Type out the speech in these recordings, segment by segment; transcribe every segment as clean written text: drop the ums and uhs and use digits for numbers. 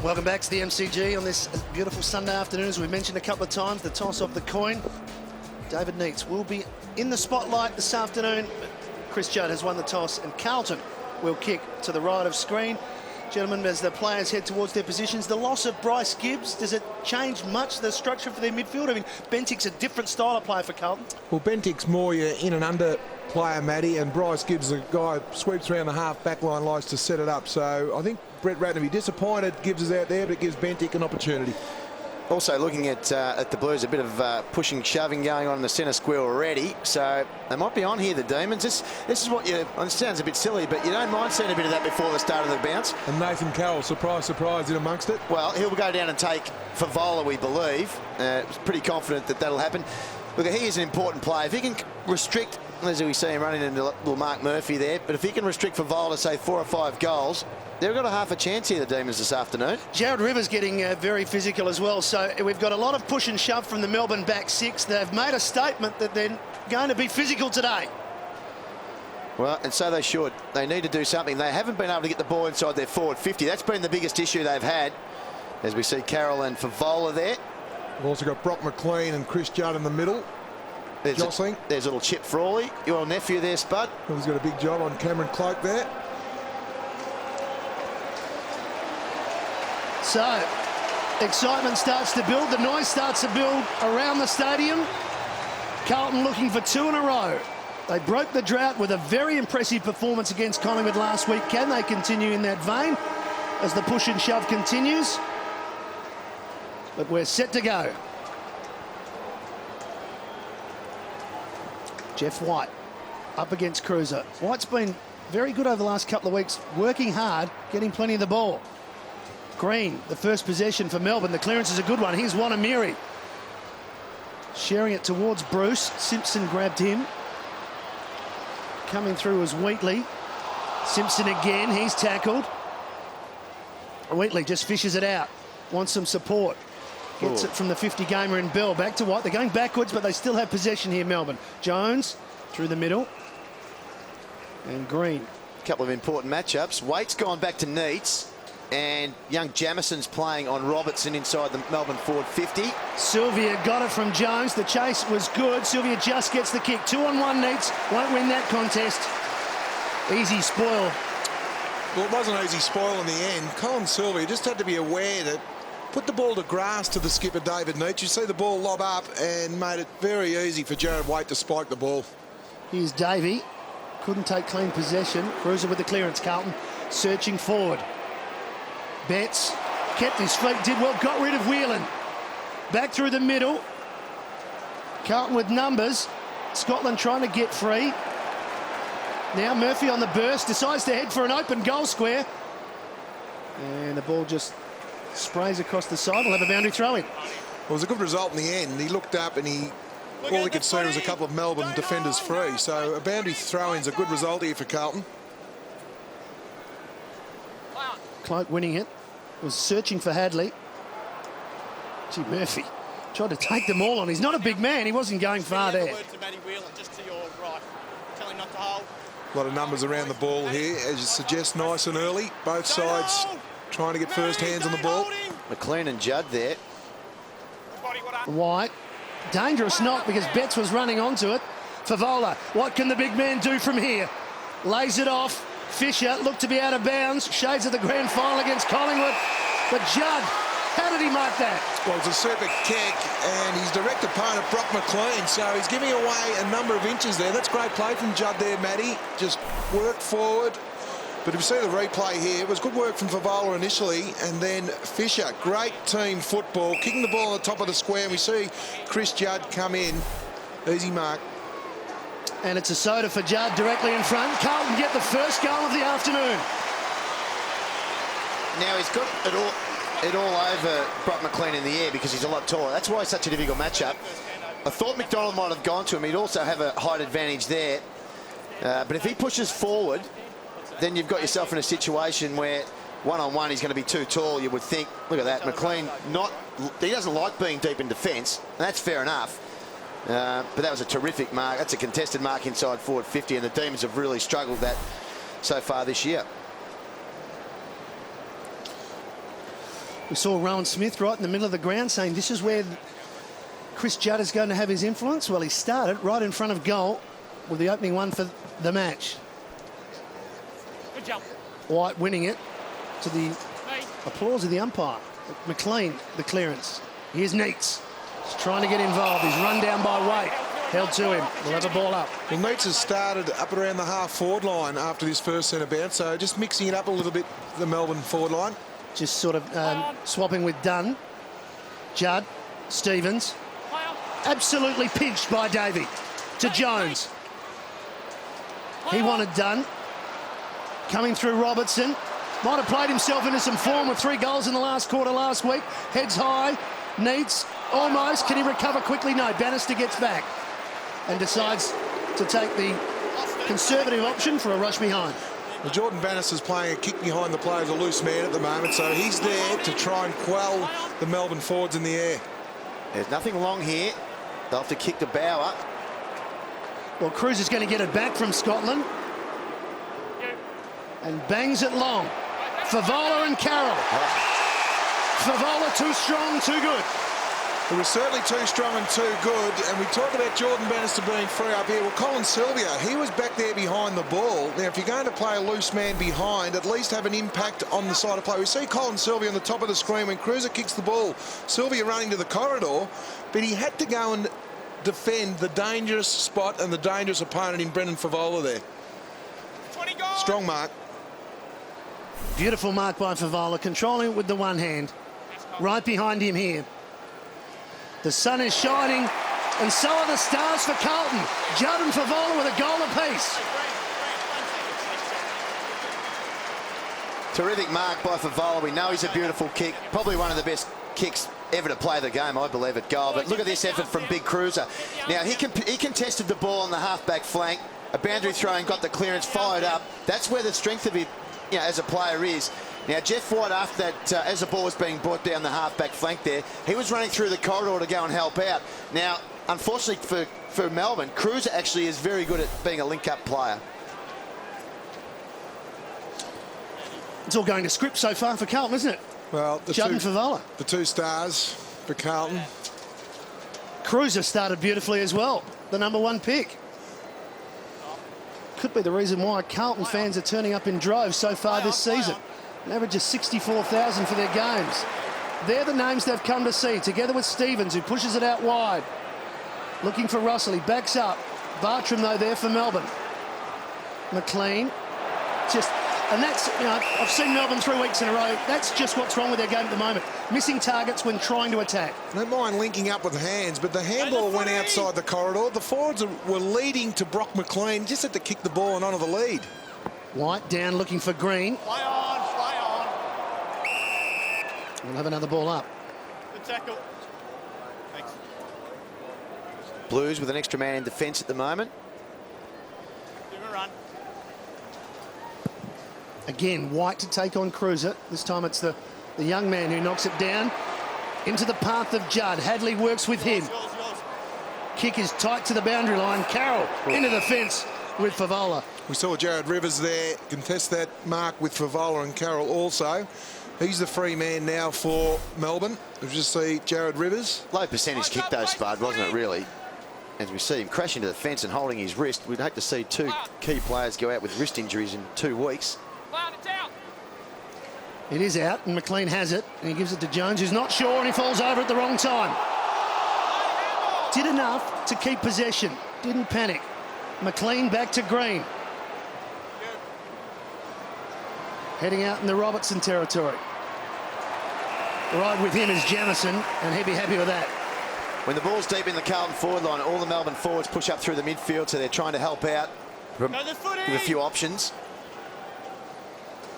Welcome back to the MCG on this beautiful Sunday afternoon. As we mentioned a couple of times, the toss of the coin. David Neitz will be in the spotlight this afternoon. But Chris Judd has won the toss and Carlton will kick to the right of screen. Gentlemen, as the players head towards their positions, the loss of Bryce Gibbs, does it change much the structure for their midfield? I mean, Bentinck's a different style of player for Carlton. Well, Bentinck's more your in and under player, Matty, and Bryce Gibbs is a guy who sweeps around the half back line, likes to set it up. So I think Brett Ratton will be disappointed. Gibbs is out there, but it gives Bentinck an opportunity. Also looking at the Blues, a bit of pushing, shoving going on in the centre square already. So they might be on here, the Demons. This is what you... It sounds a bit silly, but you don't mind seeing a bit of that before the start of the bounce. And Nathan Carroll, surprise, surprise, in amongst it. Well, he'll go down and take Favola, we believe. Pretty confident that that'll happen. Look, he is an important player. If he can restrict, as we see him running into little Mark Murphy there, but if he can restrict Favola to, say, 4 or 5 goals, they've got a half a chance here, the Demons, this afternoon. Jared Rivers getting very physical as well. So we've got a lot of push and shove from the Melbourne back six. They've made a statement that they're going to be physical today. Well, and so they should. They need to do something. They haven't been able to get the ball inside their forward 50. That's been the biggest issue they've had. As we see Carroll and Favola there. We've also got Brock McLean and Chris Judd in the middle. There's jostling. There's a little Chip Frawley, your nephew there, Spud. Well, he's got a big job on Cameron Cloak there. So, excitement starts to build. The noise starts to build around the stadium. Carlton looking for 2 in a row. They broke the drought with a very impressive performance against Collingwood last week. Can they continue in that vein as the push and shove continues? But we're set to go. Jeff White up against Cruiser. White's been very good over the last couple of weeks, working hard, getting plenty of the ball. Green, the first possession for Melbourne. The clearance is a good one. Here's Wanamiri. Sharing it towards Bruce. Simpson grabbed him. Coming through was Wheatley. Simpson again, he's tackled. Wheatley just fishes it out. Wants some support. Gets it from the 50 gamer in Bell. Back to White. They're going backwards, but they still have possession here, Melbourne. Jones through the middle. And Green. A couple of important matchups. Waite's gone back to Neitz. And young Jamison's playing on Robertson inside the Melbourne forward 50. Sylvia got it from Jones. The chase was good. Sylvia just gets the kick. 2-on-1 Neitz. Won't win that contest. Easy spoil. Well, it wasn't easy spoil in the end. Colin Sylvia just had to be aware that put the ball to grass to the skipper, David Neitz. You see the ball lob up and made it very easy for Jared Waite to spike the ball. Here's Davey. Couldn't take clean possession. Cruiser with the clearance. Carlton searching forward. Betts kept his feet, did well, got rid of Whelan. Back through the middle. Carlton with numbers. Scotland trying to get free. Now Murphy on the burst, decides to head for an open goal square. And the ball just sprays across the side. We'll have a boundary throw in. Well, it was a good result in the end. He looked up and all he could see was a couple of Melbourne defenders free. So a boundary throw-in's a good result here for Carlton. Cloak winning it. Was searching for Hadley. Gee, Murphy tried to take them all on. He's not a big man. He wasn't going far there. A lot of numbers around the ball here, as you suggest, nice and early. Both sides trying to get first hands on the ball. McLean and Judd there. White. Dangerous knock because Betts was running onto it. Favola. What can the big man do from here? Lays it off. Fisher looked to be out of bounds. Shades of the grand final against Collingwood. But Judd, how did he mark that? Well, it's a super kick, and his direct opponent, Brock McLean, so he's giving away a number of inches there. That's great play from Judd there, Matty. Just worked forward. But if you see the replay here, it was good work from Favola initially, and then Fisher, great team football, kicking the ball on the top of the square, and we see Chris Judd come in. Easy mark. And it's a soda for Judd directly in front. Carlton get the first goal of the afternoon. Now he's got it all over Brock McLean in the air because he's a lot taller. That's why it's such a difficult matchup. I thought McDonald might have gone to him. He'd also have a height advantage there. But if he pushes forward, then you've got yourself in a situation where one-on-one he's going to be too tall, you would think. Look at that. McLean, he doesn't like being deep in defence. That's fair enough. But that was a terrific mark. That's a contested mark inside forward 50, and the Demons have really struggled that so far this year. We saw Rowan Smith right in the middle of the ground saying this is where Chris Judd is going to have his influence. Well, he started right in front of goal with the opening one for the match. Good jump. White winning it to the applause of the umpire. McLean, the clearance. Here's Neitz. He's trying to get involved. He's run down by Waite. Held to him. We'll have a ball up. Well, Neitz has started up around the half-forward line after this first centre bounce, so just mixing it up a little bit, the Melbourne forward line. Just sort of swapping with Dunn. Judd. Stevens. Absolutely pinched by Davey. To Jones. He wanted Dunn. Coming through Robertson. Might have played himself into some form with 3 goals in the last quarter last week. Heads high. Neitz. Almost. Can he recover quickly? No. Bannister gets back and decides to take the conservative option for a rush behind. Well, Jordan Bannister's playing a kick behind the play as a loose man at the moment, so he's there to try and quell the Melbourne forwards in the air. There's nothing long here. They'll have to kick to Bauer. Well, Cruz is going to get it back from Scotland. And bangs it long. Favola and Carroll. Favola too strong, too good. It was certainly too strong and too good, and we talk about Jordan Bannister being free up here. Well, Colin Sylvia, he was back there behind the ball. Now, if you're going to play a loose man behind, at least have an impact on the side of play. We see Colin Sylvia on the top of the screen when Cruiser kicks the ball. Sylvia running to the corridor, but he had to go and defend the dangerous spot and the dangerous opponent in Brendan Favola there. 20 goals. Strong mark. Beautiful mark by Favola, controlling it with the one hand. Right behind him here. The sun is shining, and so are the stars for Carlton. Judd and Favola with a goal apiece. Terrific mark by Favola. We know he's a beautiful kick. Probably one of the best kicks ever to play the game, I believe, at goal. But look at this effort from Big Cruiser. Now, he contested the ball on the half-back flank. A boundary throw and got the clearance, followed up. That's where the strength of him, as a player is. Now, Jeff White, after that, as the ball was being brought down the half-back flank there, he was running through the corridor to go and help out. Now, unfortunately for Melbourne, Cruiser actually is very good at being a link-up player. It's all going to script so far for Carlton, isn't it? Well, Judd and Favola. The 2 stars for Carlton. Cruiser started beautifully as well, the #1 pick. Could be the reason why Carlton fans are turning up in droves so far this season. An average of 64,000 for their games. They're the names they've come to see, together with Stevens, who pushes it out wide. Looking for Russell, he backs up. Bartram, though, there for Melbourne. McLean, and that's, I've seen Melbourne 3 weeks in a row. That's just what's wrong with their game at the moment. Missing targets when trying to attack. I don't mind linking up with hands, but the handball went outside the corridor. The forwards were leading to Brock McLean. Just had to kick the ball and onto the lead. White down looking for Green. Fly on, fly on. We'll have another ball up. Good tackle. Thanks. Blues with an extra man in defence at the moment. Give him a run. Again, White to take on Cruiser. This time it's the young man who knocks it down into the path of Judd. Hadley works with him. Yours. Kick is tight to the boundary line. Carroll into the fence with Favola. We saw Jared Rivers there contest that mark with Favola and Carroll also. He's the free man now for Melbourne. We just see Jared Rivers. Low percentage kick though, Spud, wasn't it, really? As we see him crash into the fence and holding his wrist. We'd hate to see 2 key players go out with wrist injuries in 2 weeks. It's out. It is out, and McLean has it, and he gives it to Jones, who's not sure, and he falls over at the wrong time. Did enough to keep possession. Didn't panic. McLean back to Green. Heading out in the Robertson territory. Right with him is Jamison, and he'd be happy with that. When the ball's deep in the Carlton forward line, all the Melbourne forwards push up through the midfield, so they're trying to help out with a few options.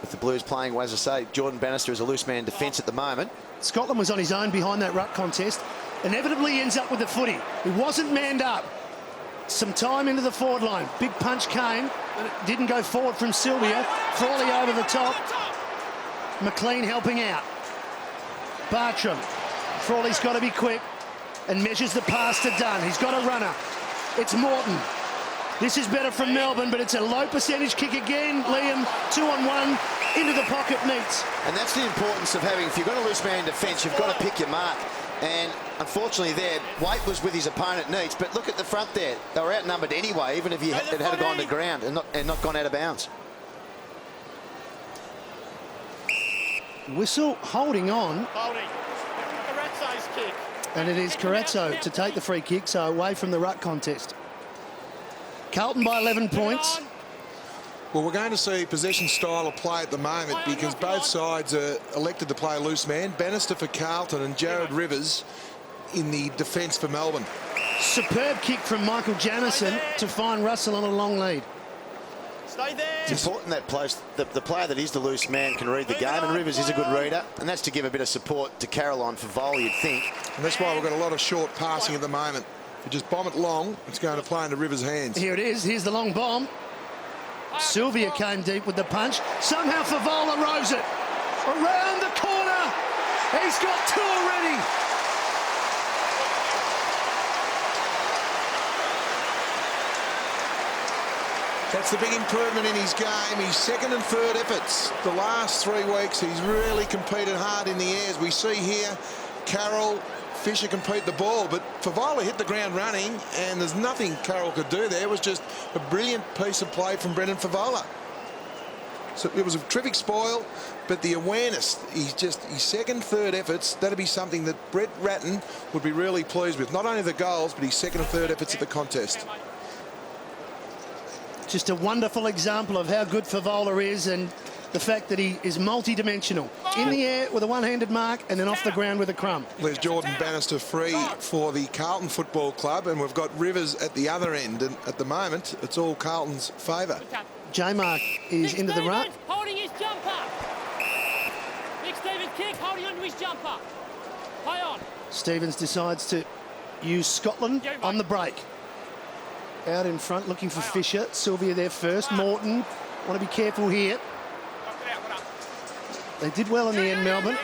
With the Blues playing, as I say, Jordan Bannister is a loose man in defence at the moment. Scotland was on his own behind that ruck contest. Inevitably he ends up with the footy. He wasn't manned up. Some time into the forward line. Big punch came, but it didn't go forward from Sylvia. Frawley over the top. McLean helping out. Bartram. Frawley's got to be quick and measures the pass to Dunn. He's got a runner. It's Morton. This is better from Melbourne, but it's a low percentage kick again. Liam, 2-on-1, into the pocket, meets. And that's the importance of having, if you've got a loose man in defence, you've got to pick your mark. And unfortunately there, Waite was with his opponent needs, but look at the front there. They were outnumbered anyway, even if it had gone to ground and not gone out of bounds. Whistle holding on. Holding. Carazzo's kick. And it is Carrazzo to take the free kick, so away from the ruck contest. Carlton by 11 points. Well, we're going to see possession style of play at the moment because both sides are elected to play a loose man. Bannister for Carlton and Jared Rivers in the defence for Melbourne. Superb kick from Michael Jamison to find Russell on a long lead. Stay there. It's important that the player that is the loose man can read the game, and Rivers is a good reader, and that's to give a bit of support to Caroline for Vol, you'd think. And that's why we've got a lot of short passing at the moment. If you just bomb it long, it's going to play into Rivers' hands. Here it is. Here's the long bomb. Sylvia came deep with the punch. Somehow Favola rose it. Around the corner. He's got two already. That's the big improvement in his game. His second and third efforts. The last 3 weeks, he's really competed hard in the air. As we see here, Carroll, Fisher compete the ball, but Favola hit the ground running, and there's nothing Carroll could do there. It was just a brilliant piece of play from Brendan Favola. So it was a terrific spoil, but the awareness, his second, third efforts, that'd be something that Brett Ratton would be really pleased with. Not only the goals, but his second and third efforts at the contest. Just a wonderful example of how good Favola is, and the fact that he is multi-dimensional. In the air with a one-handed mark, and then off the ground with a crumb. There's Jordan Bannister free for the Carlton Football Club, and we've got Rivers at the other end, and at the moment it's all Carlton's favour. J-Mark is into the ruck. Holding his jumper. Nick Stevens kick, holding onto his jumper. Play on. Stevens decides to use Scotland on the break. Out in front looking for Fisher. Sylvia there first. Morton, want to be careful here. They did well in the end, Melbourne.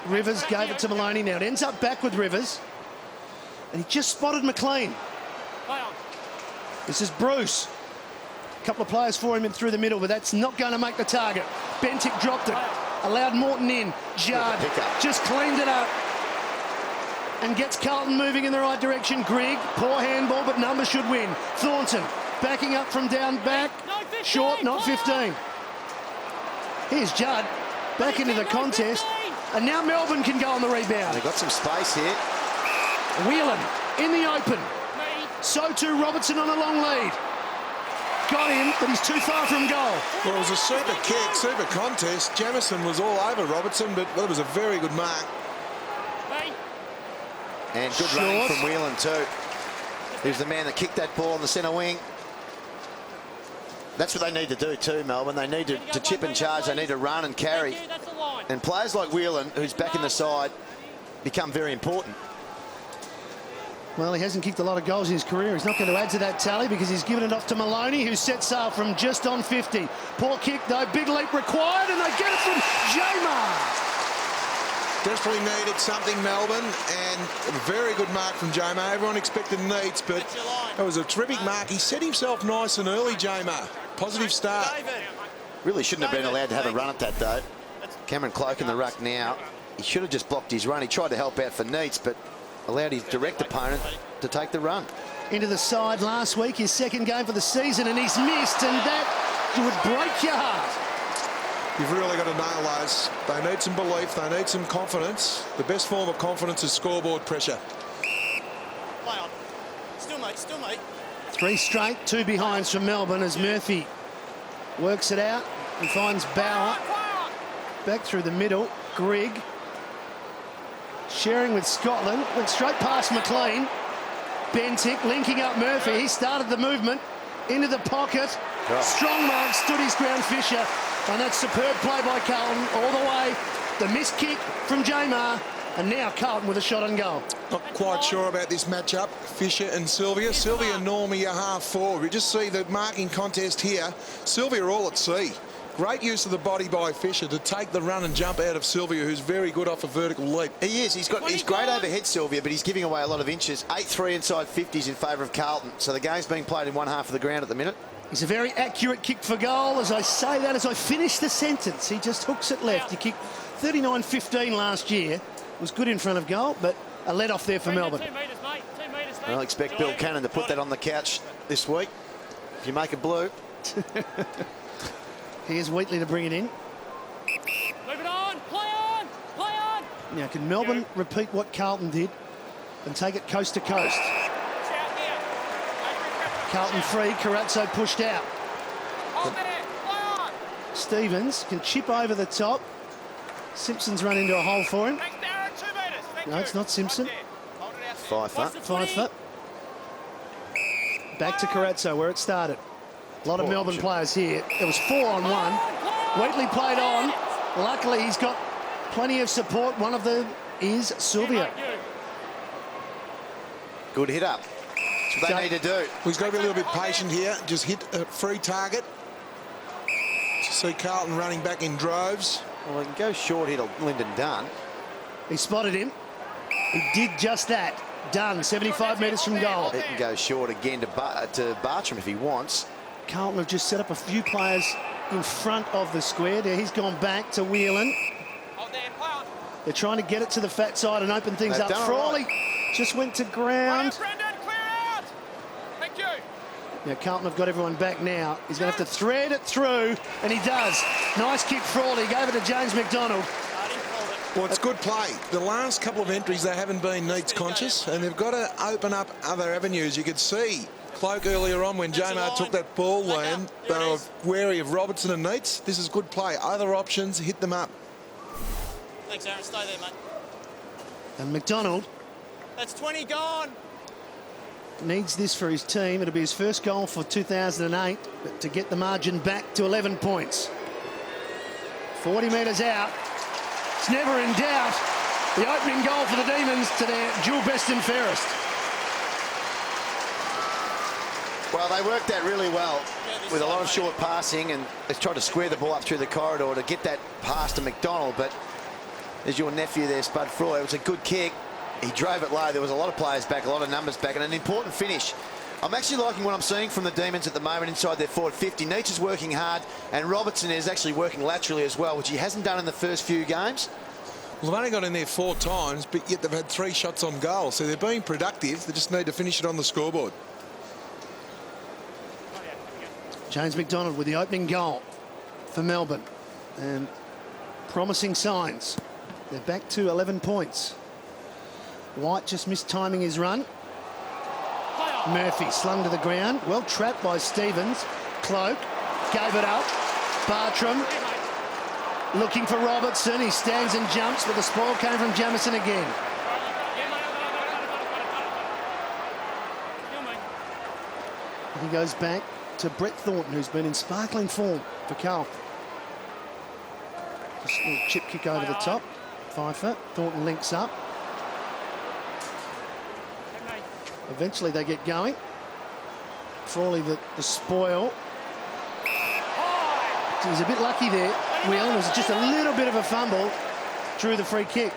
Rivers gave it to Maloney. Now it ends up back with Rivers. And he just spotted McLean. This is Bruce. A couple of players for him in through the middle, but that's not going to make the target. Bentic dropped it. Allowed Morton in. Jard just cleaned it up. And gets Carlton moving in the right direction. Grigg, poor handball, but numbers should win. Thornton backing up from down back. Short, not 15. Here's Judd back into the contest. And now Melbourne can go on the rebound. They've got some space here. Whelan in the open. So too Robertson on a long lead. Got him, but he's too far from goal. Well, it was a super kick, super contest. Jamison was all over Robertson, but it was a very good mark. And good running from Whelan too. He was the man that kicked that ball on the centre wing. That's what they need to do too, Melbourne. They need to chip and charge. They need to run and carry. And players like Whelan, who's back in the side, become very important. Well, he hasn't kicked a lot of goals in his career. He's not going to add to that tally because he's given it off to Maloney, who set sail from just on 50. Poor kick though, big leap required, and they get it from J-Mar. Desperately needed something, Melbourne, and a very good mark from J-Mar. Everyone expected needs, but it was a terrific mark. He set himself nice and early, J-Mar. Positive start. Really shouldn't have been allowed to have a run at that, though. Cameron Cloak in the ruck now. He should have just blocked his run. He tried to help out for Neitz, but allowed his direct opponent to take the run. Into the side last week, his second game for the season, and he's missed, and that would break your heart. You've really got to nail those. They need some belief. They need some confidence. The best form of confidence is scoreboard pressure. Play on. Still, mate. Still, mate. 3 straight, 2 behinds from Melbourne as Murphy works it out and finds Bauer. Back through the middle. Grigg sharing with Scotland. Went straight past McLean. Bentic linking up Murphy. He started the movement into the pocket. Strong mark, stood his ground, Fisher. And that's superb play by Carlton all the way. The missed kick from J-Mar, and now Carlton with a shot on goal. Not quite sure about this matchup, Fisher and Sylvia. Sylvia normally a half forward. We just see the marking contest here. Sylvia all at sea. Great use of the body by Fisher to take the run and jump out of Sylvia, who's very good off a vertical leap. He is. He's great overhead, Sylvia, but he's giving away a lot of inches. 8-3 inside 50s in favour of Carlton. So the game's being played in one half of the ground at the minute. It's a very accurate kick for goal. As I say that, as I finish the sentence, he just hooks it left. He kicked 39-15 last year. Was good in front of goal, but a let off there for Melbourne. 2 metres, mate. 2 metres, mate. I'll expect Bill Cannon to put that on the couch this week. If you make it blue. Here's Wheatley to bring it in. Move it on. Play on. Play on. Now, can Melbourne repeat what Carlton did and take it coast to coast? Carlton free, Carazzo pushed out. Hold there. Play on. Stevens can chip over the top. Simpson's run into a hole for him. Thanks, Darren. 2 metres. Thank No, you. it's not Simpson. Hold it out. 5 foot. 5 foot. Back to Carazzo, where it started. A lot of Melbourne players here. It was 4 on 1. Wheatley played on. Luckily, he's got plenty of support. One of them is Sylvia. Good hit up. That's what they need to do. He's got to be a little bit patient here. Just hit a free target. See Carlton running back in droves. Well, they can go short here to Lyndon Dunn. He spotted him. He did just that. Done. 75 metres from goal. He can go short again to Bartram if he wants. Carlton have just set up a few players in front of the square. There, he's gone back to Whelan. They're trying to get it to the fat side and open things They've up. done Frawley just went to ground. Brendan, clear out. Thank you. Now, Carlton have got everyone back now. He's going to have to thread it through, and he does. Nice kick, Frawley. Gave it to James McDonald. Well, it's good play. The last couple of entries, they haven't been Neats conscious, and they've got to open up other avenues. You could see Cloak earlier on when Jamar took that ball land. They were wary of Robertson and Neats. This is good play. Other options, hit them up. Thanks, Aaron. Stay there, mate. And McDonald That's 20 gone. needs this for his team. It'll be his first goal for 2008, but to get the margin back to 11 points. 40 metres out. It's never in doubt. The opening goal for the Demons to their dual best and fairest. Well, they worked that really well with a lot of short passing, and they tried to square the ball up through the corridor to get that pass to McDonald. But there's your nephew there, Spud Frawley. It was a good kick. He drove it low. There was a lot of players back, a lot of numbers back, and an important finish. I'm actually liking what I'm seeing from the Demons at the moment inside their forward 50. Neitz is working hard, and Robertson is actually working laterally as well, which he hasn't done in the first few games. Well, they've only got in there 4 times, but yet they've had 3 shots on goal. So they're being productive. They just need to finish it on the scoreboard. James McDonald with the opening goal for Melbourne. And promising signs. They're back to 11 points. White just missed timing his run. Murphy slung to the ground. Well trapped by Stevens. Cloak gave it up. Bartram looking for Robertson. He stands and jumps, but the spoil came from Jamison again. He goes back to Brett Thornton, who's been in sparkling form for Carlton. Just a little chip kick over the top. 5 foot. Thornton links up. Eventually they get going. Frawley the spoil. He was a bit lucky there. Whelan was just a little bit of a fumble. Drew the free kick.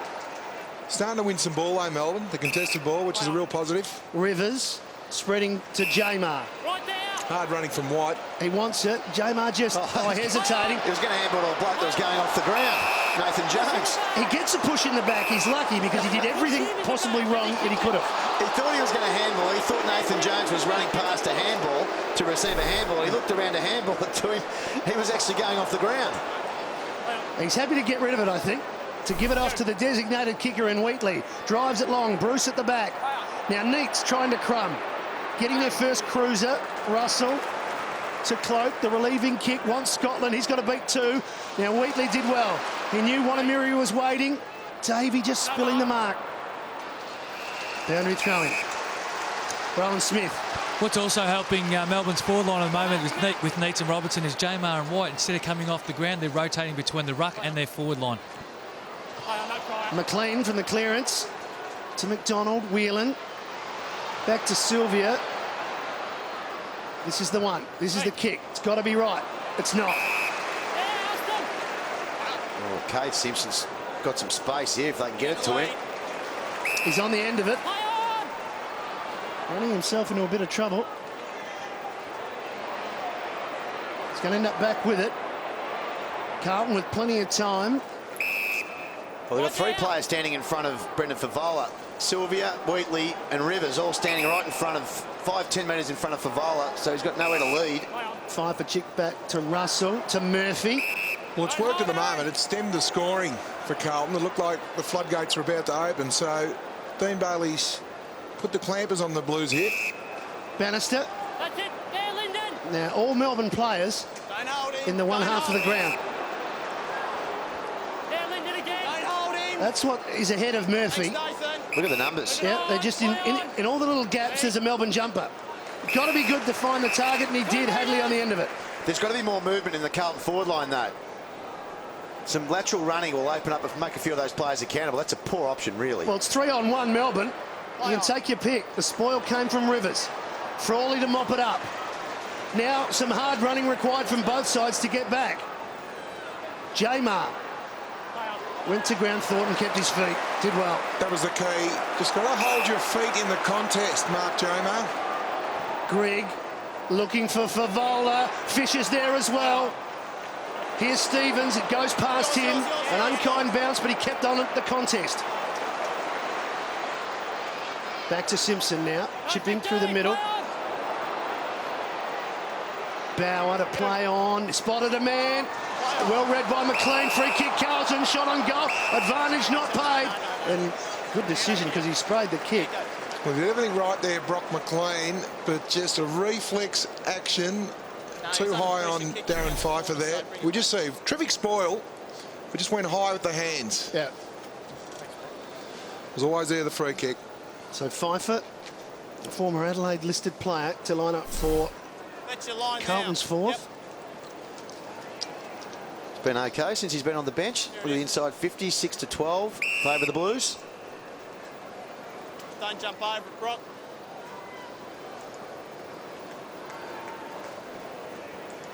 Starting to win some ball though, Melbourne. The contested ball, which is a real positive. Rivers spreading to Jamar. Right there. Hard running from White. He wants it. Jamar just hesitating. He was going to handball to a bloke that was going off the ground. Nathan Jones. He gets a push in the back. He's lucky because he did everything possibly wrong that he could have. He thought he was going to handball. He thought Nathan Jones was running past a handball to receive a handball. He looked around to handball it to him. He was actually going off the ground. He's happy to get rid of it, I think. To give it off to the designated kicker in Wheatley. Drives it long. Bruce at the back. Now Neats trying to crumb. Getting their first cruiser. Russell to Cloak. The relieving kick wants Scotland. He's got to beat 2. Now Wheatley did well. He knew Wanamiri was waiting. Davey just spilling the mark. Boundary throwing. Rowan Smith. What's also helping Melbourne's forward line at the moment with Neitz and Robertson is Jamar and White. Instead of coming off the ground, they're rotating between the ruck and their forward line. McLean from the clearance to McDonald. Whelan. Back to Sylvia. This is the one. This is the kick. It's got to be right. It's not. Oh, Cade Simpson's got some space here if they can get it to him. He's on the end of it, Play on! running himself into a bit of trouble. He's going to end up back with it. Carlton with plenty of time. Well, they've got 3 players standing in front of Brendan Favola. Sylvia, Wheatley and Rivers all standing right in front of 5-10 metres in front of Favola, so he's got nowhere to lead. Five for Chick back to Russell, to Murphy. Well, it's worked at the moment. It's stemmed the scoring for Carlton. It looked like the floodgates were about to open, so Dean Bailey's put the clampers on the Blues here. Bannister. That's it. There, Lyndon. Now, all Melbourne players Don't hold him. in the one Don't half of the hold him. ground. There, Lyndon again. Don't hold him. That's what is ahead of Murphy. Thanks, Nathan. Look at the numbers. Yeah, they're just in all the little gaps. There's a Melbourne jumper. Got to be good to find the target, and he did. Hadley on the end of it. There's got to be more movement in the Carlton forward line, though. Some lateral running will open up and make a few of those players accountable. That's a poor option, really. Well, it's 3-on-1 Melbourne. You can take your pick. The spoil came from Rivers. Frawley to mop it up. Now some hard running required from both sides to get back. Jamar went to ground, Thornton kept his feet. Did well. That was the key. Just got to hold your feet in the contest, Mark Jamar. Grigg looking for Favola. Fisher's there as well. Here's Stevens. It goes past him. An unkind bounce, but he kept on at the contest. Back to Simpson now. Chip in through the middle. Bauer to play on. Spotted a man. Well read by McLean. Free kick, Carlton. Shot on goal. Advantage not paid. And good decision because he sprayed the kick. Well, he did everything right there, Brock McLean, but just a reflex action. Too high on Darren Pfeiffer there. We just see terrific spoil. We just went high with the hands. Yeah. Was always there, the free kick. So Pfeiffer, a former Adelaide listed player, to line up for That's your line Carlton's now. fourth. It's been okay since he's been on the bench. Look at the inside 50, 6-12. Favour the Blues. Yep. Don't jump over it, Brock.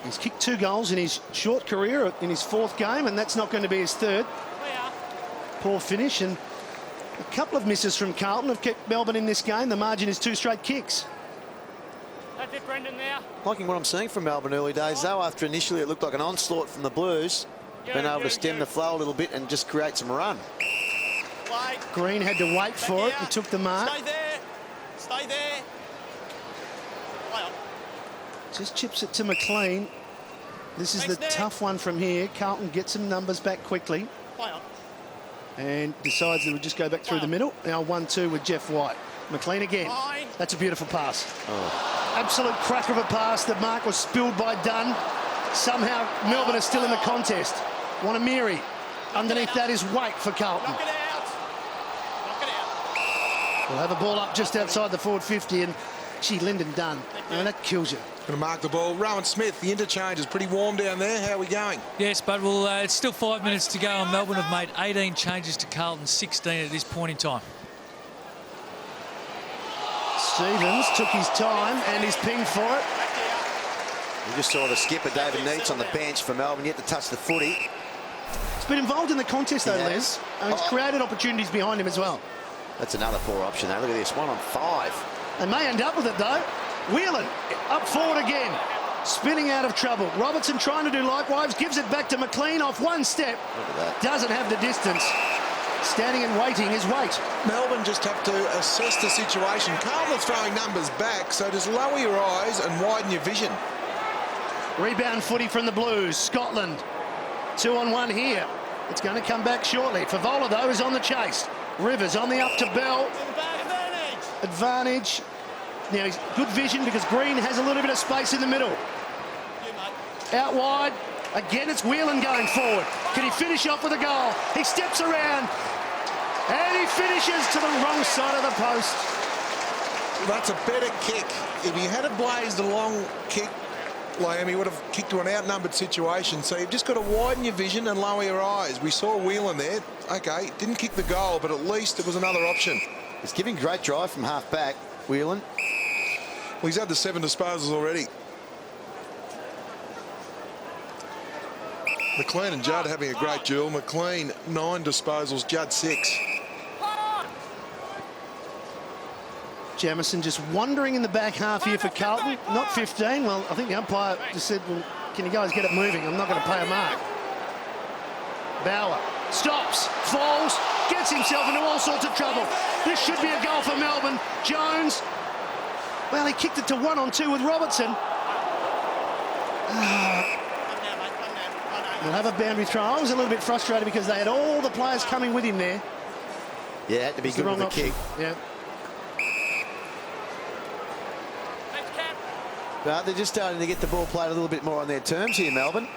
He's kicked 2 goals in his short career in his 4th game, and that's not going to be his 3rd. Clear. Poor finish, and a couple of misses from Carlton have kept Melbourne in this game. The margin is 2 straight kicks. That's it, Brendan, now. Liking what I'm seeing from Melbourne early days, though. After initially it looked like an onslaught from the Blues. Been able to stem the flow a little bit and just create some run. Play. Green had to wait for it. He took the mark. Stay there. Stay there. Play on. Just chips it to McLean. This is the Thanks, Nick. tough one from here. Carlton gets some numbers back quickly Play on. and decides that we'll just go back through the middle. Now 1-2 with Jeff White. McLean again. Fine. That's a beautiful pass. Absolute cracker of a pass. The mark was spilled by Dunn. Somehow Melbourne are still in the contest. Wanamiri. Underneath that is Wake for Carlton. Knock it out. Knock it out. We'll have a ball up just outside the forward 50, and gee, Lyndon Dunn. And that kills you. Going to mark the ball. Rowan Smith, the interchange is pretty warm down there. How are we going? Yes, but it's still 5 minutes to go, and Melbourne have made 18 changes to Carlton, 16 at this point in time. Stevens took his time and is pinged for it. We just saw the skipper, David Neitz, on the bench for Melbourne, yet to touch the footy. He's been involved in the contest, though, He has. Les. And he's created opportunities behind him as well. That's another poor option, though. Look at this, 1 on 5. They may end up with it, though. Whelan up forward again. Spinning out of trouble. Robertson trying to do likewise. Gives it back to McLean off 1 step. Look at that. Doesn't have the distance. Standing and waiting is Waite. Melbourne just have to assess the situation. Carlton are throwing numbers back, so just lower your eyes and widen your vision. Rebound footy from the Blues. Scotland. 2 on 1 here. It's going to come back shortly. Favola, though, is on the chase. Rivers on the up to Bell. Advantage. Advantage. Now, he's good vision because Green has a little bit of space in the middle. You, mate. Out wide. Again, it's Whelan going forward. Can he finish off with a goal? He steps around. And he finishes to the wrong side of the post. That's a better kick. If he had blazed a long kick, Liam, he would have kicked to an outnumbered situation. So you've just got to widen your vision and lower your eyes. We saw Whelan there. Okay, didn't kick the goal, but at least it was another option. He's giving great drive from half back, Whelan. Well, he's had the 7 disposals already. McLean and Judd having a great duel. McLean 9 disposals, Judd 6. Jamison just wandering in the back half here for Carlton. Not 15. Well, I think the umpire just said, well, can you guys get it moving? I'm not going to pay a mark. Bauer stops, falls, gets himself into all sorts of trouble. This should be a goal for Melbourne. Jones, well, he kicked it to 1-on-2 with Robertson. We'll have a boundary throw. I was a little bit frustrated because they had all the players coming with him there. Yeah, it had to be good with the kick. Yeah. But they're just starting to get the ball played a little bit more on their terms here, Melbourne.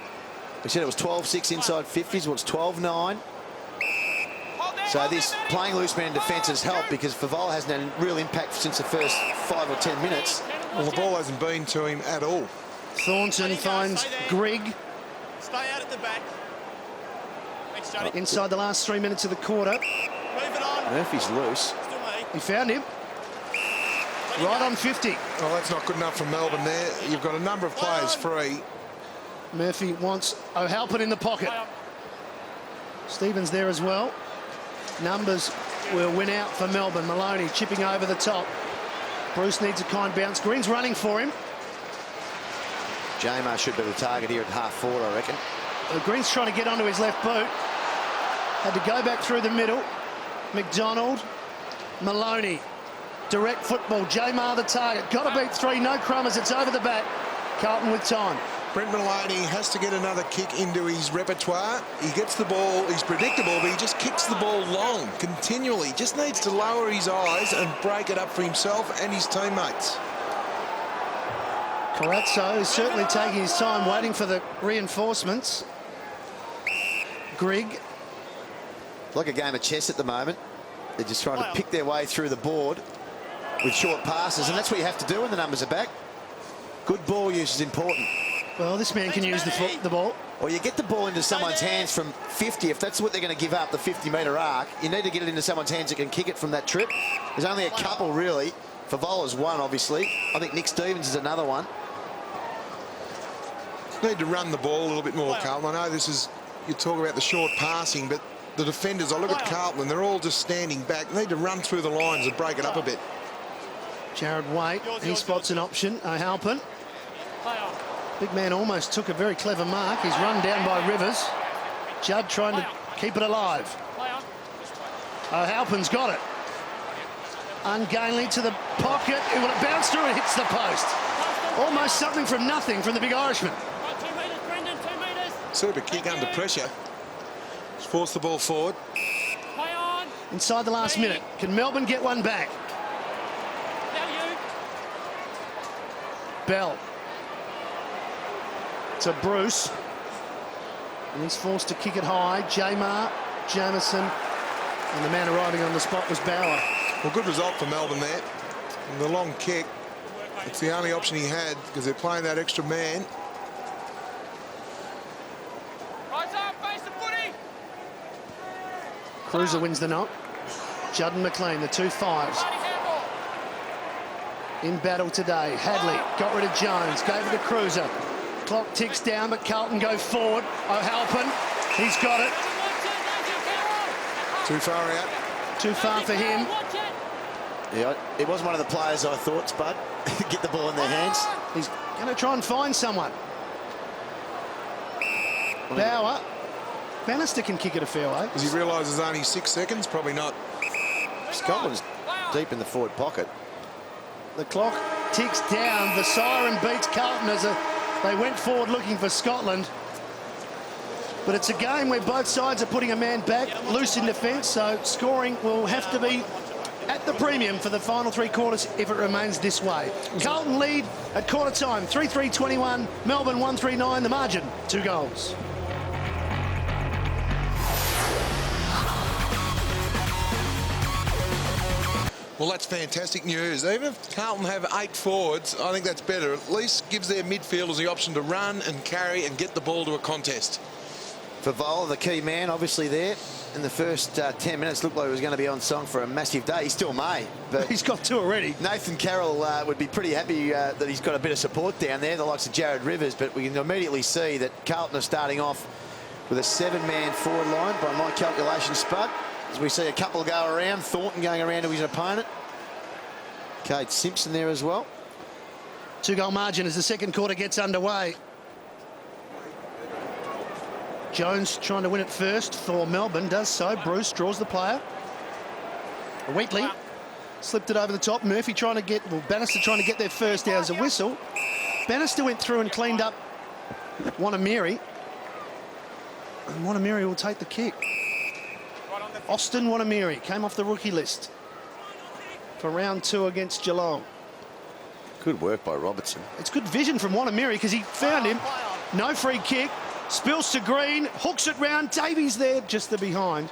We said it was 12-6 inside 50s. Well, it's 12-9. So this playing loose man in defence has helped because Favola hasn't had a real impact since the first 5 or 10 minutes. Well, the ball hasn't been to him at all. Thornton finds Grigg. Stay out at the back. Thanks, Johnny. Inside the last 3 minutes of the quarter. Move it on. Murphy's loose. Still me. He found him. Right on 50. Oh, that's not good enough for Melbourne there. You've got a number of players free. Murphy wants O'Halpin in the pocket. Stevens there as well. Numbers will win out for Melbourne. Maloney chipping over the top. Bruce needs a kind bounce. Green's running for him. Jamar should be the target here at half-forward, I reckon. Green's trying to get onto his left boot. Had to go back through the middle. McDonald. Maloney. Direct football. Jamar the target. Got to beat 3. No crummers. It's over the back. Carlton with time. Brent Maloney has to get another kick into his repertoire. He gets the ball, he's predictable, but he just kicks the ball long, continually. Just needs to lower his eyes and break it up for himself and his teammates. Corazzo is certainly taking his time, waiting for the reinforcements. Grigg. Like a game of chess at the moment. They're just trying to pick their way through the board with short passes, and that's what you have to do when the numbers are back. Good ball use is important. Well, this man can use the ball. Or you get the ball into someone's hands from 50. If that's what they're going to give up, the 50-metre arc, you need to get it into someone's hands that can kick it from that trip. There's only a couple, really. Favola's one, obviously. I think Nick Stevens is another one. Need to run the ball a little bit more, Carlton. I know this is, you talk about the short passing, but the defenders, I look at Carlton, they're all just standing back. They need to run through the lines and break it up a bit. Jared Waite, he spots an option. O'Halpin. Big man almost took a very clever mark. He's run down by Rivers. Judd trying to keep it alive. O'Halpin's got it. Ungainly to the pocket. It will bounce through and hits the post. Almost something from nothing from the big Irishman. 2 metres, Brendan, 2 metres. Super kick under pressure. Just force the ball forward. Play on. Inside the last minute. Can Melbourne get one back? Now you. Bell. To Bruce. And he's forced to kick it high. Jamar, Jamison. And the man arriving on the spot was Bauer. Well, good result for Melbourne there. And the long kick, it's the only option he had because they're playing that extra man. Rise up, face the footy. Cruiser wins the knock. Judd and McLean, the 2-5s. In battle today. Hadley got rid of Jones, gave it to Cruiser. Clock ticks down, but Carlton go forward. O'Halpin, he's got it. Too far out. Too far for him. Yeah, it was one of the players I thought, Spud. Get the ball in their hands. He's going to try and find someone. Bauer. Bannister can kick it a fair way. Does he realise there's only 6 seconds? Probably not. Scotland's deep in the forward pocket. The clock ticks down. The siren beats Carlton as they went forward looking for Scotland. But it's a game where both sides are putting a man back, loose in defence, so scoring will have to be at the premium for the final 3 quarters if it remains this way. Carlton lead at quarter time, 3-3-21, Melbourne 1-3-9, the margin, 2 goals. Well, that's fantastic news. Even if Carlton have 8 forwards, I think that's better. At least gives their midfielders the option to run and carry and get the ball to a contest. Favola, the key man, obviously there. In the first 10 minutes, looked like he was going to be on song for a massive day. He still may, but He's got 2 already. Nathan Carroll would be pretty happy that he's got a bit of support down there, the likes of Jared Rivers, but we can immediately see that Carlton are starting off with a 7-man forward line by my calculation, Spud. As we see a couple go around, Thornton going around to his opponent. Kate Simpson there as well. 2-goal margin as the second quarter gets underway. Jones trying to win it first for Melbourne, does so. Bruce draws the player. Wheatley slipped it over the top. Murphy trying to get, well, Bannister trying to get there first. There's a whistle. Bannister went through and cleaned up Wanamiri. And Wanamiri will take the kick. Austin Wanamiri came off the rookie list for round 2 against Geelong. Good work by Robertson. It's good vision from Wanamiri because he found him. No free kick. Spills to Green. Hooks it round. Davies there just the behind.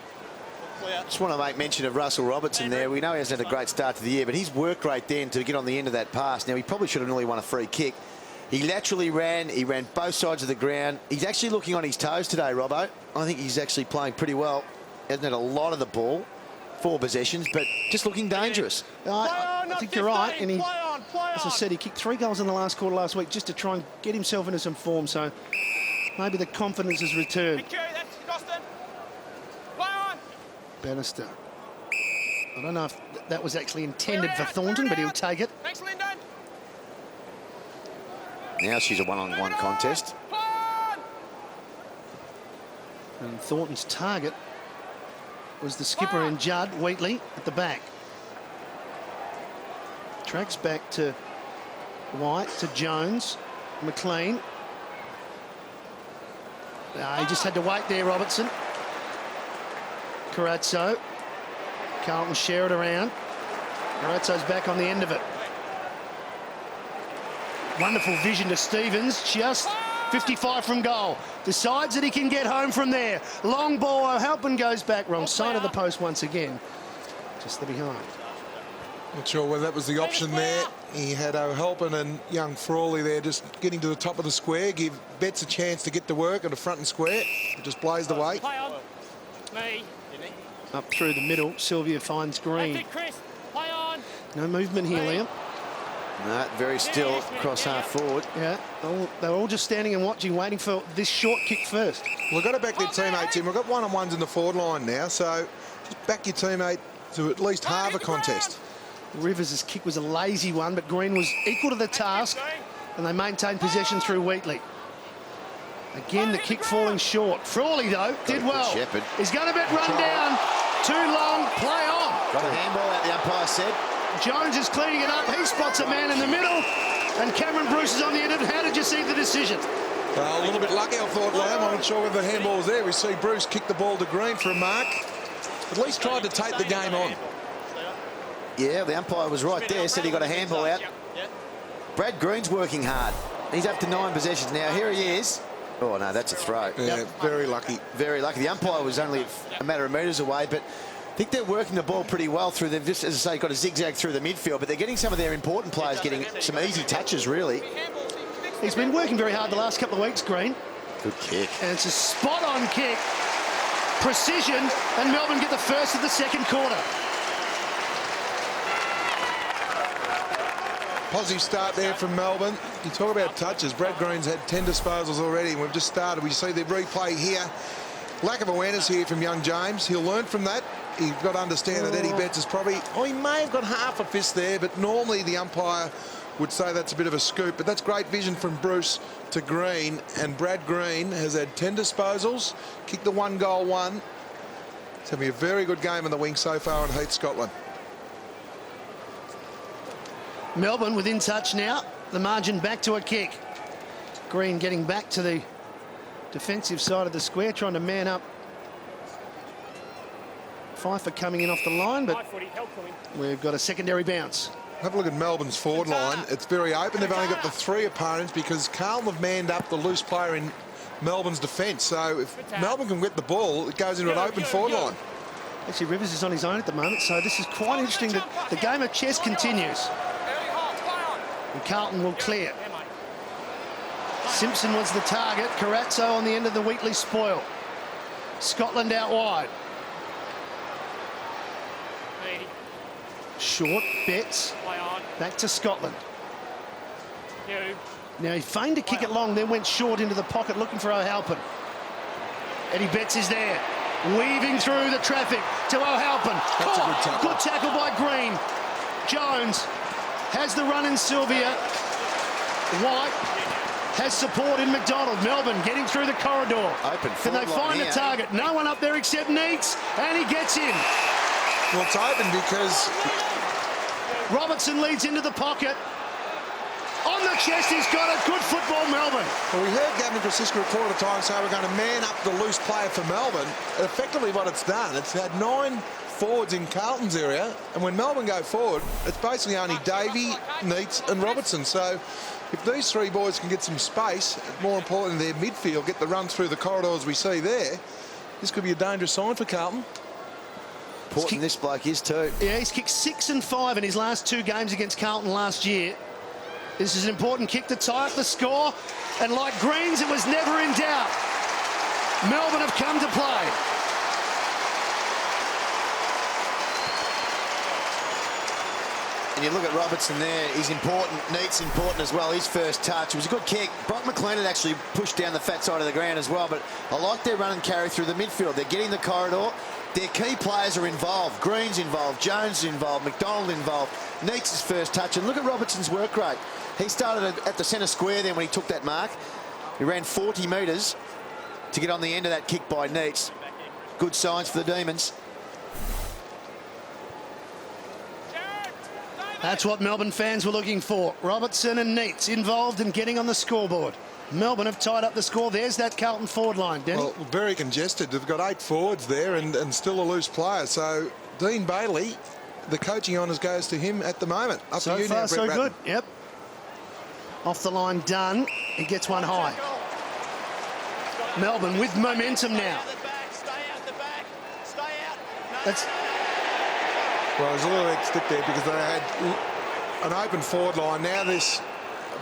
Just want to make mention of Russell Robertson there. We know he hasn't had a great start to the year, but his work rate then to get on the end of that pass. Now, he probably should have nearly won a free kick. He laterally ran. He ran both sides of the ground. He's actually looking on his toes today, Robbo. I think he's actually playing pretty well. Hasn't had a lot of the ball, 4 possessions, but just looking dangerous. I think you're right. And he, as I said, he kicked 3 goals in the last quarter last week just to try and get himself into some form. So maybe the confidence has returned. Bannister. I don't know if that was actually intended for Thornton, but he'll take it. Thanks, Lyndon. Now she's a one-on-one contest. And Thornton's target was the skipper and Judd, Wheatley, at the back. Tracks back to White, to Jones, McLean. He just had to wait there, Robertson. Carazzo. Carlton share it around. Carazzo's back on the end of it. Wonderful vision to Stevens, just 55 from goal. Decides that he can get home from there. Long ball, O'Halpin goes back, wrong side of the post once again. Just the behind. Not sure whether that was the option there. He had O'Halpin and young Frawley there just getting to the top of the square, give Betts a chance to get to work on the front and square. It just blazed away. Play on. Me. Up through the middle, Sylvia finds Green. That's it, Chris. Play on. No movement here, Liam. No, very still across half forward. Yeah, they were all just standing and watching, waiting for this short kick first. Well, they've got to back their teammates in. We've got one-on-ones in the forward line now, so just back your teammate to at least halve a contest. Rivers' kick was a lazy one, but Green was equal to the task, and they maintained possession through Wheatley. Again, the kick falling short. Frawley, though, did well. Shepherd. He's going to get run down. Too long, play on. Got a handball out, the umpire said. Jones is cleaning it up. He spots a man in the middle, and Cameron Bruce is on the end of it. How did you see the decision? Well, a little bit lucky, I thought, Liam. I'm not sure whether the handball was there. We see Bruce kick the ball to Green for a mark. At least tried to take the game on. Yeah, the umpire was right there, said he got a handball out. Brad Green's working hard. He's up to 9 possessions now. Here he is. Oh, no, that's a throw. Yeah, very lucky. Very lucky. The umpire was only a matter of metres away, but I think they're working the ball pretty well through. They've just, as I say, got a zigzag through the midfield, but they're getting some of their important players getting some easy touches, really. He's been working very hard the last couple of weeks, Green. Good kick. And it's a spot-on kick. Precision, and Melbourne get the first of the second quarter. Positive start there from Melbourne. You talk about touches. Brad Green's had 10 disposals already, and we've just started. We see the replay here. Lack of awareness here from young James. He'll learn from that. He's got to understand that Eddie Betts is probably... Oh, he may have got half a fist there, but normally the umpire would say that's a bit of a scoop. But that's great vision from Bruce to Green, and Brad Green has had 10 disposals, kicked the 1-goal one. It's going to be a very good game on the wing so far in Heat, Scotland. Melbourne within touch now. The margin back to a kick. Green getting back to the defensive side of the square, trying to man up. Pfeiffer coming in off the line, but we've got a secondary bounce. Have a look at Melbourne's forward line. It's very open. They've only got the 3 opponents because Carlton have manned up the loose player in Melbourne's defence. So if Melbourne can get the ball, it goes into an open forward line. Actually, Rivers is on his own at the moment, so this is quite interesting. That the game of chess continues. And Carlton will clear. Simpson was the target. Carazzo on the end of the Wheatley spoil. Scotland out wide. Short, Betts. Back to Scotland. Now he feigned to kick it long, then went short into the pocket looking for O'Halpin. Eddie Betts is there, weaving through the traffic to O'Halpin. That's a good tackle. Good tackle by Green. Jones has the run in Sylvia. White has support in McDonald. Melbourne getting through the corridor. Open Can they forward line find a here. target? No one up there except Neats, and he gets in. Well, it's open because Robertson leads into the pocket. On the chest, he's got it. Good football, Melbourne. well, we heard Gavin Francisco a quarter time say we're going to man up the loose player for Melbourne. Effectively what it's done, it's had 9 forwards in Carlton's area, and when Melbourne go forward, it's basically only Davey, Neats and Robertson. So if these 3 boys can get some space, more importantly their midfield, get the run through the corridors we see there, this could be a dangerous sign for Carlton. Important this bloke is too. Yeah, he's kicked 6 and 5 in his last 2 games against Carlton last year. This is an important kick to tie up the score, and like Greens, it was never in doubt. Melbourne have come to play. And you look at Robertson there, he's important. Neat's important as well. His first touch, it was a good kick. Brock McLean had actually pushed down the fat side of the ground as well, but I like their run and carry through the midfield. They're getting the corridor. Their key players are involved. Green's involved, Jones involved, McDonald involved. Neat's his first touch, and look at Robertson's work rate. He started at the centre square then when he took that mark. He ran 40 metres to get on the end of that kick by Neats. Good signs for the Demons. That's what Melbourne fans were looking for. Robertson and Neats involved in getting on the scoreboard. Melbourne have tied up the score. There's that Carlton forward line, Denny. Well, very congested. They've got 8 forwards there and still a loose player. So Dean Bailey, the coaching honours goes to him at the moment. Up So to you far, now, so Brett Ratton. good. Yep. Off the line, done. He gets one high. Melbourne with momentum now. That's Well, there's a little bit stick there because they had an open forward line. Now this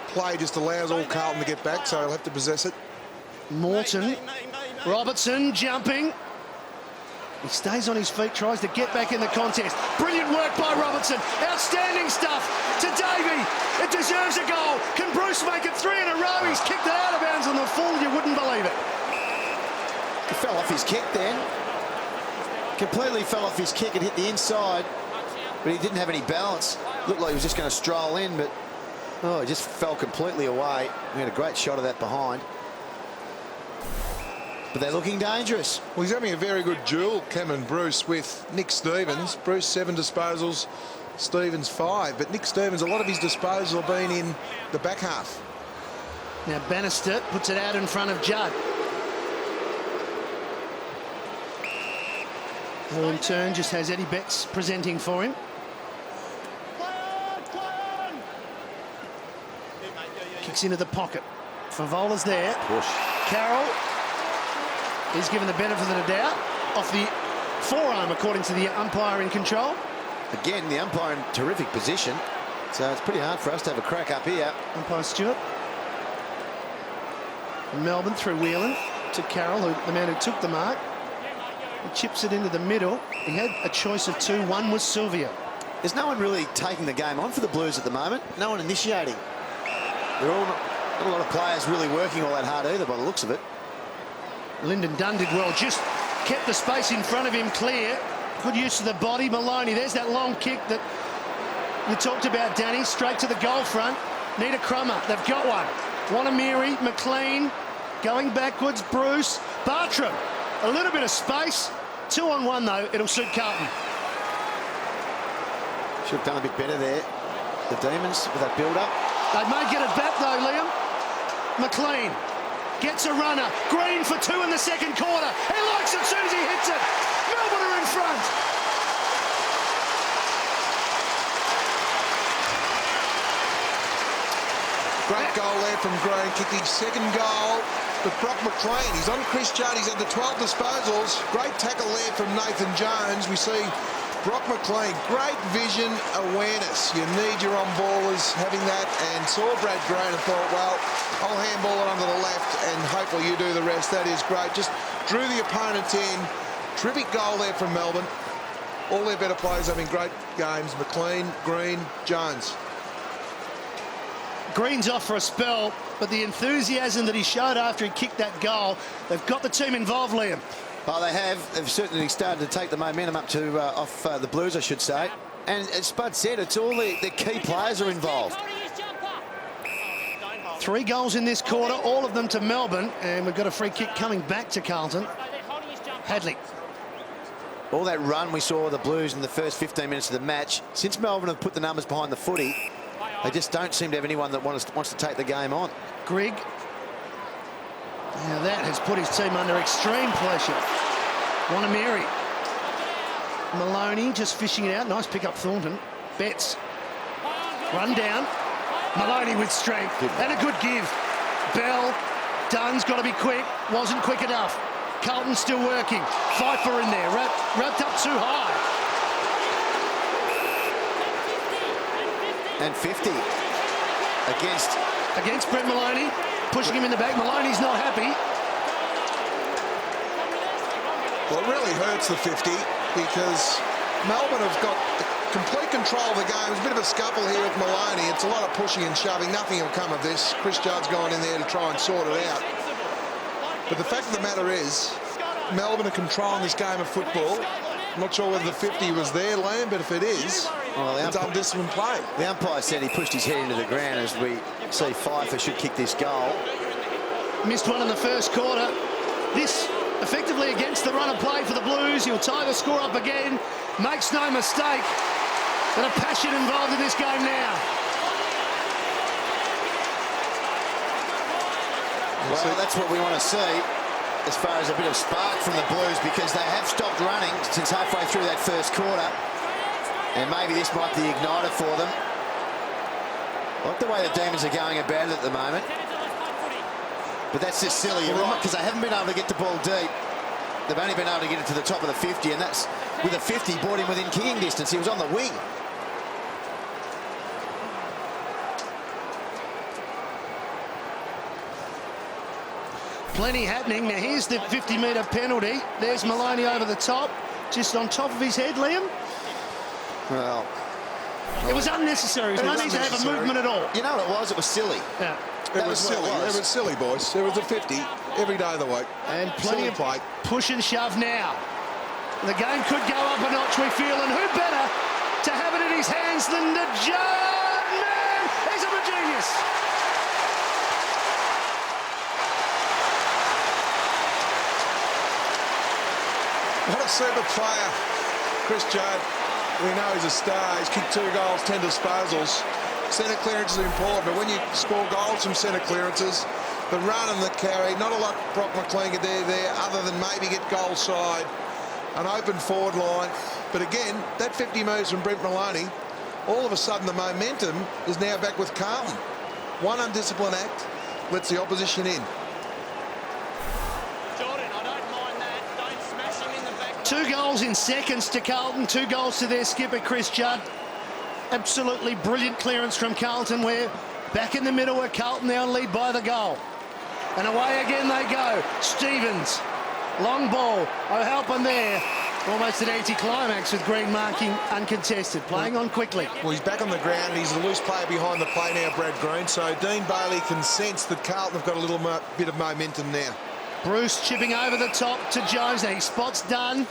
play just allows all Carlton to get back, so they'll have to possess it. Morton. Robertson jumping. He stays on his feet, tries to get back in the contest. Brilliant work by Robertson. Outstanding stuff to Davey. It deserves a goal. Can Bruce make it 3 in a row? He's kicked it out of bounds on the full. You wouldn't believe it. He fell off his kick then. Completely fell off his kick and hit the inside, but he didn't have any balance. Looked like he was just going to stroll in, but oh, he just fell completely away. We had a great shot of that behind. But they're looking dangerous. Well, he's having a very good duel, Cameron Bruce, with Nick Stevens. Bruce 7 disposals, Stevens 5. But Nick Stevens, a lot of his disposals have been in the back half. Now Bannister puts it out in front of Judd. Who in turn just has Eddie Betts presenting for him. Kicks into the pocket. Favola's there. Push. Carroll is given the benefit of the doubt off the forearm, according to the umpire in control. Again, the umpire in terrific position. So it's pretty hard for us to have a crack up here. Umpire Stewart. Melbourne through Whelan to Carroll, the man who took the mark. He chips it into the middle. He had a choice of 2. One was Sylvia. There's no one really taking the game on for the Blues at the moment. No one initiating. They're all not a lot of players really working all that hard either by the looks of it. Lyndon Dunn did well. Just kept the space in front of him clear. Good use of the body. Maloney, there's that long kick that you talked about, Danny. Straight to the goal front. Need a crummer. They've got one. Wanamiri, McLean, going backwards. Bruce, Bartram. A little bit of space. 2 on 1 though. It'll suit Carlton. Should have done a bit better there. The Demons with that build-up. They may get it back though, Liam. McLean gets a runner. Green for 2 in the second quarter. He likes it as soon as he hits it. Melbourne are in front. Great goal there from Green. Kicked his second goal. But Brock McLean, he's on Chris Judd. He's had the 12 disposals. Great tackle there from Nathan Jones. We see Brock McLean, great vision, awareness. You need your on-ballers having that, and saw Brad Green and thought, well, I'll handball it onto the left and hopefully you do the rest. That is great. Just drew the opponent in. Terrific goal there from Melbourne. All their better players having great games. McLean, Green, Jones. Green's off for a spell, but the enthusiasm that he showed after he kicked that goal, they've got the team involved, Liam. Oh, they have. They've certainly started to take the momentum up to off the Blues, I should say. And as Spud said, it's all the key players are involved. 3 goals in this quarter, all of them to Melbourne, and we've got a free kick coming back to Carlton. Hadley. All that run we saw of the Blues in the first 15 minutes of the match, since Melbourne have put the numbers behind the footy, they just don't seem to have anyone that wants to take the game on. Grigg. Now that has put his team under extreme pressure. Wanamiri. Maloney just fishing it out. Nice pick up Thornton. Betts. Run down. Maloney with strength. And a good give. Bell. Dunn's got to be quick. Wasn't quick enough. Carlton still working. Pfeiffer in there. Wrapped up too high. And 50 against Brett Maloney. Pushing him in the back. Maloney's not happy. Well, it really hurts the 50 because Melbourne have got complete control of the game. There's a bit of a scuffle here with Maloney. It's a lot of pushing and shoving. Nothing will come of this. Chris Judd's gone in there to try and sort it out. But the fact of the matter is, Melbourne are controlling this game of football. I'm not sure whether the 50 was there, Lamb, but if it is, well, it's undisciplined play. The umpire said he pushed his head into the ground as we see Pfeiffer should kick this goal. Missed one in the first quarter. This effectively against the run of play for the Blues. He'll tie the score up again. Makes no mistake. But a passion involved in this game now. Well, that's what we want to see as far as a bit of spark from the Blues, because they have stopped running since halfway through that first quarter. And maybe this might be the igniter for them. Like the way the Demons are going about it at the moment. But that's just silly, you're right, because they haven't been able to get the ball deep. They've only been able to get it to the top of the 50, and that's with a 50 brought him within kicking distance. He was on the wing. Plenty happening. Now here's the 50-metre penalty. There's Maloney over the top, just on top of his head, Liam. Well, it was unnecessary. There's no need to have a movement at all. You know what it was? It was silly. Yeah. It was silly. It was silly, boys. It was a 50 every day of the week. And plenty of push and shove now. The game could go up a notch, we feel, and who better to have it in his hands than the Judd man? He's a genius. What a super player, Chris Judd. We know he's a star. He's kicked 2 goals, 10 disposals. Centre clearance is important, but when you score goals from centre clearances, the run and the carry, not a lot Brock McLean could do there other than maybe get goal side, an open forward line. But again, that 50 moves from Brent Maloney, all of a sudden the momentum is now back with Carlton. One undisciplined act lets the opposition in. Jordan, I don't mind that. Don't smash him in the back. 2 goals in seconds to Carlton, 2 goals to their skipper, Chris Judd. Absolutely brilliant clearance from Carlton. We're back in the middle where Carlton now lead by the goal. And away again they go. Stevens, long ball. O'Halpin there. Almost an anti-climax with Green marking uncontested. Playing on quickly. Well, he's back on the ground. He's the loose player behind the play now, Brad Green. So Dean Bailey can sense that Carlton have got a little bit of momentum now. Bruce chipping over the top to Jones. Now he spots Dunn.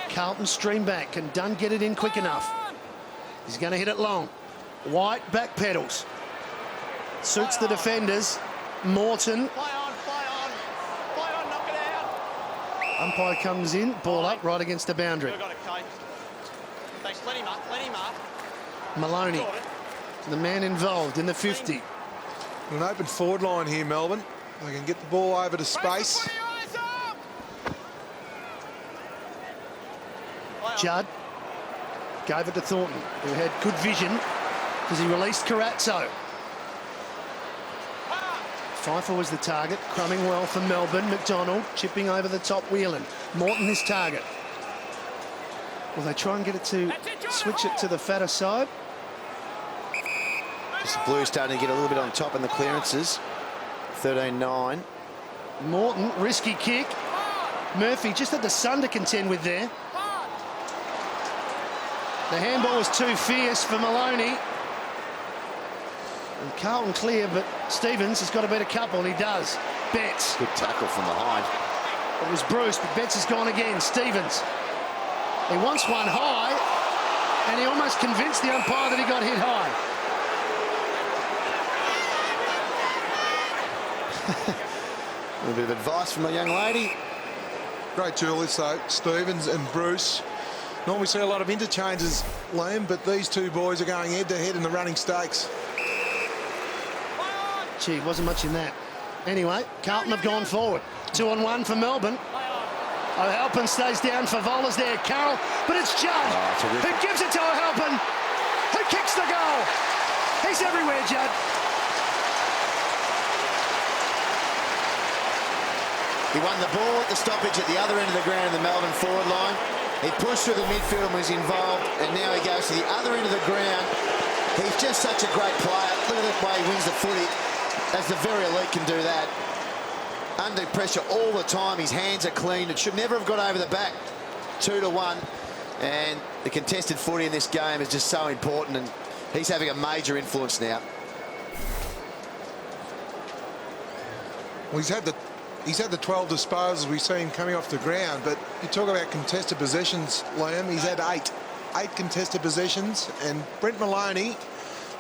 Carlton stream back. Can Dunn get it in quick enough? He's going to hit it long. White back pedals. Suits the defenders. Morton. Play on, knock it out. Umpire comes in. Ball up right against the boundary. We've got it, Kate. Thanks, let him up. Maloney, the man involved in the 50. An open forward line here, Melbourne. They can get the ball over to space. Judd gave it to Thornton, who had good vision because he released Carazzo. Pfeiffer was the target, crumbing well for Melbourne. McDonald chipping over the top, Whelan. Morton his target. Will they try and get it to switch it to the fatter side? Just the Blues starting to get a little bit on top in the clearances. 13-9. Morton, risky kick. Murphy just had the sun to contend with there. The handball was too fierce for Maloney. And Carlton clear, but Stevens has got a better couple, and he does. Betts. Good tackle from behind. It was Bruce, but Betts has gone again. Stevens. He wants one high, and he almost convinced the umpire that he got hit high. A little bit of advice from a young lady. Great duel this though, Stevens and Bruce. Normally we see a lot of interchanges, Liam, but these two boys are going head to head in the running stakes. Gee, wasn't much in that. Anyway, Carlton have gone forward. 2-on-1 for Melbourne. O'Halpin stays down for Vola's there. Carroll, but it's Judd who gives it to O'Halpin, who kicks the goal. He's everywhere, Judd. He won the ball at the stoppage at the other end of the ground in the Melbourne forward line. He pushed through the midfield and was involved, and now he goes to the other end of the ground. He's just such a great player. Look at the way he wins the footy. As the very elite can do that. Under pressure all the time. His hands are clean. It should never have got over the back. 2-1. And the contested footy in this game is just so important, and he's having a major influence now. Well, he's had the 12 disposals. We see him coming off the ground, but you talk about contested possessions, Liam. He's had eight contested possessions, and Brent Maloney,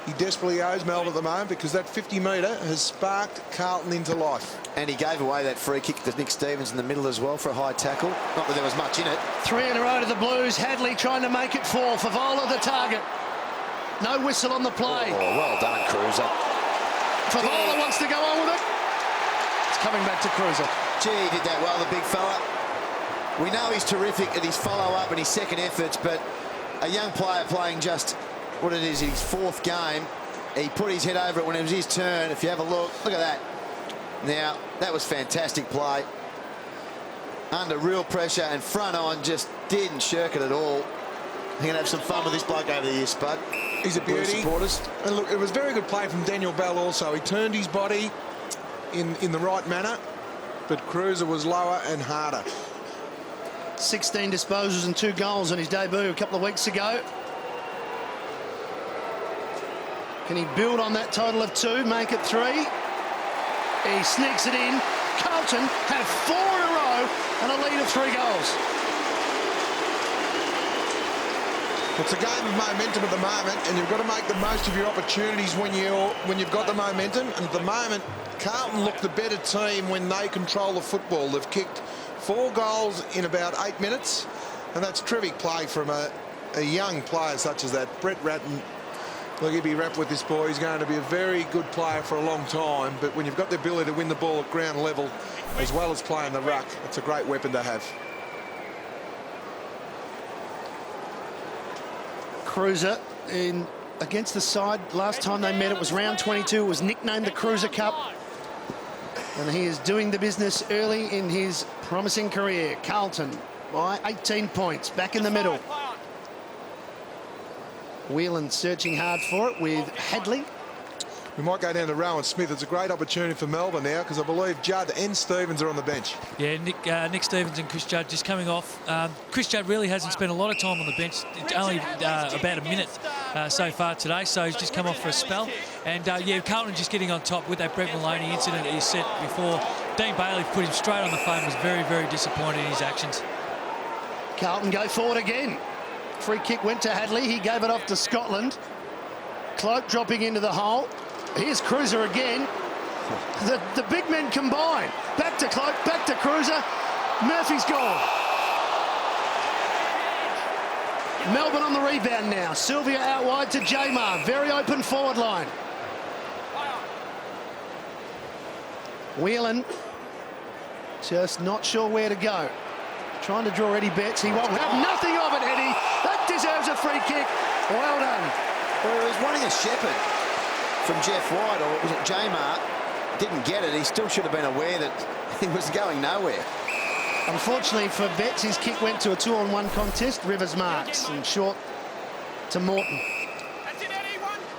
he desperately owes Melbourne at the moment because that 50-metre has sparked Carlton into life. And he gave away that free kick to Nick Stevens in the middle as well for a high tackle. Not that there was much in it. 3 in a row to the Blues. Hadley trying to make it 4. Favola the target. No whistle on the play. Oh, well done, Cruiser. Favola wants to go on with it. It's coming back to Cruiser. Gee, he did that well, the big fella. We know he's terrific at his follow-up and his second efforts, but a young player playing just what it is in his 4th game, he put his head over it when it was his turn. If you have a look at that. Now, that was fantastic play. Under real pressure and front on, just didn't shirk it at all. You're going to have some fun with this bloke over the years, Spud. He's a beauty. Supporters. And look, it was very good play from Daniel Bell also. He turned his body in the right manner, but Cruiser was lower and harder. 16 disposals and 2 goals on his debut a couple of weeks ago. Can he build on that total of 2, make it 3? He sneaks it in. Carlton have 4 in a row and a lead of 3 goals. It's a game of momentum at the moment, and you've got to make the most of your opportunities when you've got the momentum. And at the moment, Carlton look the better team when they control the football. They've kicked 4 goals in about 8 minutes, and that's terrific play from a young player such as that. Brett Ratton, look, he'll be wrapped with this boy. He's going to be a very good player for a long time, but when you've got the ability to win the ball at ground level as well as play in the ruck, it's a great weapon to have. Cruiser in against the side. Last time they met, it was round 22. It was nicknamed the Cruiser Cup. And he is doing the business early in his promising career. Carlton by 18 points, back in the middle. Whelan searching hard for it with Hadley. We might go down to Rowan Smith. It's a great opportunity for Melbourne now because I believe Judd and Stevens are on the bench. Yeah, Nick Stevens and Chris Judd just coming off. Chris Judd really hasn't spent a lot of time on the bench. It's only about a minute so far today, so he's just come off for a spell. And yeah, Carlton just getting on top with that Brett Maloney incident that he said before. Dean Bailey put him straight on the phone, was very, very disappointed in his actions. Carlton go forward again. Free kick went to Hadley. He gave it off to Scotland. Cloak dropping into the hole. Here's Cruiser again. The big men combine. Back to Cloak, back to Cruiser. Murphy's gone. Melbourne on the rebound now. Sylvia out wide to Jamar. Very open forward line. Whelan just not sure where to go. Trying to draw Eddie Betts. He won't have nothing of it, Eddie. That deserves a free kick. Well done. Well, he was wanting a shepherd from Jeff White, or was it Jamar? Didn't get it. He still should have been aware that he was going nowhere. Unfortunately for Betts, his kick went to a 2-on-1 contest. Rivers marks and short to Morton.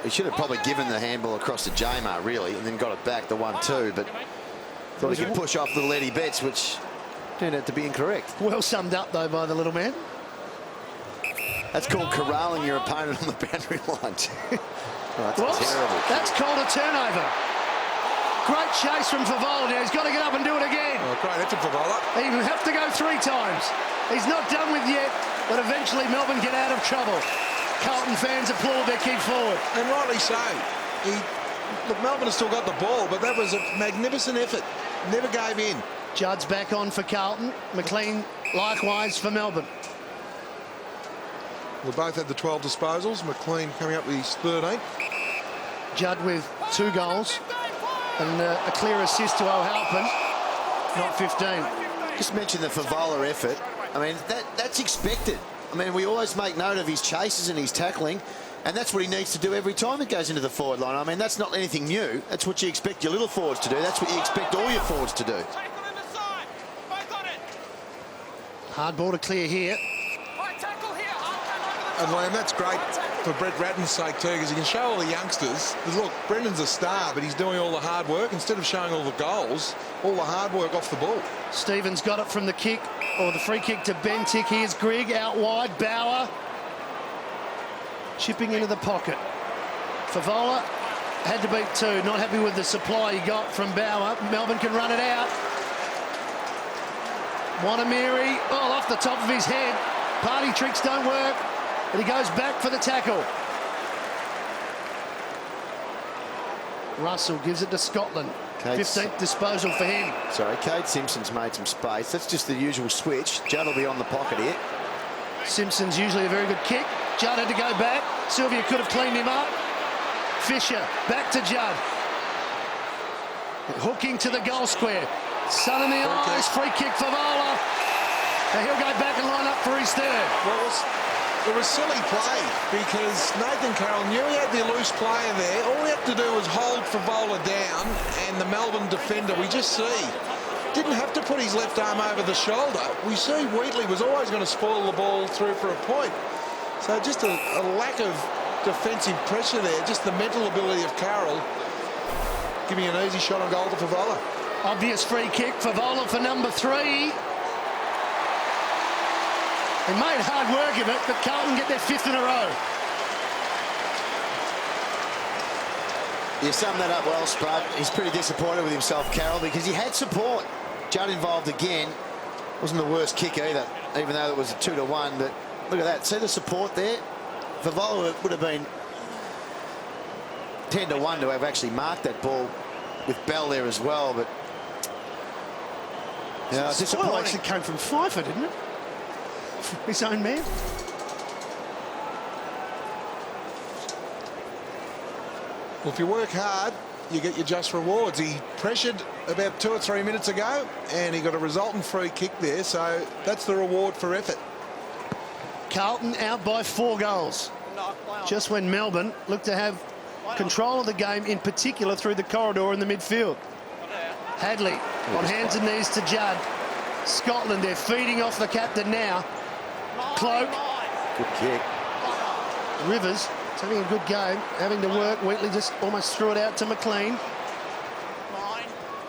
He should have probably given the handball across to Jamar, really, and then got it back, the 1-2, but thought he could push off little Eddie Betts, which turned out to be incorrect. Well summed up, though, by the little man. That's called corralling your opponent on the boundary line. Oh, that's Whoops. terrible. That's called a turnover. Great chase from Favola now. He's got to get up and do it again. Oh, great effort for Favola. He will have to go 3 times. He's not done with yet, but eventually Melbourne get out of trouble. Carlton fans applaud their key forward. And rightly so. Look, Melbourne has still got the ball, but that was a magnificent effort. Never gave in. Judd's back on for Carlton. McLean likewise for Melbourne. We both had the 12 disposals. McLean coming up with his 13th. Judd with 2 goals and a clear assist to O'Halpin. Not 15. Just mention the Favola effort. I mean, that's expected. I mean, we always make note of his chases and his tackling, and that's what he needs to do every time he goes into the forward line. I mean, that's not anything new. That's what you expect your little forwards to do. That's what you expect all your forwards to do. Hard ball to clear here. And Lamb, that's great for Brett Ratton's sake too, because he can show all the youngsters, look, Brendan's a star, but he's doing all the hard work. Instead of showing all the goals, all the hard work off the ball. Stevens got it from the kick, or the free kick to Bentick. Here's Grigg out wide. Bauer chipping into the pocket. Favola had to beat 2. Not happy with the supply he got from Bauer. Melbourne can run it out. Wanamiri, off the top of his head. Party tricks don't work, but he goes back for the tackle. Russell gives it to Scotland. 15th disposal for him. Sorry, Cade Simpson's made some space. That's just the usual switch. Judd will be on the pocket here. Simpson's usually a very good kick. Judd had to go back. Sylvia could have cleaned him up. Fisher back to Judd. Hooking to the goal square. Sun in the eyes. Free kick for Vola. And he'll go back and line up for his 3rd. Well, it was silly play because Nathan Carroll knew he had the loose player there. All he had to do was hold Favola down, and the Melbourne defender, we just see, didn't have to put his left arm over the shoulder. We see Wheatley was always going to spoil the ball through for a point. So just a lack of defensive pressure there, just the mental ability of Carroll giving an easy shot on goal to Favola. Obvious free kick. Favola for number 3. He made hard work of it, but Carlton get their 5th in a row. You summed that up well, Spud. He's pretty disappointed with himself, Carroll, because he had support. Judd involved again. Wasn't the worst kick either, even though it was a 2-1. But look at that. See the support there? Favola would have been 10-1 to have actually marked that ball with Bell there as well. But yeah, Spoil disappointing. actually came from Pfeiffer, didn't it? His own man. Well, if you work hard, you get your just rewards. He pressured about 2 or 3 minutes ago, and he got a resultant free kick there, so that's the reward for effort. Carlton out by 4 goals. Just when Melbourne looked to have control of the game, in particular through the corridor in the midfield. Hadley on hands and knees to Judd. Scotland, they're feeding off the captain now. Cloak. Good kick. Rivers is having a good game, having to work. Wheatley just almost threw it out to McLean.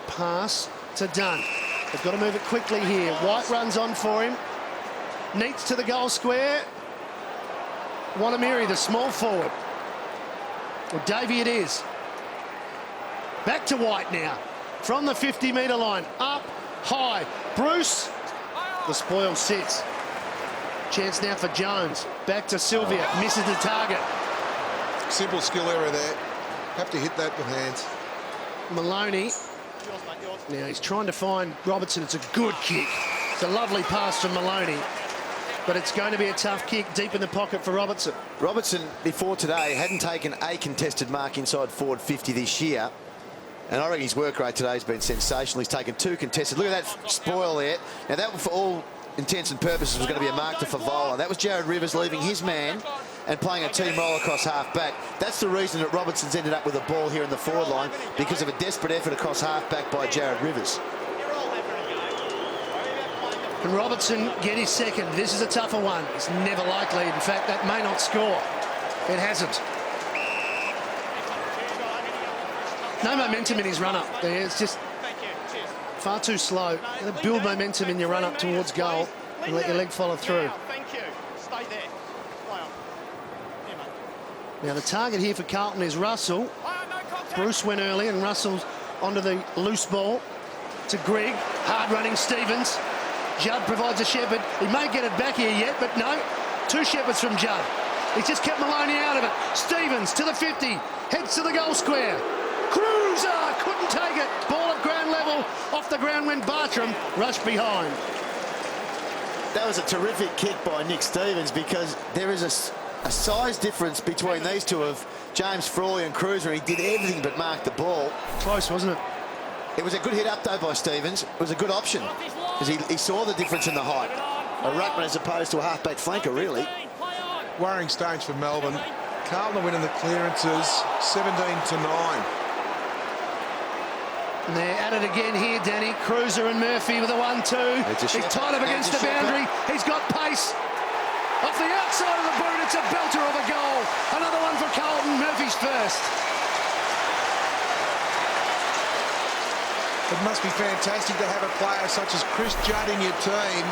Pass to Dunn. They've got to move it quickly here. White runs on for him. Neats to the goal square. Wanamiri, the small forward. Well, Davey it is. Back to White now. From the 50-metre line. Up, high. Bruce. The spoil sits. Chance now for Jones. Back to Sylvia. Misses the target. Simple skill error there. Have to hit that with hands. Maloney. Now he's trying to find Robertson. It's a good kick. It's a lovely pass from Maloney. But it's going to be a tough kick deep in the pocket for Robertson. Robertson, before today, hadn't taken a contested mark inside forward 50 this year. And I reckon his work rate today has been sensational. He's taken 2 contested. Look at that spoil there. Now, that, for all intents and purposes, was going to be a mark to Favola. That was Jared Rivers leaving his man and playing a team roll across half-back. That's the reason that Robertson's ended up with a ball here in the forward line, because of a desperate effort across half-back by Jared Rivers. Can Robertson get his 2nd? This is a tougher one. It's never likely. In fact, that may not score. It hasn't. No momentum in his run-up there. It's just far too slow. You've got to build momentum in your run-up towards goal and let your leg follow through. Thank you. Stay there. Now the target here for Carlton is Russell. Bruce went early and Russell's onto the loose ball to Grigg. Hard running Stevens. Judd provides a Shepherd. He may get it back here yet, but no. 2 Shepherds from Judd. He's just kept Maloney out of it. Stevens to the 50. Heads to the goal square. Cruiser couldn't take it. Ball at ground level. Off the ground went Bartram. Rushed behind. That was a terrific kick by Nick Stevens, because there is a size difference between these two of James Frawley and Cruiser. He did everything but mark the ball. Close, wasn't it? It was a good hit up, though, by Stevens. It was a good option, because he saw the difference in the height. A ruckman as opposed to a half-back flanker, really. Worrying stage for Melbourne. Carlton winning the clearances 17-9. And they're at it again here, Danny. Cruiser and Murphy with a 1-2. He's tied up against the boundary. He's got pace. Off the outside of the boot, it's a belter of a goal. Another one for Carlton. Murphy's first. It must be fantastic to have a player such as Chris Judd in your team.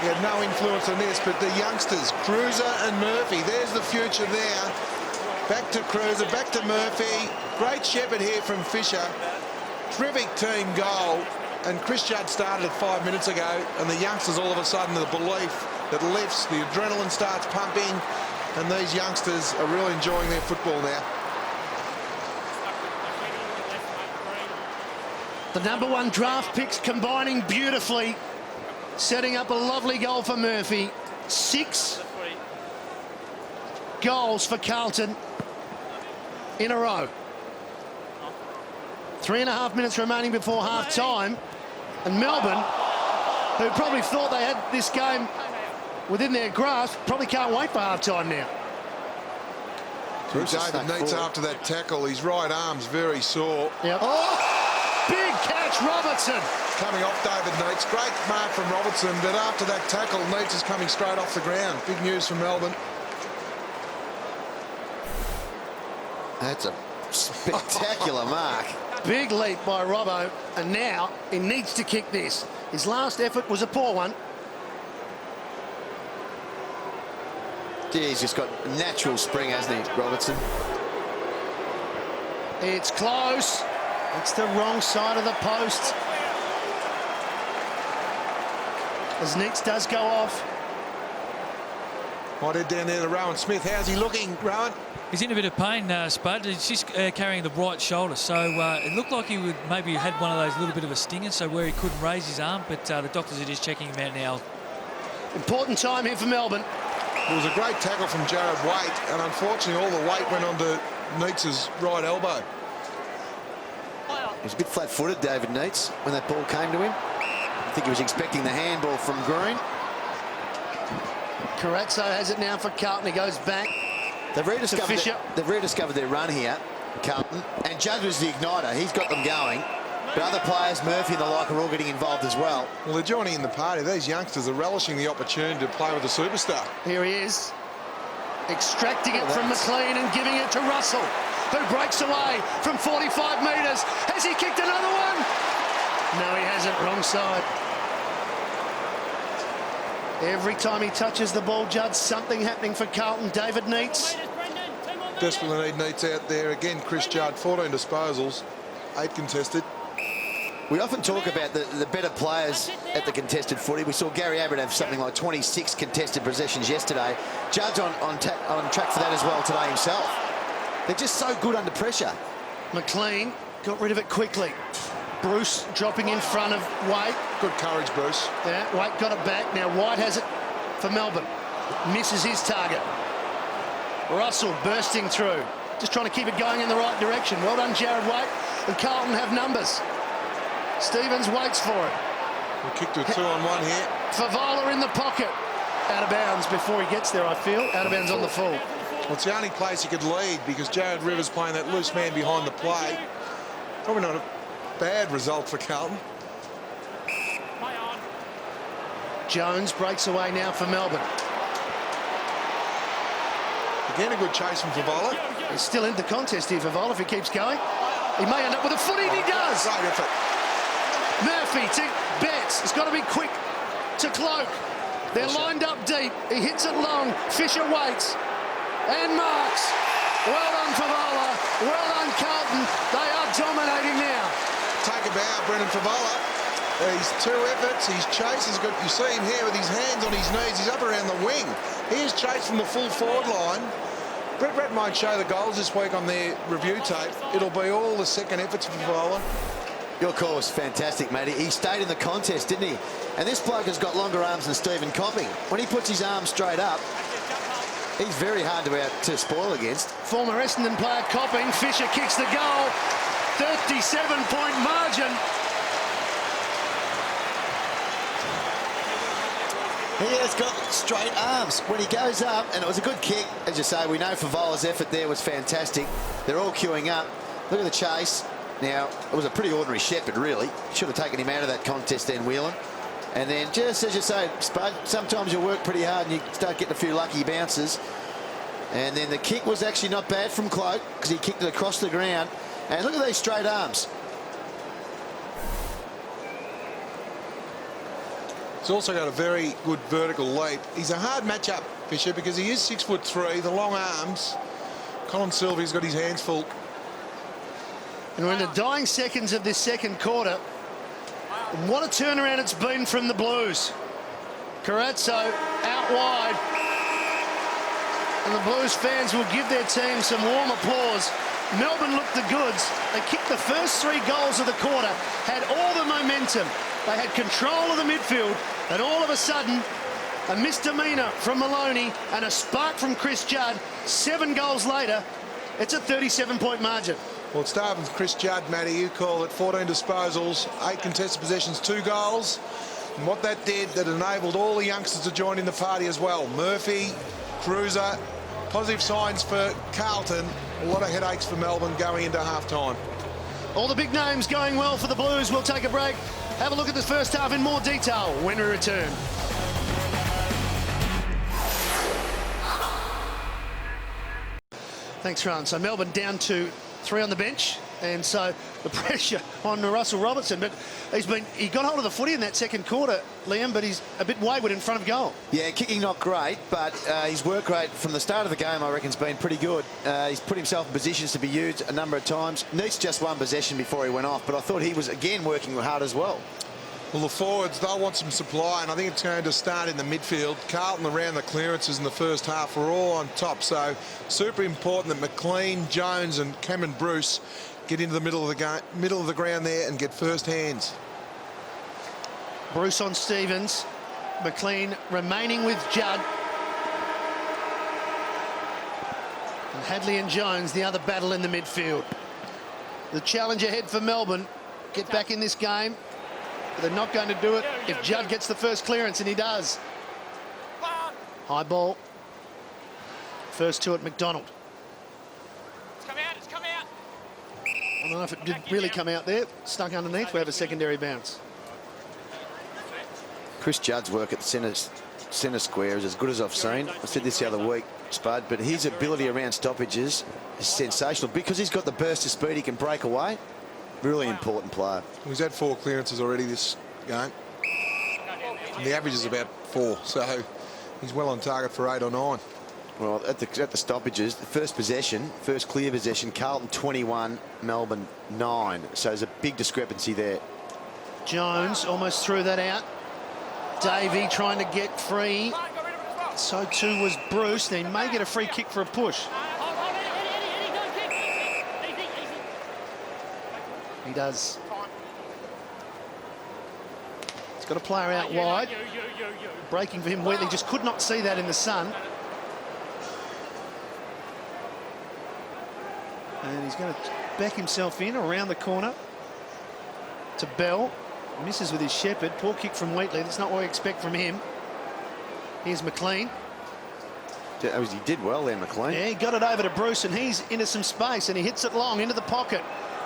He had no influence on this, but the youngsters, Cruiser and Murphy, there's the future there. Back to Cruiser, back to Murphy. Great shepherd here from Fisher. Terrific team goal. And Chris Judd started it 5 minutes ago, and the youngsters all of a sudden, the belief that lifts, the adrenaline starts pumping, and these youngsters are really enjoying their football now. The #1 draft picks combining beautifully, setting up a lovely goal for Murphy. 6 goals for Carlton in a row. 3.5 minutes remaining before half-time, and Melbourne, who probably thought they had this game within their grasp, probably can't wait for half-time now. David Neitz after that tackle, his right arm's very sore. Yep. Oh, big catch, Robertson. Coming off David Neitz. Great mark from Robertson, but after that tackle, Neitz is coming straight off the ground. Big news for Melbourne. That's a spectacular mark. Big leap by Robbo, and now he needs to kick this. His last effort was a poor one. Gee, he's just got natural spring, hasn't he, Robertson? It's close. It's the wrong side of the post. As Nix does go off. Might head down there to Rowan Smith. How's he looking, Rowan? He's in a bit of pain, Spud. He's just carrying the right shoulder, so it looked like he would maybe had one of those little bit of a stinger, so where he couldn't raise his arm, but the doctors are just checking him out now. Important time here for Melbourne. It was a great tackle from Jared Waite, and unfortunately all the weight went onto Neitz' right elbow. He was a bit flat-footed, David Neitz, when that ball came to him. I think he was expecting the handball from Green. Carazzo has it now for Carlton. He goes back. They've rediscovered their run here, Carlton, and Judd was the igniter. He's got them going. But other players, Murphy and the like, are all getting involved as well. Well, they're joining in the party. These youngsters are relishing the opportunity to play with a superstar. Here he is, extracting it from McLean and giving it to Russell, who breaks away from 45 metres. Has he kicked another one? No, he hasn't. Wrong side. Every time he touches the ball, Judd, something happening for Carlton. David Neitz. Desperately need Neitz out there. Again, Chris Judd, 14 disposals, 8 contested. We often talk about the better players at the contested footy. We saw Gary Abbott have something like 26 contested possessions yesterday. Judd's on track for that as well today himself. They're just so good under pressure. McLean got rid of it quickly. Bruce dropping in front of White. Good courage, Bruce. Yeah, White got it back. Now White has it for Melbourne. Misses his target. Russell bursting through. Just trying to keep it going in the right direction. Well done, Jared White. And Carlton have numbers. Stevens waits for it. We kicked to a 2-on-1 here. Favola in the pocket. Out of bounds before he gets there, I feel. Out of bounds on the full. Well, it's the only place he could lead because Jared Rivers playing that loose man behind the play. Probably not a bad result for Carlton. Jones breaks away now for Melbourne. Again, a good chase from Favola. He's still in the contest here, Favola, if he keeps going. He may end up with a footy, and he does. Great effort. Murphy to Betts. It's got to be quick to Cloak. They're lined up deep. He hits it long. Fisher waits and marks. Well done, Favola. Well done, Carlton. They are dominating now. Take a bow, Brendan Favola. He's 2 efforts. He's chased. You see him here with his hands on his knees. He's up around the wing. Here's chased from the full forward line. Brett might show the goals this week on their review tape. It'll be all the second efforts for Favola. Your call was fantastic, matey. He stayed in the contest, didn't he? And this bloke has got longer arms than Stephen Copping. When he puts his arms straight up, he's very hard to spoil against. Former Essendon player Copping. Fisher kicks the goal. 37-point margin. He has got straight arms when he goes up, and it was a good kick. As you say, we know Favola's effort there was fantastic. They're all queuing up. Look at the chase. Now, it was a pretty ordinary shepherd, really. Should have taken him out of that contest then, Whelan. And then, just as you say, Spud, sometimes you work pretty hard and you start getting a few lucky bounces. And then the kick was actually not bad from Cloak, because he kicked it across the ground. And look at these straight arms. He's also got a very good vertical leap. He's a hard matchup, Fisher, because he is 6'3", the long arms. Colin Sylvia's got his hands full. And we're in the dying seconds of this second quarter. And what a turnaround it's been from the Blues. Carazzo out wide. And the Blues fans will give their team some warm applause. Melbourne looked the goods. They kicked the first 3 goals of the quarter, had all the momentum. They had control of the midfield, and all of a sudden, a misdemeanor from Maloney and a spark from Chris Judd. 7 goals later, it's a 37-point margin. Well, it started with Chris Judd, Matty. You call it 14 disposals, 8 contested possessions, 2 goals. And what that did, that enabled all the youngsters to join in the party as well. Murphy, Cruiser, positive signs for Carlton. A lot of headaches for Melbourne going into half-time. All the big names going well for the Blues. We'll take a break. Have a look at this first half in more detail when we return. Thanks, Ron. So Melbourne down to 3 on the bench, and so the pressure on Russell Robertson. But he got hold of the footy in that second quarter, Liam, but he's a bit wayward in front of goal. Yeah, kicking not great, but his work rate from the start of the game, I reckon, has been pretty good. He's put himself in positions to be used a number of times. Needs just 1 possession before he went off, but I thought he was, again, working hard as well. Well, the forwards, they'll want some supply, and I think it's going to start in the midfield. Carlton around the clearances in the first half were all on top, so super important that McLean, Jones and Cameron Bruce get into the middle of the ground there and get first hands. Bruce on Stevens. McLean remaining with Judd. And Hadley and Jones, the other battle in the midfield. The challenge ahead for Melbourne. Get back in this game. But they're not going to do it if Judd gets the first clearance, and he does. High ball. First to it, McDonald. It's come out, it's come out. I don't know if it did really come out there. Stuck underneath. We have a secondary bounce. Chris Judd's work at the centre square is as good as I've seen. I said this the other week, Spud, but his ability around stoppages is sensational because he's got the burst of speed. He can break away. Really important player. He's had 4 clearances already this game. And the average is about 4, so he's well on target for 8 or 9. Well, at the stoppages, the first possession, first clear possession, Carlton 21, Melbourne 9. So there's a big discrepancy there. Jones almost threw that out. Davey trying to get free. So too was Bruce. They may get a free kick for a push. He does. He's got a player out wide. Breaking for him, Wheatley just could not see that in the sun. And he's going to back himself in around the corner to Bell. Misses with his shepherd. Poor kick from Wheatley. That's not what we expect from him. Here's McLean. He did well there, McLean. Yeah, he got it over to Bruce, and he's into some space, and he hits it long into the pocket.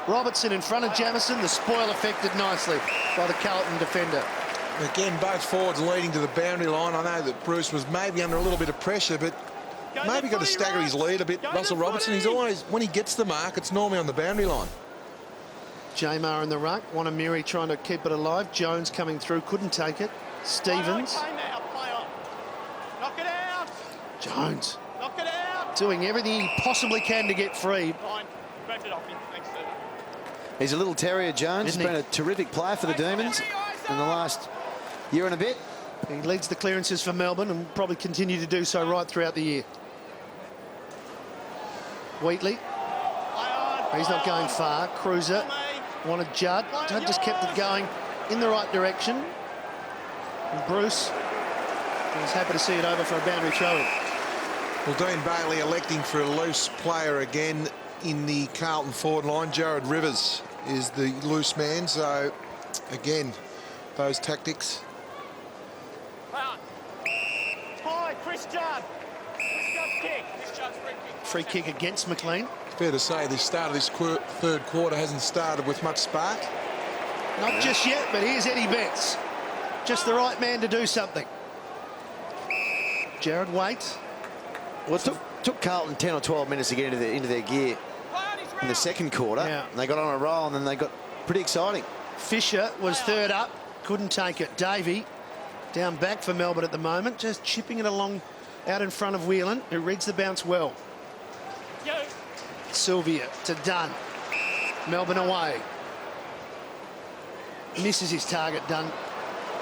Robertson in front of Jamison. The spoil affected nicely by the Carlton defender. Again, both forwards leading to the boundary line. I know that Bruce was maybe under a little bit of pressure, but maybe got to stagger his lead a bit. Russell Robertson, he's always, when he gets the mark, it's normally on the boundary line. Jamar in the ruck. Wanamiri trying to keep it alive. Jones coming through, couldn't take it. Stevens. Knock it out. Jones. Knock it out. doing everything he possibly can to get free. Fine. Wrapped it off him. Thanks, Stephen. He's a little terrier, Jones. He's Isn't he? been a terrific player for the Demons in the last year and a bit. He leads the clearances for Melbourne and will probably continue to do so right throughout the year. Wheatley. He's not going far. Cruiser wanted Judd. Judd just kept it going in the right direction. And Bruce was happy to see it over for a boundary throw-in. Well, Dean Bailey electing for a loose player again in the Carlton forward line. Jared Rivers is the loose man. So, again, those tactics. Hi, Chris Judd. Chris Judd's kick. Chris Judd's free kick. Free kick against McLean. Fair to say the start of this third quarter hasn't started with much spark. Not just yet, but here's Eddie Betts. Just the right man to do something. Jared waits. Well, it took Carlton 10 or 12 minutes to get into their gear in the second quarter. Yeah. And they got on a roll, and then they got pretty exciting. Fisher was third up, couldn't take it. Davey down back for Melbourne at the moment, just chipping it along out in front of Whelan, who reads the bounce well. Yo. Sylvia to Dunn. Melbourne away. Misses his target, Dunn.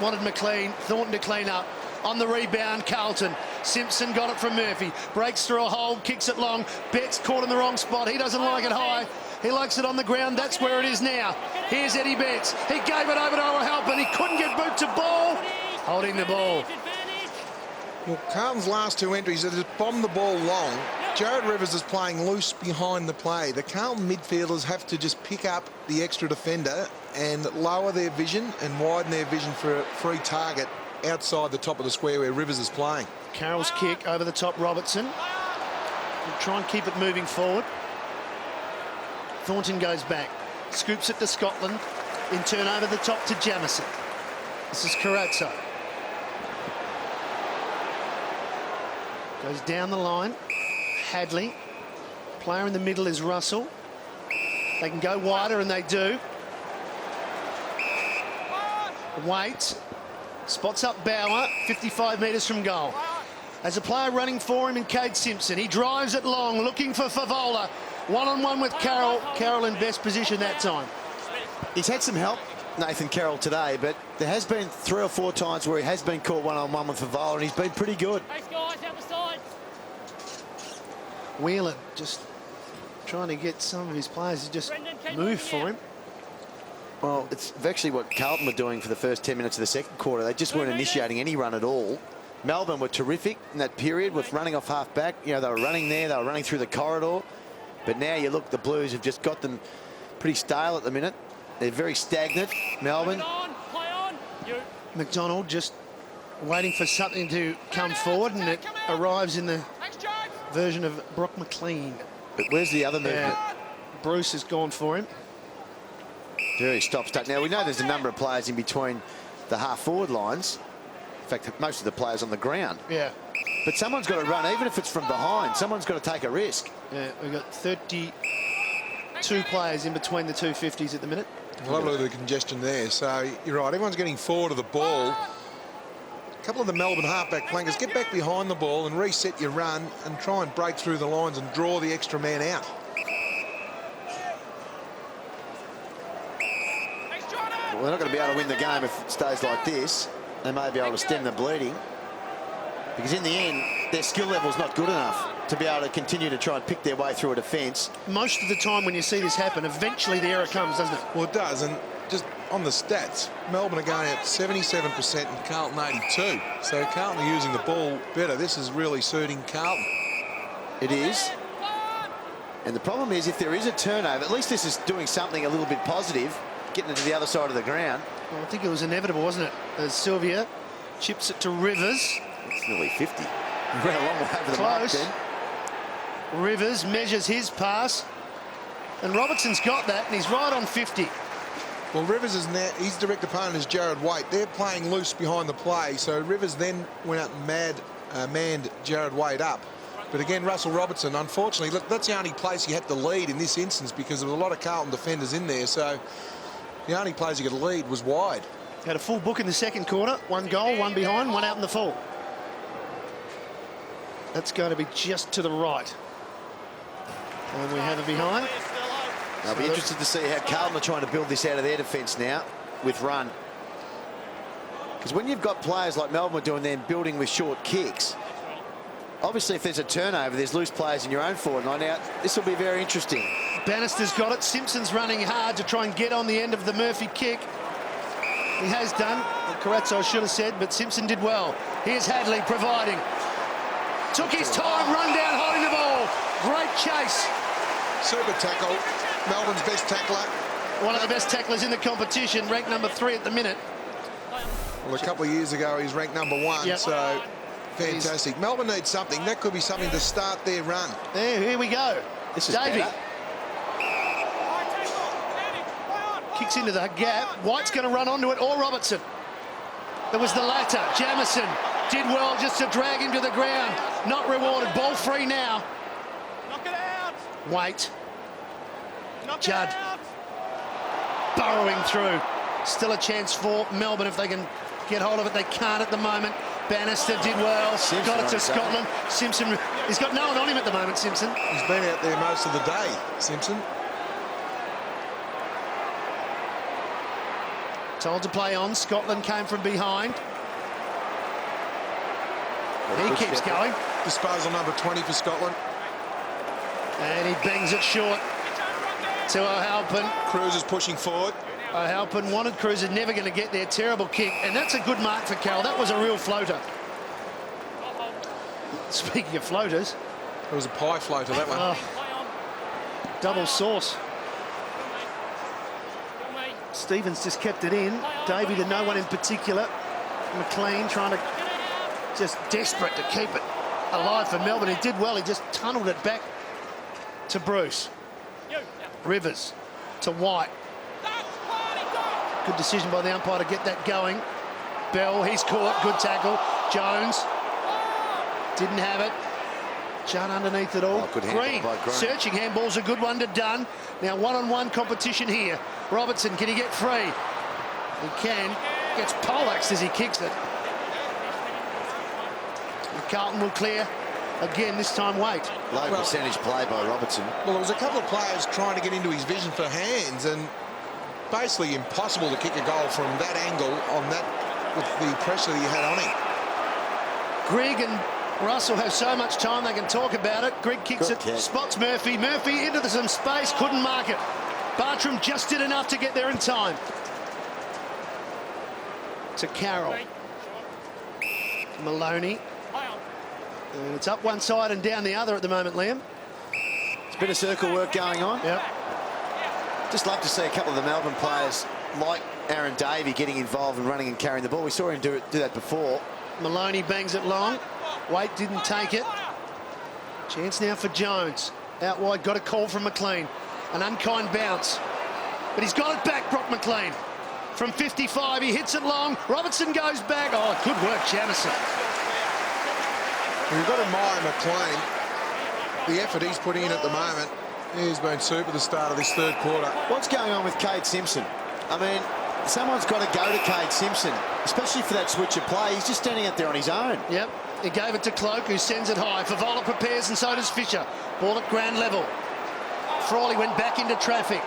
Wanted McLean, Thornton to clean up. On the rebound, Carlton. Simpson got it from Murphy. Breaks through a hole, kicks it long. Betts caught in the wrong spot. He doesn't like it high. He likes it on the ground. That's where it is now. Here's Eddie Betts. He gave it over to O'Help, and he couldn't get boot to ball. Holding the ball. Well, Carlton's last two entries have just bombed the ball long. Jared Rivers is playing loose behind the play. The Carlton midfielders have to just pick up the extra defender and lower their vision and widen their vision for a free target outside the top of the square where Rivers is playing. Carroll's kick over the top, Robertson. We'll try and keep it moving forward. Thornton goes back. Scoops it to Scotland. In turn over the top to Jamison. This is Carazzo. Goes down the line. Hadley. Player in the middle is Russell. They can go wider, and they do. Waits. Spots up Bauer, 55 metres from goal. There's a player running for him in Cade Simpson. He drives it long, looking for Favola. One-on-one with Carroll. Carroll in best position that time. He's had some help, Nathan Carroll, today, but there has been 3 or 4 times where he has been caught one-on-one with Favola, and he's been pretty good. Thanks, guys. Out the side. Whelan just trying to get some of his players to just move for him. Well, it's actually what Carlton were doing for the first 10 minutes of the second quarter. They just weren't initiating any run at all. Melbourne were terrific in that period with running off half-back. You know, they were running there, they were running through the corridor. But now you look, the Blues have just got them pretty stale at the minute. They're very stagnant, Melbourne. Play on. You. McDonald just waiting for something to come forward, and it arrives in the version of Brock McLean. But where's the other movement? Bruce has gone for him. Very stop-start. Now, we know there's a number of players in between the half-forward lines. In fact, most of the players on the ground. Yeah. But someone's got to run, even if it's from behind. Someone's got to take a risk. Yeah, we've got 32 players in between the 250s at the minute. A lot of the congestion there. So you're right, everyone's getting forward of the ball. A couple of the Melbourne halfback flankers, get back behind the ball and reset your run and try and break through the lines and draw the extra man out. Well, they're not going to be able to win the game if it stays like this. They may be able to stem the bleeding. Because in the end, their skill level's not good enough to be able to continue to try and pick their way through a defence. Most of the time when you see this happen, eventually the error comes, doesn't it? Well, it does, and just on the stats, Melbourne are going out 77% and Carlton 82. So Carlton are using the ball better. This is really suiting Carlton. It is. And the problem is, if there is a turnover, at least this is doing something a little bit positive, getting it to the other side of the ground. Well, I think it was inevitable, wasn't it? As Sylvia chips it to Rivers. It's nearly 50. He ran a long way over the mark Close. then. Rivers measures his pass. And Robertson's got that, and he's right on 50. Well, Rivers is now, his direct opponent is Jared Waite. They're playing loose behind the play, so Rivers then went out and manned Jared Waite up. But again, Russell Robertson, unfortunately, look, that's the only place he had to lead in this instance because there was a lot of Carlton defenders in there, so the only place he could lead was wide. Had a full book in the second quarter. 1 goal, 1 behind, 1 out in the full. That's going to be just to the right. And we have a behind. I'll be interested to see how Carlton are trying to build this out of their defence now with run. Because when you've got players like Melbourne are doing, then building with short kicks, obviously if there's a turnover, there's loose players in your own forward line. Now, this will be very interesting. Bannister's got it. Simpson's running hard to try and get on the end of the Murphy kick. He has done. Carazzo should have said, but Simpson did well. Here's Hadley providing. Took his time, run down, holding the ball. Great chase. Super tackle. Melbourne's best tackler. One of the best tacklers in the competition, ranked number 3 at the minute. Well, a couple of years ago, he's ranked number 1, Yep. so fantastic. Melbourne needs something. That could be something to start their run. There, here we go. This is Davey. better. Kicks into the gap. White's going to run onto it, or Robertson. It was the latter. Jamison did well just to drag him to the ground. Not rewarded. Ball free now. Knock it out. Wait. Knock Judd. it out. Burrowing through. Still a chance for Melbourne if they can get hold of it. They can't at the moment. Bannister did well. Simpson Got it on to his own. Scotland. Simpson, he's got no one on him at the moment, Simpson. He's been out there most of the day, Simpson. Told to play on. Scotland came from behind. He Good keeps step. going. Disposal number 20 for Scotland. And he bangs it short to O'Halpin. Cruz is pushing forward. O'Halpin wanted Cruiser, never going to get there. Terrible kick. And that's a good mark for Carroll. That was a real floater. Speaking of floaters, It was a pie floater, that one. oh, double sauce. Stevens just kept it in. Davey to no one in particular. McLean trying to, just desperate to keep it alive for Melbourne. He did well. He just tunnelled it back to Bruce. Rivers to White. Good decision by the umpire to get that going. Bell, he's caught. Good tackle. Jones didn't have it. Judd underneath it all. Oh, good handball Green, by Green. searching handball's a good one to Dunn. Now one-on-one competition here. Robertson, can he get free? He can. Gets poleaxed as he kicks it. And Carlton will clear again, this time Wait. Low percentage play by Robertson. Well, there was a couple of players trying to get into his vision for hands, and basically impossible to kick a goal from that angle on that with the pressure that he had on him. Grigg and Russell have so much time they can talk about it. Grigg kicks Good it, kick. spots Murphy. Murphy into some space, couldn't mark it. Bartram just did enough to get there in time. To Carroll. Maloney. And it's up one side and down the other at the moment, Liam. It's a bit of circle work going on. Yep. Just love to see a couple of the Melbourne players like Aaron Davey getting involved and running and carrying the ball. We saw him do that before. Maloney bangs it long. Wait didn't take it. Chance now for Jones. Out wide, got a call from McLean. An unkind bounce. But he's got it back, Brock McLean. From 55, he hits it long. Robertson goes back. Oh, good work, Jamison. You've got to admire McLean. The effort he's put in at the moment, he's been super at the start of this third quarter. What's going on with Cade Simpson? I mean, someone's got to go to Cade Simpson, especially for that switch of play. He's just standing out there on his own. Yep, he gave it to Cloak, who sends it high. Favola prepares, and so does Fisher. Ball at ground level. Frawley went back into traffic.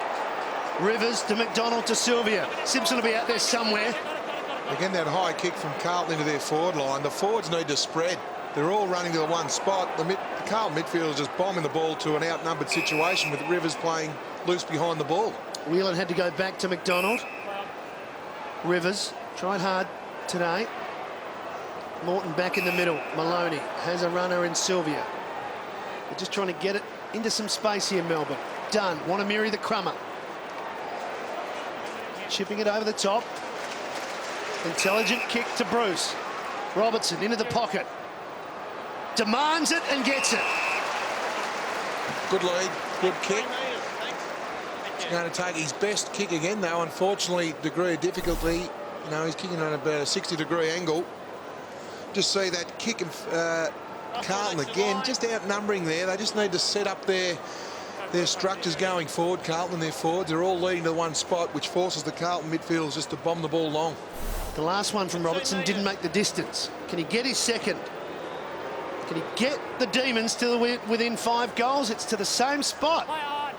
Rivers to McDonald to Sylvia. Simpson will be out there somewhere. Again, that high kick from Carlton into their forward line. The forwards need to spread. They're all running to the one spot. The Carlton midfielders just bombing the ball to an outnumbered situation with Rivers playing loose behind the ball. Whelan had to go back to McDonald. Rivers tried hard today. Morton back in the middle. Maloney has a runner in Sylvia. They're just trying to get it into some space here, Melbourne. Dunn, Wanamiri the crummer. Chipping it over the top. Intelligent kick to Bruce. Robertson into the pocket. Demands it and gets it. Good lead, good kick. He's going to take his best kick again, though. Unfortunately, degree of difficulty. You know, he's kicking on about a 60-degree angle. Just see that kick of Carlton again, just outnumbering there. They just need to set up their structures going forward. Carlton and their forwards are all leading to one spot, which forces the Carlton midfielders just to bomb the ball long. The last one from Robertson didn't make the distance. Can he get his second? Can he get the Demons to within 5 goals? It's to the same spot. Play hard.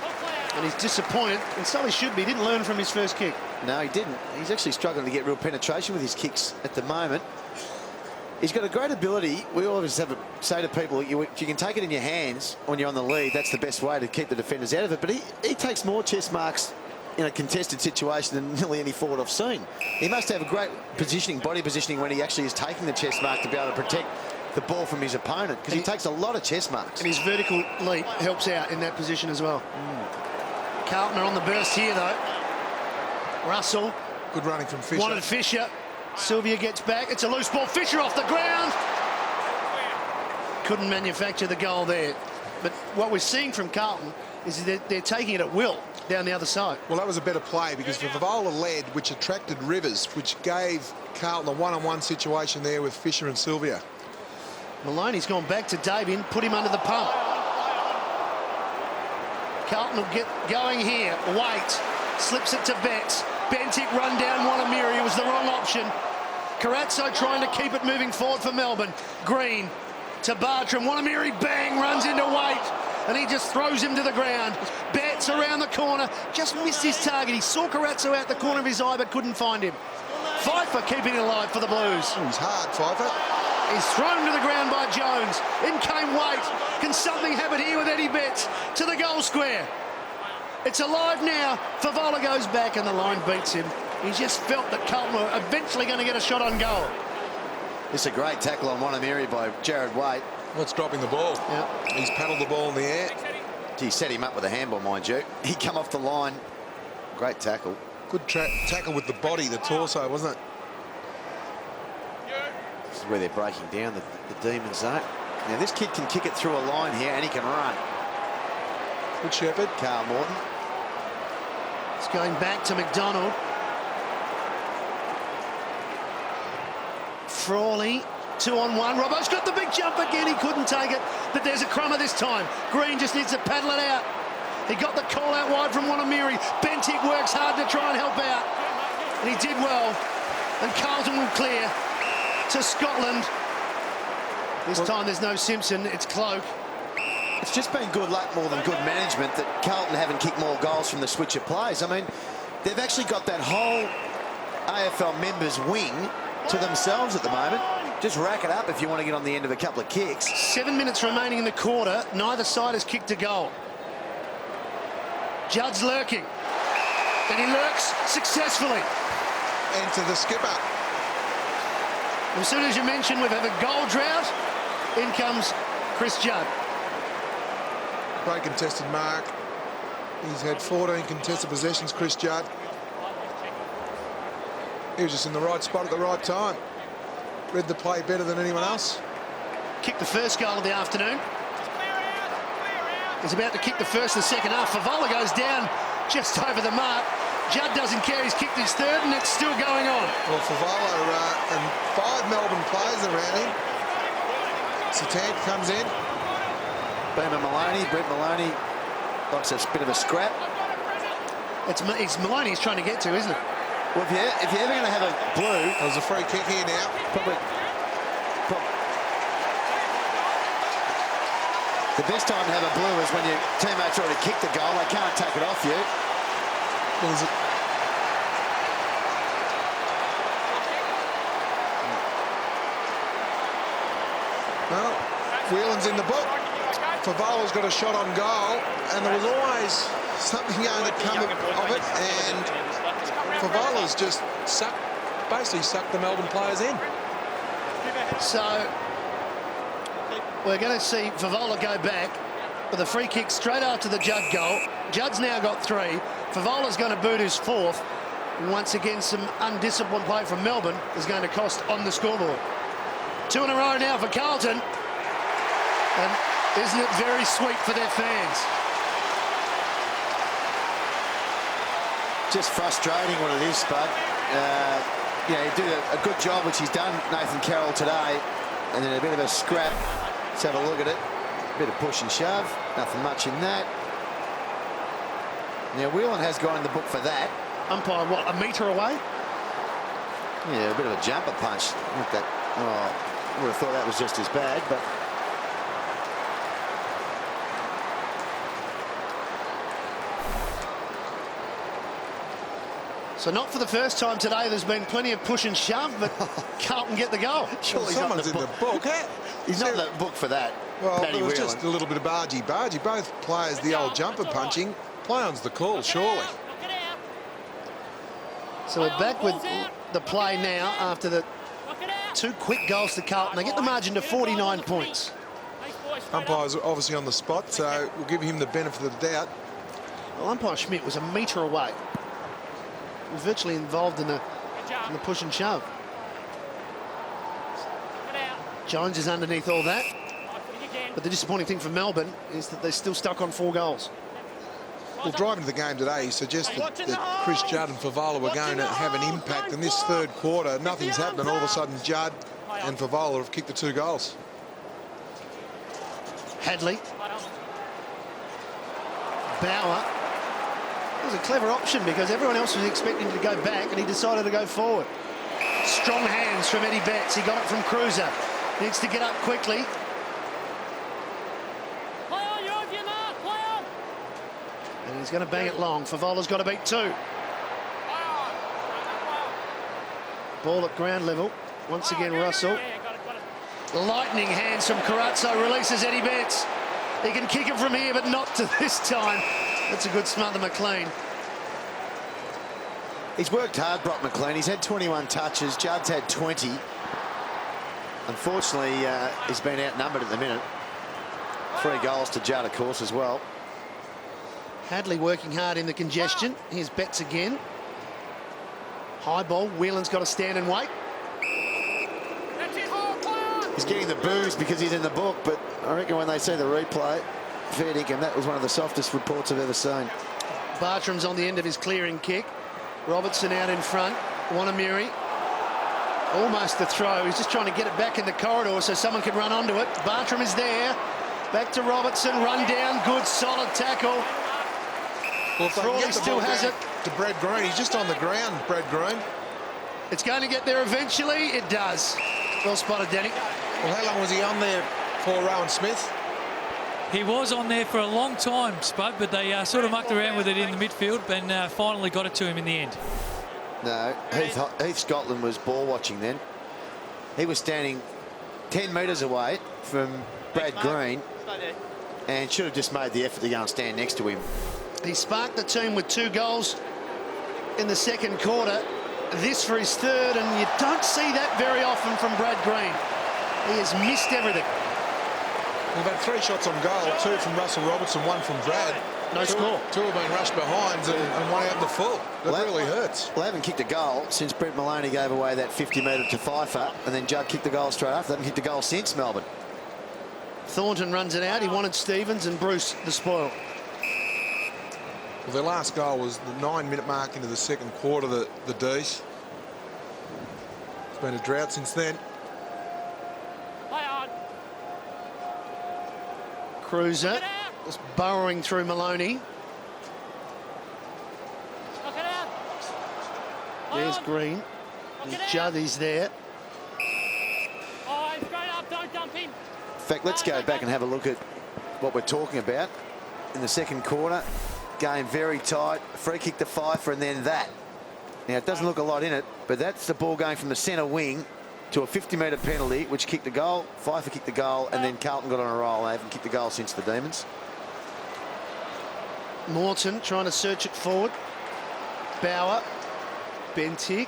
Don't play out. And he's disappointed, and so he should be. He didn't learn from his first kick. No, he didn't. He's actually struggling to get real penetration with his kicks at the moment. He's got a great ability. We always say to people, you can take it in your hands when you're on the lead. That's the best way to keep the defenders out of it. But he takes more chest marks in a contested situation than nearly any forward I've seen. He must have a great positioning, body positioning, when he actually is taking the chest mark to be able to protect the ball from his opponent, because he takes a lot of chest marks. And his vertical leap helps out in that position as well. Carlton are on the burst here, though. Russell. Good running from Fisher. Wanted Fisher. Sylvia gets back. It's a loose ball. Fisher off the ground. Couldn't manufacture the goal there. But what we're seeing from Carlton is that they're taking it at will down the other side. Well, that was a better play, because Favola led, which attracted Rivers, which gave Carlton a one-on-one situation there with Fisher and Sylvia. Maloney's gone back to Davian, put him under the pump. Carlton will get going here. Wait, slips it to Betts. Bentic run down Wanamiri. It was the wrong option. Carazzo trying to keep it moving forward for Melbourne. Green to Bartram. Wanamiri, bang, runs into Waite, and he just throws him to the ground. Betts around the corner, just missed his target. He saw Carazzo out the corner of his eye, but couldn't find him. Pfeiffer keeping it alive for the Blues. Oh, he's hard, Pfeiffer. He's thrown to the ground by Jones. In came Waite. Can something happen here with Eddie Betts to the goal square? It's alive now. Favola goes back and the line beats him. He just felt that Carlton were eventually going to get a shot on goal. It's a great tackle on Wanamiri by Jared Waite. What's dropping the ball? Yeah. He's paddled the ball in the air. He set him up with a handball, mind you. He come off the line. Great tackle. Good tackle with the body, the torso, wasn't it? This is where they're breaking down the Demons, though. Now, this kid can kick it through a line here, and he can run. Good Shepherd. Carl Morton. It's going back to McDonald. Frawley, 2-on-1. Robbo's got the big jump again. He couldn't take it, but there's a crummer this time. Green just needs to paddle it out. He got the call out wide from Wanamiri. Bentic works hard to try and help out, and he did well. And Carlton will clear to Scotland. This time there's no Simpson, it's Cloak. It's just been good luck more than good management that Carlton haven't kicked more goals from the switch of plays. I mean, they've actually got that whole AFL members wing to themselves at the moment. Just rack it up if you want to get on the end of a couple of kicks. 7 minutes remaining in the quarter. Neither side has kicked a goal. Judd's lurking, and he lurks successfully. And to the skipper. As soon as you mention we've had a goal drought, in comes Chris Judd. Great contested mark. He's had 14 contested possessions, Chris Judd. He was just in the right spot at the right time. Read the play better than anyone else. Kicked the first goal of the afternoon. He's about to kick the first of the second half. Favola goes down just over the mark. Judd doesn't care. He's kicked his third, and it's still going on. Well, Favola and 5 Melbourne players around him. Satan comes in. Brett Maloney likes a bit of a scrap. It's Maloney he's trying to get to, isn't it? Well, if you're ever going to have a blue, There's a free kick here now. the best time to have a blue is when your teammates already kicked the goal. They can't take it off you. There's a... Well, Whelan's in the book. Favola's got a shot on goal, and there was always something going to come of it, and Favola's just basically sucked the Melbourne players in. So we're going to see Favola go back with a free kick straight after the Judd goal. Judd's now got 3. Favola's going to boot his 4th. And once again, some undisciplined play from Melbourne is going to cost on the scoreboard. 2 in a row now for Carlton. And isn't it very sweet for their fans? Just frustrating what it is, Spud. He did a good job, which he's done, Nathan Carroll, today. And then a bit of a scrap. Let's have a look at it. A bit of push and shove. Nothing much in that. Now, Whelan has gone in the book for that. Umpire, what, a metre away? Yeah, a bit of a jumper punch. Like that. Oh. would have thought that was just as bad, but So not for the first time today, there's been plenty of push and shove, but Carlton get the goal. surely he's not Someone's in the book. He's not in the book for that. Well, Paddy it was Whelan. just a little bit of bargy-bargy. Both players, the old jumper punching. Play on's the call, surely. Knock it out. So we're back with the play now after the Knock it out. 2 quick goals to Carlton. They get the margin to 49 points. Thanks, boys. Straight up. Umpire's obviously on the spot, so we'll give him the benefit of the doubt. Well, umpire Schmidt was a metre away. He was virtually involved in the Good job. push and shove. Knock it out. Jones is underneath all that. Right footing again. But the disappointing thing for Melbourne is that they're still stuck on 4 goals. Well, driving to the game today, he suggested that Chris Judd and Favola were going to have an impact in this third quarter. Nothing's happened. All of a sudden, Judd and Favola have kicked the 2 goals. Hadley, Right on. Bauer. It was a clever option because everyone else was expecting to go back and he decided to go forward. Strong hands from Eddie Betts. He got it from Cruiser. Needs to get up quickly. Play on, you're over your mark. Play on. And he's going to bang it long. Favola's got to beat 2. Play on. Ball at ground level. Once again, Russell. Yeah, got it. Lightning hands from Carazzo. Releases Eddie Betts. He can kick it from here, but not to this time. That's a good smother, McLean. He's worked hard, Brock McLean. He's had 21 touches. Judd's had 20. Unfortunately, he's been outnumbered at the minute. 3 goals to Judd, of course, as well. Hadley working hard in the congestion. Here's Betts again. High ball. Whelan's got to stand and wait. That's it. Oh, play on. He's getting the boos because he's in the book, but I reckon when they see the replay, fair dinkum, that was one of the softest reports I've ever seen. Bartram's on the end of his clearing kick. Robertson out in front. Wanamiri. Almost the throw. He's just trying to get it back in the corridor so someone can run onto it. Bartram is there. Back to Robertson. Run down. Good, solid tackle. Well, if they can Frawley get the still ball has down it. to Brad Green. He's just on the ground, Brad Green. It's going to get there eventually. It does. Well spotted, Danny. Well, how long was he on there for, Rowan Smith? He was on there for a long time, Spud, but they sort of mucked around with it in the midfield and finally got it to him in the end. No, Heath Scotland was ball watching then. He was standing 10 metres away from Brad Green and should have just made the effort to go and stand next to him. He sparked the team with 2 goals in the second quarter. This for his third, and you don't see that very often from Brad Green. He has missed everything. We've had 3 shots on goal, 2 from Russell Robertson, 1 from Brad. No score. 2 have been rushed behinds and 1 out in the full. That really hurts. Well, they haven't kicked a goal since Brent Maloney gave away that 50-metre to Pfeiffer, and then Judd kicked the goal straight after. They haven't kicked a goal since Melbourne. Thornton runs it out. He wanted Stevens and Bruce the spoil. Well, their last goal was the 9-minute mark into the second quarter, the D's. It's been a drought since then. Play on. Cruiser just burrowing through Maloney. Knock it out. Play There's on. Green. Knock it There's out. Judd, he's there. Oh, straight up. Don't dump him. In fact, let's go back and have a look at what we're talking about. In the second quarter, game very tight, free kick to Pfeiffer, and then that. Now, it doesn't look a lot in it, but that's the ball going from the centre wing to a 50-metre penalty, which kicked a goal. Pfeiffer kicked the goal, and then Carlton got on a roll. They haven't kicked a goal since the Demons. Morton trying to search it forward. Bauer. Bentic.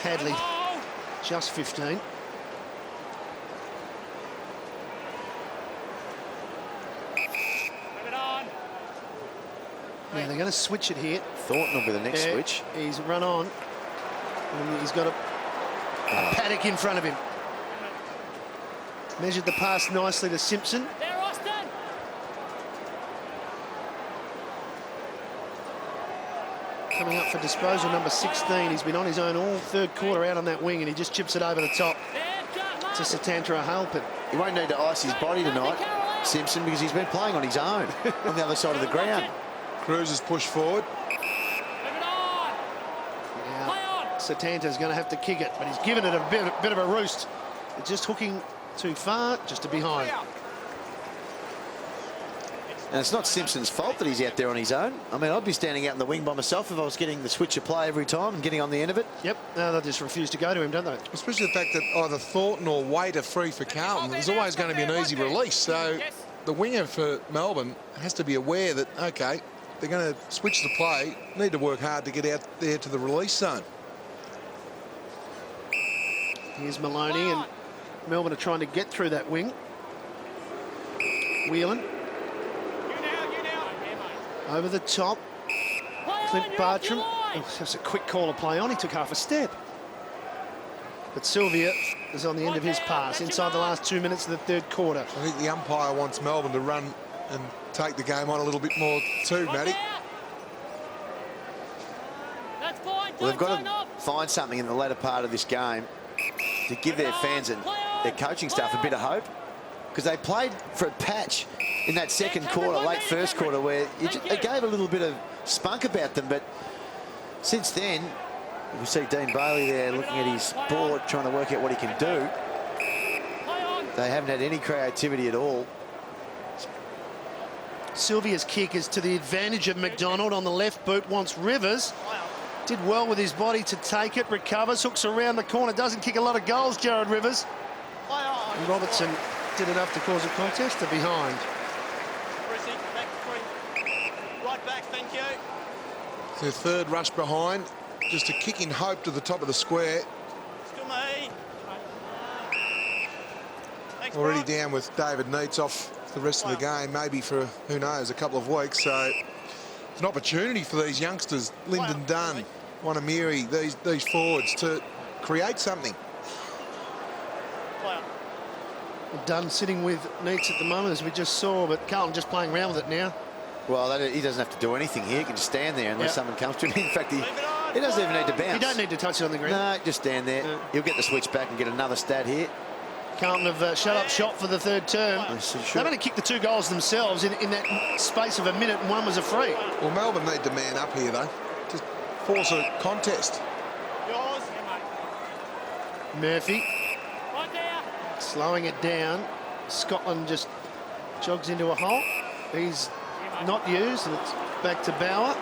Hadley. Oh. Just 15. Move it on. Now they're going to switch it here. Thornton will be the next Yeah, switch. He's run on. And he's got a paddock in front of him. Measured the pass nicely to Simpson. There, Austin. Coming up for disposal, number 16. He's been on his own all third quarter out on that wing, and he just chips it over the top There, Judd. to Satantara Halpin. He won't need to ice his body tonight, Simpson, because he's been playing on his own on the other side of the ground. Cruz has pushed forward. Move it on. Play Now, on. Satanta's going to have to kick it, but he's given it a bit of a roost. Just hooking too far, just to behind. And it's not Simpson's fault that he's out there on his own. I mean, I'd be standing out in the wing by myself if I was getting the switch of play every time and getting on the end of it. Yep, no, they just refuse to go to him, don't they? Especially the fact that either Thornton or Waite are free for Carlton. There's always going to be an easy release. So the winger for Melbourne has to be aware that, OK, they're going to switch the play, need to work hard to get out there to the release zone. Here's Maloney, and Melbourne are trying to get through that wing. Whelan. Over the top. Clint Bartram. Oh, that's a quick call of play on. He took half a step. But Sylvia is on the end of his pass inside the last 2 minutes of the third quarter. I think the umpire wants Melbourne to run and take the game on a little bit more too, Matty. Well, they've got to find something in the latter part of this game to give their fans and their coaching staff a bit of hope, because they played for a patch in that second quarter, late first quarter, where it gave a little bit of spunk about them. But since then, we see Dean Bailey there looking at his board, trying to work out what he can do. They haven't had any creativity at all. Sylvia's kick is to the advantage of McDonald on the left boot, wants Rivers. Did well with his body to take it, recovers, hooks around the corner, doesn't kick a lot of goals, Jared Rivers. And Robertson did enough to cause a contest to behind. Right back, thank you. Their third rush behind, just a kick in hope to the top of the square. Still me. Thanks, Already Brock. down with David Neitz off the rest of the game, maybe for, who knows, a couple of weeks. So it's an opportunity for these youngsters, Lyndon Dunn, Wanamiri, these forwards, to create something. Dunn sitting with Neitz at the moment, as we just saw, but Carlton just playing around with it now. Well, he doesn't have to do anything here. He can just stand there unless someone comes to him. In fact, he doesn't even need to bounce. You don't need to touch it on the ground. No, just stand there. Yeah. He'll get the switch back and get another stat here. Carlton have shut up shop for the third term. Yes, They've only kicked the 2 goals themselves in that space of a minute, and one was a free. Well, Melbourne need to man up here, though. Just force a contest. Yours. Murphy slowing it down. Scotland just jogs into a hole. He's not used, and it's back to Bauer.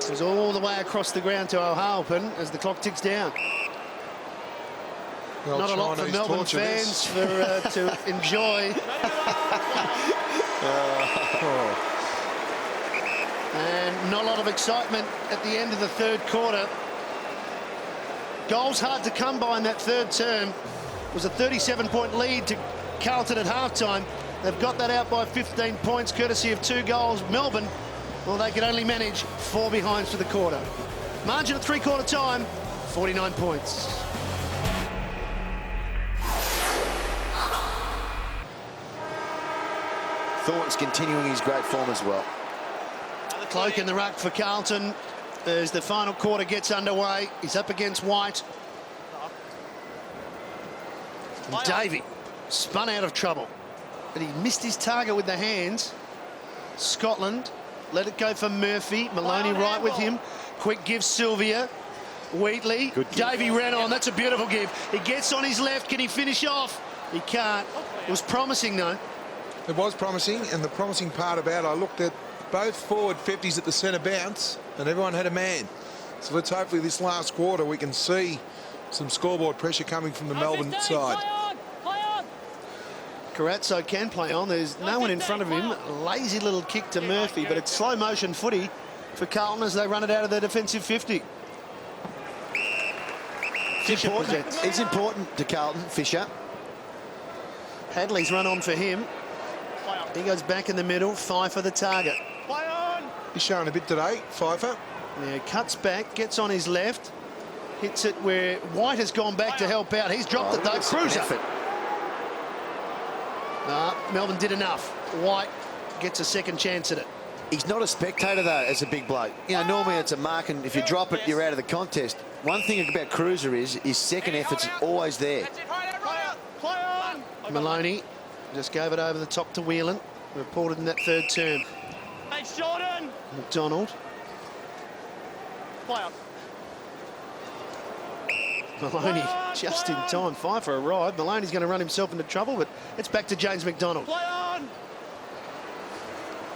Goes all the way across the ground to O'Halpin as the clock ticks down. Well, Not a lot for Chinese Melbourne torture fans this. to enjoy. And not a lot of excitement at the end of the third quarter. Goals hard to come by in that third term. It was a 37-point lead to Carlton at halftime. They've got that out by 15 points, courtesy of 2 goals. Melbourne, well, they could only manage 4 behinds for the quarter. Margin at three-quarter time, 49 points. Thornton's continuing his great form as well. Cloak in the ruck for Carlton as the final quarter gets underway. He's up against White. And Davey spun out of trouble, but he missed his target with the hands. Scotland let it go for Murphy. Maloney right with him. Quick give Sylvia. Wheatley. Good give. Davey ran on. That's a beautiful give. He gets on his left. Can he finish off? He can't. It was promising, though. It was promising, and the promising part about it, I looked at both forward 50s at the centre bounce, and everyone had a man. So let's hopefully this last quarter we can see some scoreboard pressure coming from the Melbourne side. Carazzo can play on. There's no one in front of him. Lazy little kick to Murphy, but it's slow motion footy for Carlton as they run it out of their defensive 50. Fisher presents. It's important to Carlton, Fisher. Hadley's run on for him. He goes back in the middle. Pfeiffer the target. He's showing a bit today, Pfeiffer. Yeah, cuts back, gets on his left, hits it where White has gone back to help out. He's dropped it though. Cruiser. Melbourne did enough. White gets a second chance at it. He's not a spectator, though, as a big bloke. You know, normally it's a mark, and if you drop it, you're out of the contest. One thing about Cruiser is his second effort's always there. Maloney just gave it over the top to Whelan. Reported in that third term. Thanks, Jordan. McDonald. Maloney just in time. Pfeiffer arrived. Maloney's going to run himself into trouble, but it's back to James McDonald. Play on.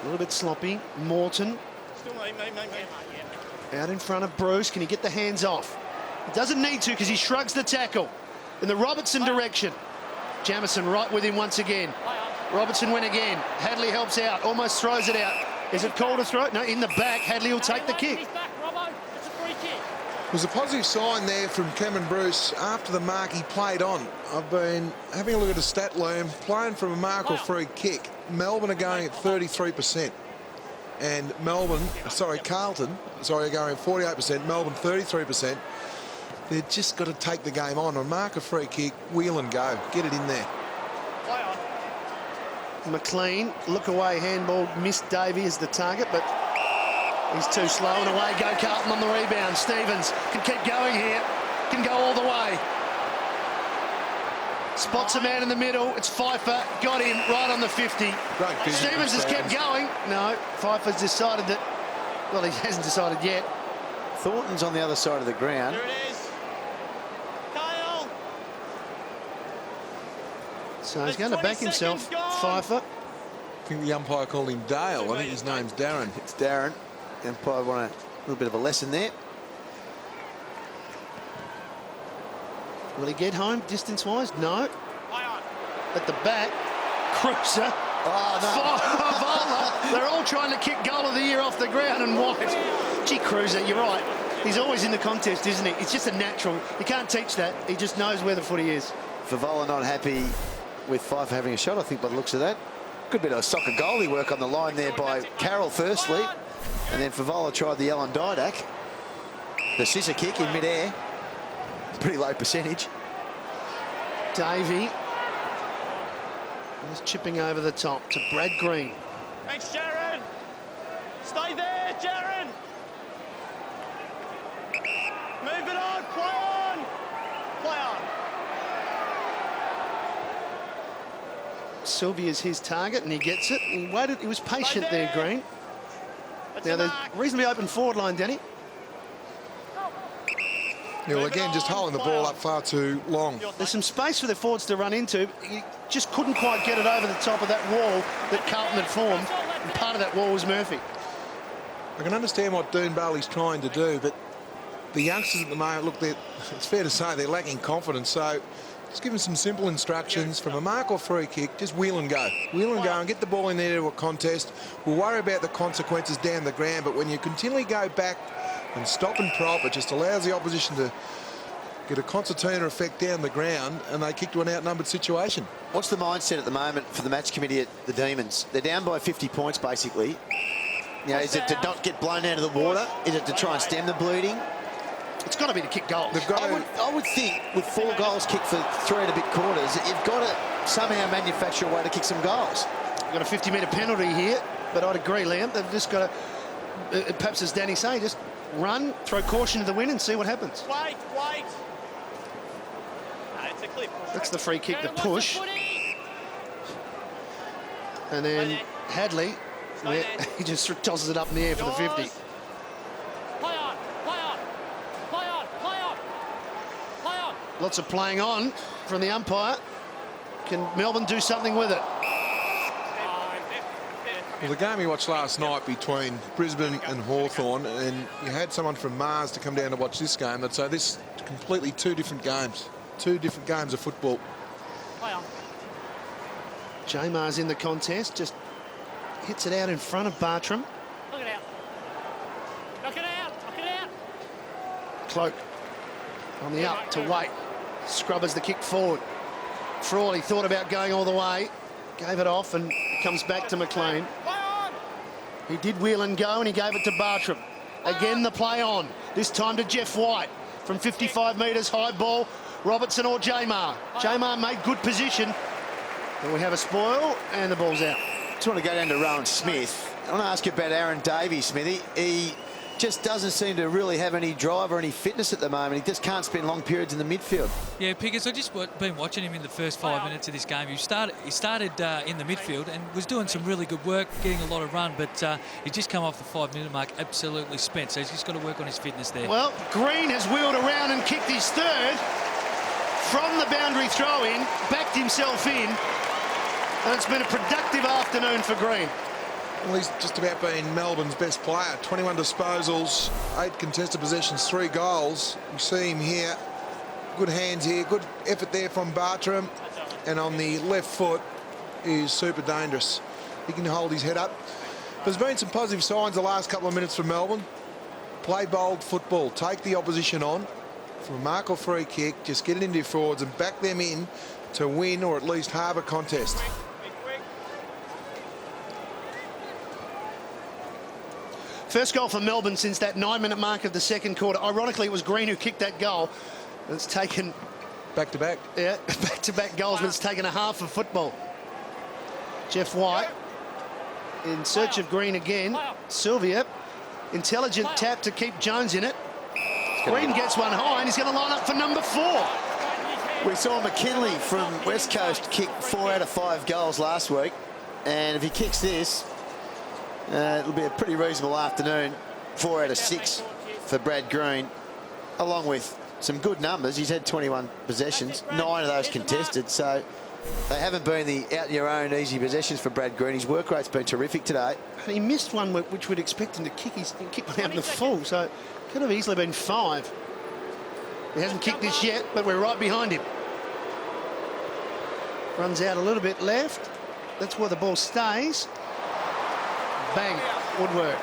A little bit sloppy. Morton Still me. out in front of Bruce. Can he get the hands off? He doesn't need to because he shrugs the tackle in the Robertson direction. Jamison right with him once again. Robertson went again. Hadley helps out, almost throws it out. Is it called a throw? No, in the back. Hadley will take the kick. He's back, Robbo. It's a free kick. It was a positive sign there from Cameron Bruce after the mark he played on. I've been having a look at the stat loom, playing from a mark or free kick. Melbourne are going at 33%. And Carlton, are going at 48%, Melbourne 33%. They've just got to take the game on. On mark a free kick, wheel and go. Get it in there. Play on. McLean, look away, handball, missed Davey as the target, but he's too slow, and away go Carlton on the rebound. Stevens can keep going here, can go all the way. Spots a man in the middle, it's Pfeiffer, got him right on the 50. Great vision. Stevens has kept going. No, Pfeiffer's decided that, well, he hasn't decided yet. Thornton's on the other side of the ground. Here it is. Kyle. So he's There's going to 20 back himself, seconds gone. Pfeiffer. I think the umpire called him Dale. I think his name's Darren. It's Darren. And probably want a little bit of a lesson there. Will he get home distance-wise? No. Play on. At the back, Cruiser. Oh, no. Favola. They're all trying to kick goal of the year off the ground, and White. Gee, Cruiser, you're right. He's always in the contest, isn't he? It's just a natural. You can't teach that. He just knows where the footy is. Favola not happy with Pfeiffer having a shot, I think, by the looks of that. Good bit of soccer goalie work on the line there by Carroll firstly. And then Favola tried the Alan Didak. The scissor kick in midair. Pretty low percentage. Davey. He's chipping over the top to Brad Green. Thanks, Jaron. Stay there, Jaron. Move it on. Play on. Play on. Sylvia's his target, and he gets it. He waited. He was patient there, Green. That's Now, the there's mark. reasonably open forward line, Danny. Yeah, well, again, just holding the ball up far too long. There's some space for the forwards to run into. He just couldn't quite get it over the top of that wall that Carlton had formed. And part of that wall was Murphy. I can understand what Dean Bailey's trying to do, but the youngsters at the moment, look, it's fair to say they're lacking confidence. So just give them some simple instructions from a mark or free kick. Just wheel and go. Wheel and go and get the ball in there to a contest. We'll worry about the consequences down the ground, but when you continually go back and stop and prop, it just allows the opposition to get a concertina effect down the ground, and they kick to an outnumbered situation. What's the mindset at the moment for the match committee at the Demons? They're down by 50 points, basically. You know, is it to not get blown out of the water? Is it to try and stem the bleeding? It's got to be to kick goals. They've got to, I would think with 4 goals kicked for 3 and a bit quarters, that you've got to somehow manufacture a way to kick some goals. We've got a 50-metre penalty here, but I'd agree, Liam. They've just got to, perhaps as Danny saying, just run, throw caution to the wind and see what happens. Wait. No, it's a clear push. That's the free kick, the What's push. footy? And then Hadley, Stay there. he just tosses it up in the air for the 50. Yours. Play on. Play on. Play on. Play on. Play on. Lots of playing on from the umpire. Can Melbourne do something with it? well, the game we watched last night between Brisbane and Hawthorn, and you had someone from Mars to come down to watch this game, they'd say this is completely 2 different games. 2 different games of football. Play on. Jamar's in the contest, just hits it out in front of Bartram. Look it out. Knock it out. Knock it out. Cloak on the up to Waite. Scrubbers the kick forward. Frawley thought about going all the way, gave it off and comes back to McLean. Play on. He did wheel and go and he gave it to Bartram. Again the play on, this time to Jeff White. From 55 metres, high ball, Robertson or Jamar. Jamar made good position. Then we have a spoil and the ball's out. Just want to go down to Rowan Smith. I want to ask you about Aaron Davies, Smithy. He just doesn't seem to really have any drive or any fitness at the moment. He just can't spend long periods in the midfield. Yeah, Pickers, I've just been watching him in the first 5 minutes of this game. He started in the midfield and was doing some really good work, getting a lot of run, but he's just come off the 5-minute mark absolutely spent, so he's just got to work on his fitness there. Well, Green has wheeled around and kicked his third from the boundary throw-in, backed himself in, and it's been a productive afternoon for Green. Well, he's just about been Melbourne's best player. 21 disposals, 8 contested possessions, 3 goals. You see him here. Good hands here, good effort there from Bartram. And on the left foot is super dangerous. He can hold his head up. There's been some positive signs the last couple of minutes from Melbourne. Play bold football, take the opposition on from a mark or free kick, just get it into your forwards and back them in to win or at least halve a contest. First goal for Melbourne since that 9-minute mark of the second quarter. Ironically, it was Green who kicked that goal. It's taken... Back-to-back. Yeah, back-to-back goals, but it's taken a half of football. Jeff White in search of Green again. Sylvia, intelligent tap to keep Jones in it. Green gets one high and he's going to line up for number 4. We saw McKinley from West Coast kick 4 out of 5 goals last week. And if he kicks this, it'll be a pretty reasonable afternoon. 4 out of 6 for Brad Green, along with some good numbers. He's had 21 possessions, 9 of those contested, so they haven't been the out-your-own easy possessions for Brad Green. His work rate's been terrific today. He missed one which would expect him to kick. He's kicked one out in the full, so it could have easily been 5. He hasn't kicked this yet, but we're right behind him. Runs out a little bit left. That's where the ball stays. Bang, woodwork.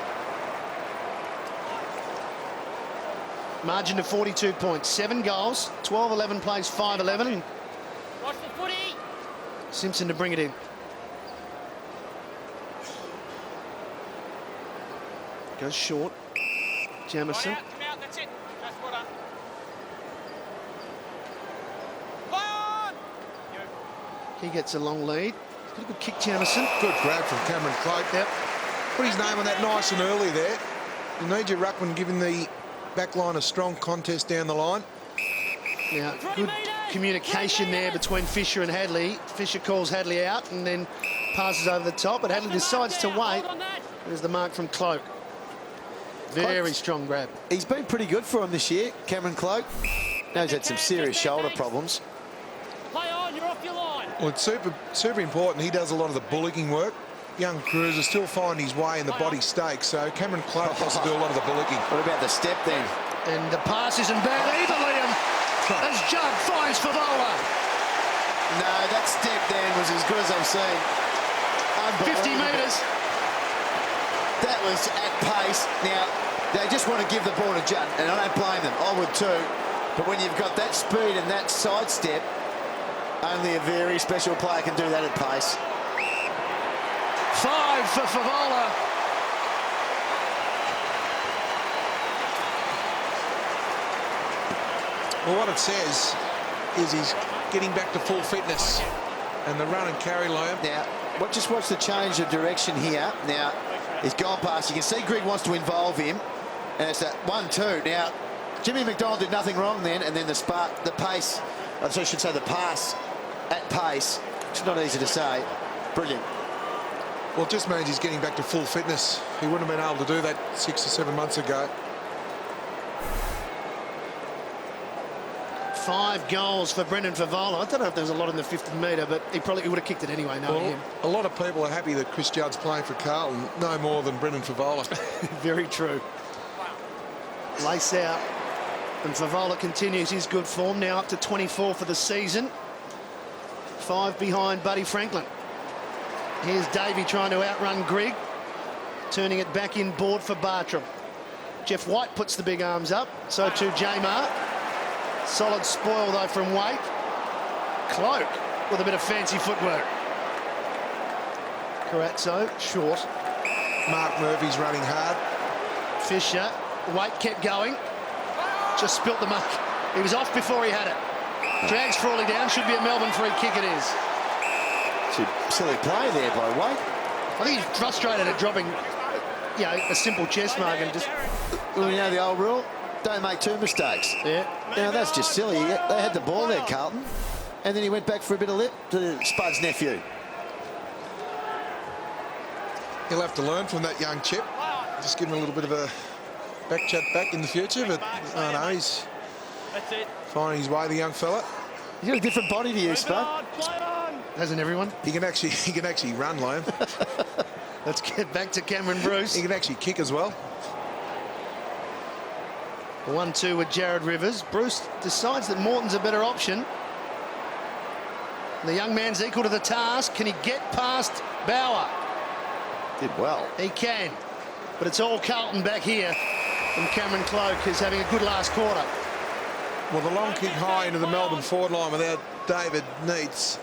Margin to 42 points, 7 goals, 12-11 plays, 5-11. Watch the footy. Simpson to bring it in. Goes short. Jamison. Come out, that's it. That's what I'm... He gets a long lead. Got a good kick, Jamison. Good grab from Cameron Cloak. Yep. Put his name on that nice and early there. You need your ruckman giving the back line a strong contest down the line. Now, good communication there between Fisher and Hadley. Fisher calls Hadley out and then passes over the top, but Hadley decides to wait. There's the mark from Cloak. Very strong grab. He's been pretty good for him this year, Cameron Cloak. Now he's had some serious shoulder problems. Play on, you're off your line. Well, it's super important. He does a lot of the bullocking work. Young cruiser still find his way in the body stakes, so Cameron Cloak has to do a lot of the bullocking. What about the step then? And the pass isn't bad either, Liam. As Judd finds Favola. No, that step then was as good as I've seen. 50 metres. That was at pace. Now, they just want to give the ball to Judd, and I don't blame them. I would too. But when you've got that speed and that sidestep, only a very special player can do that at pace. 5 for Favola. Well, what it says is he's getting back to full fitness. And the run and carry, Liam. Now, just watch the change of direction here. Now, he's gone past. You can see Greg wants to involve him. And it's that 1-2. Now, Jimmy McDonald did nothing wrong then. And then the pace, I should say the pass at pace. It's not easy to say. Brilliant. Well, it just means he's getting back to full fitness. He wouldn't have been able to do that 6 or 7 months ago. 5 goals for Brendan Favola. I don't know if there's a lot in the 50-metre, but he would have kicked it anyway, knowing him. A lot of people are happy that Chris Judd's playing for Carlton, no more than Brendan Favola. Very true. Lace out. And Favola continues his good form, now up to 24 for the season. 5 behind Buddy Franklin. Here's Davey trying to outrun Grigg, turning it back in board for Bartram. Jeff White puts the big arms up, so too Jamar. Solid spoil though from Waite. Cloak with a bit of fancy footwork. Carazzo short. Mark Murphy's running hard. Fisher. Waite kept going. Just spilt the muck. He was off before he had it. Drags Frawley down. Should be a Melbourne free kick, it is. It's a silly play there by Waite. I think he's frustrated at dropping you know, a simple chest mark and just... Well, you know the old rule? Don't make two mistakes. Yeah. Now, that's just silly. They had the ball there, Carlton. And then he went back for a bit of lip to Spud's nephew. He'll have to learn from that young chip. Just give him a little bit of a back chat back in the future, but I know he's finding his way, the young fella. He's got a different body to you, Spud. Hasn't everyone? He can actually run, Liam. Let's get back to Cameron Bruce. He can actually kick as well. 1-2 with Jared Rivers. Bruce decides that Morton's a better option. The young man's equal to the task. Can he get past Bauer? Did well. He can. But it's all Carlton back here. And Cameron Cloak is having a good last quarter. Well, the long kick high into the Melbourne forward line without David Neitz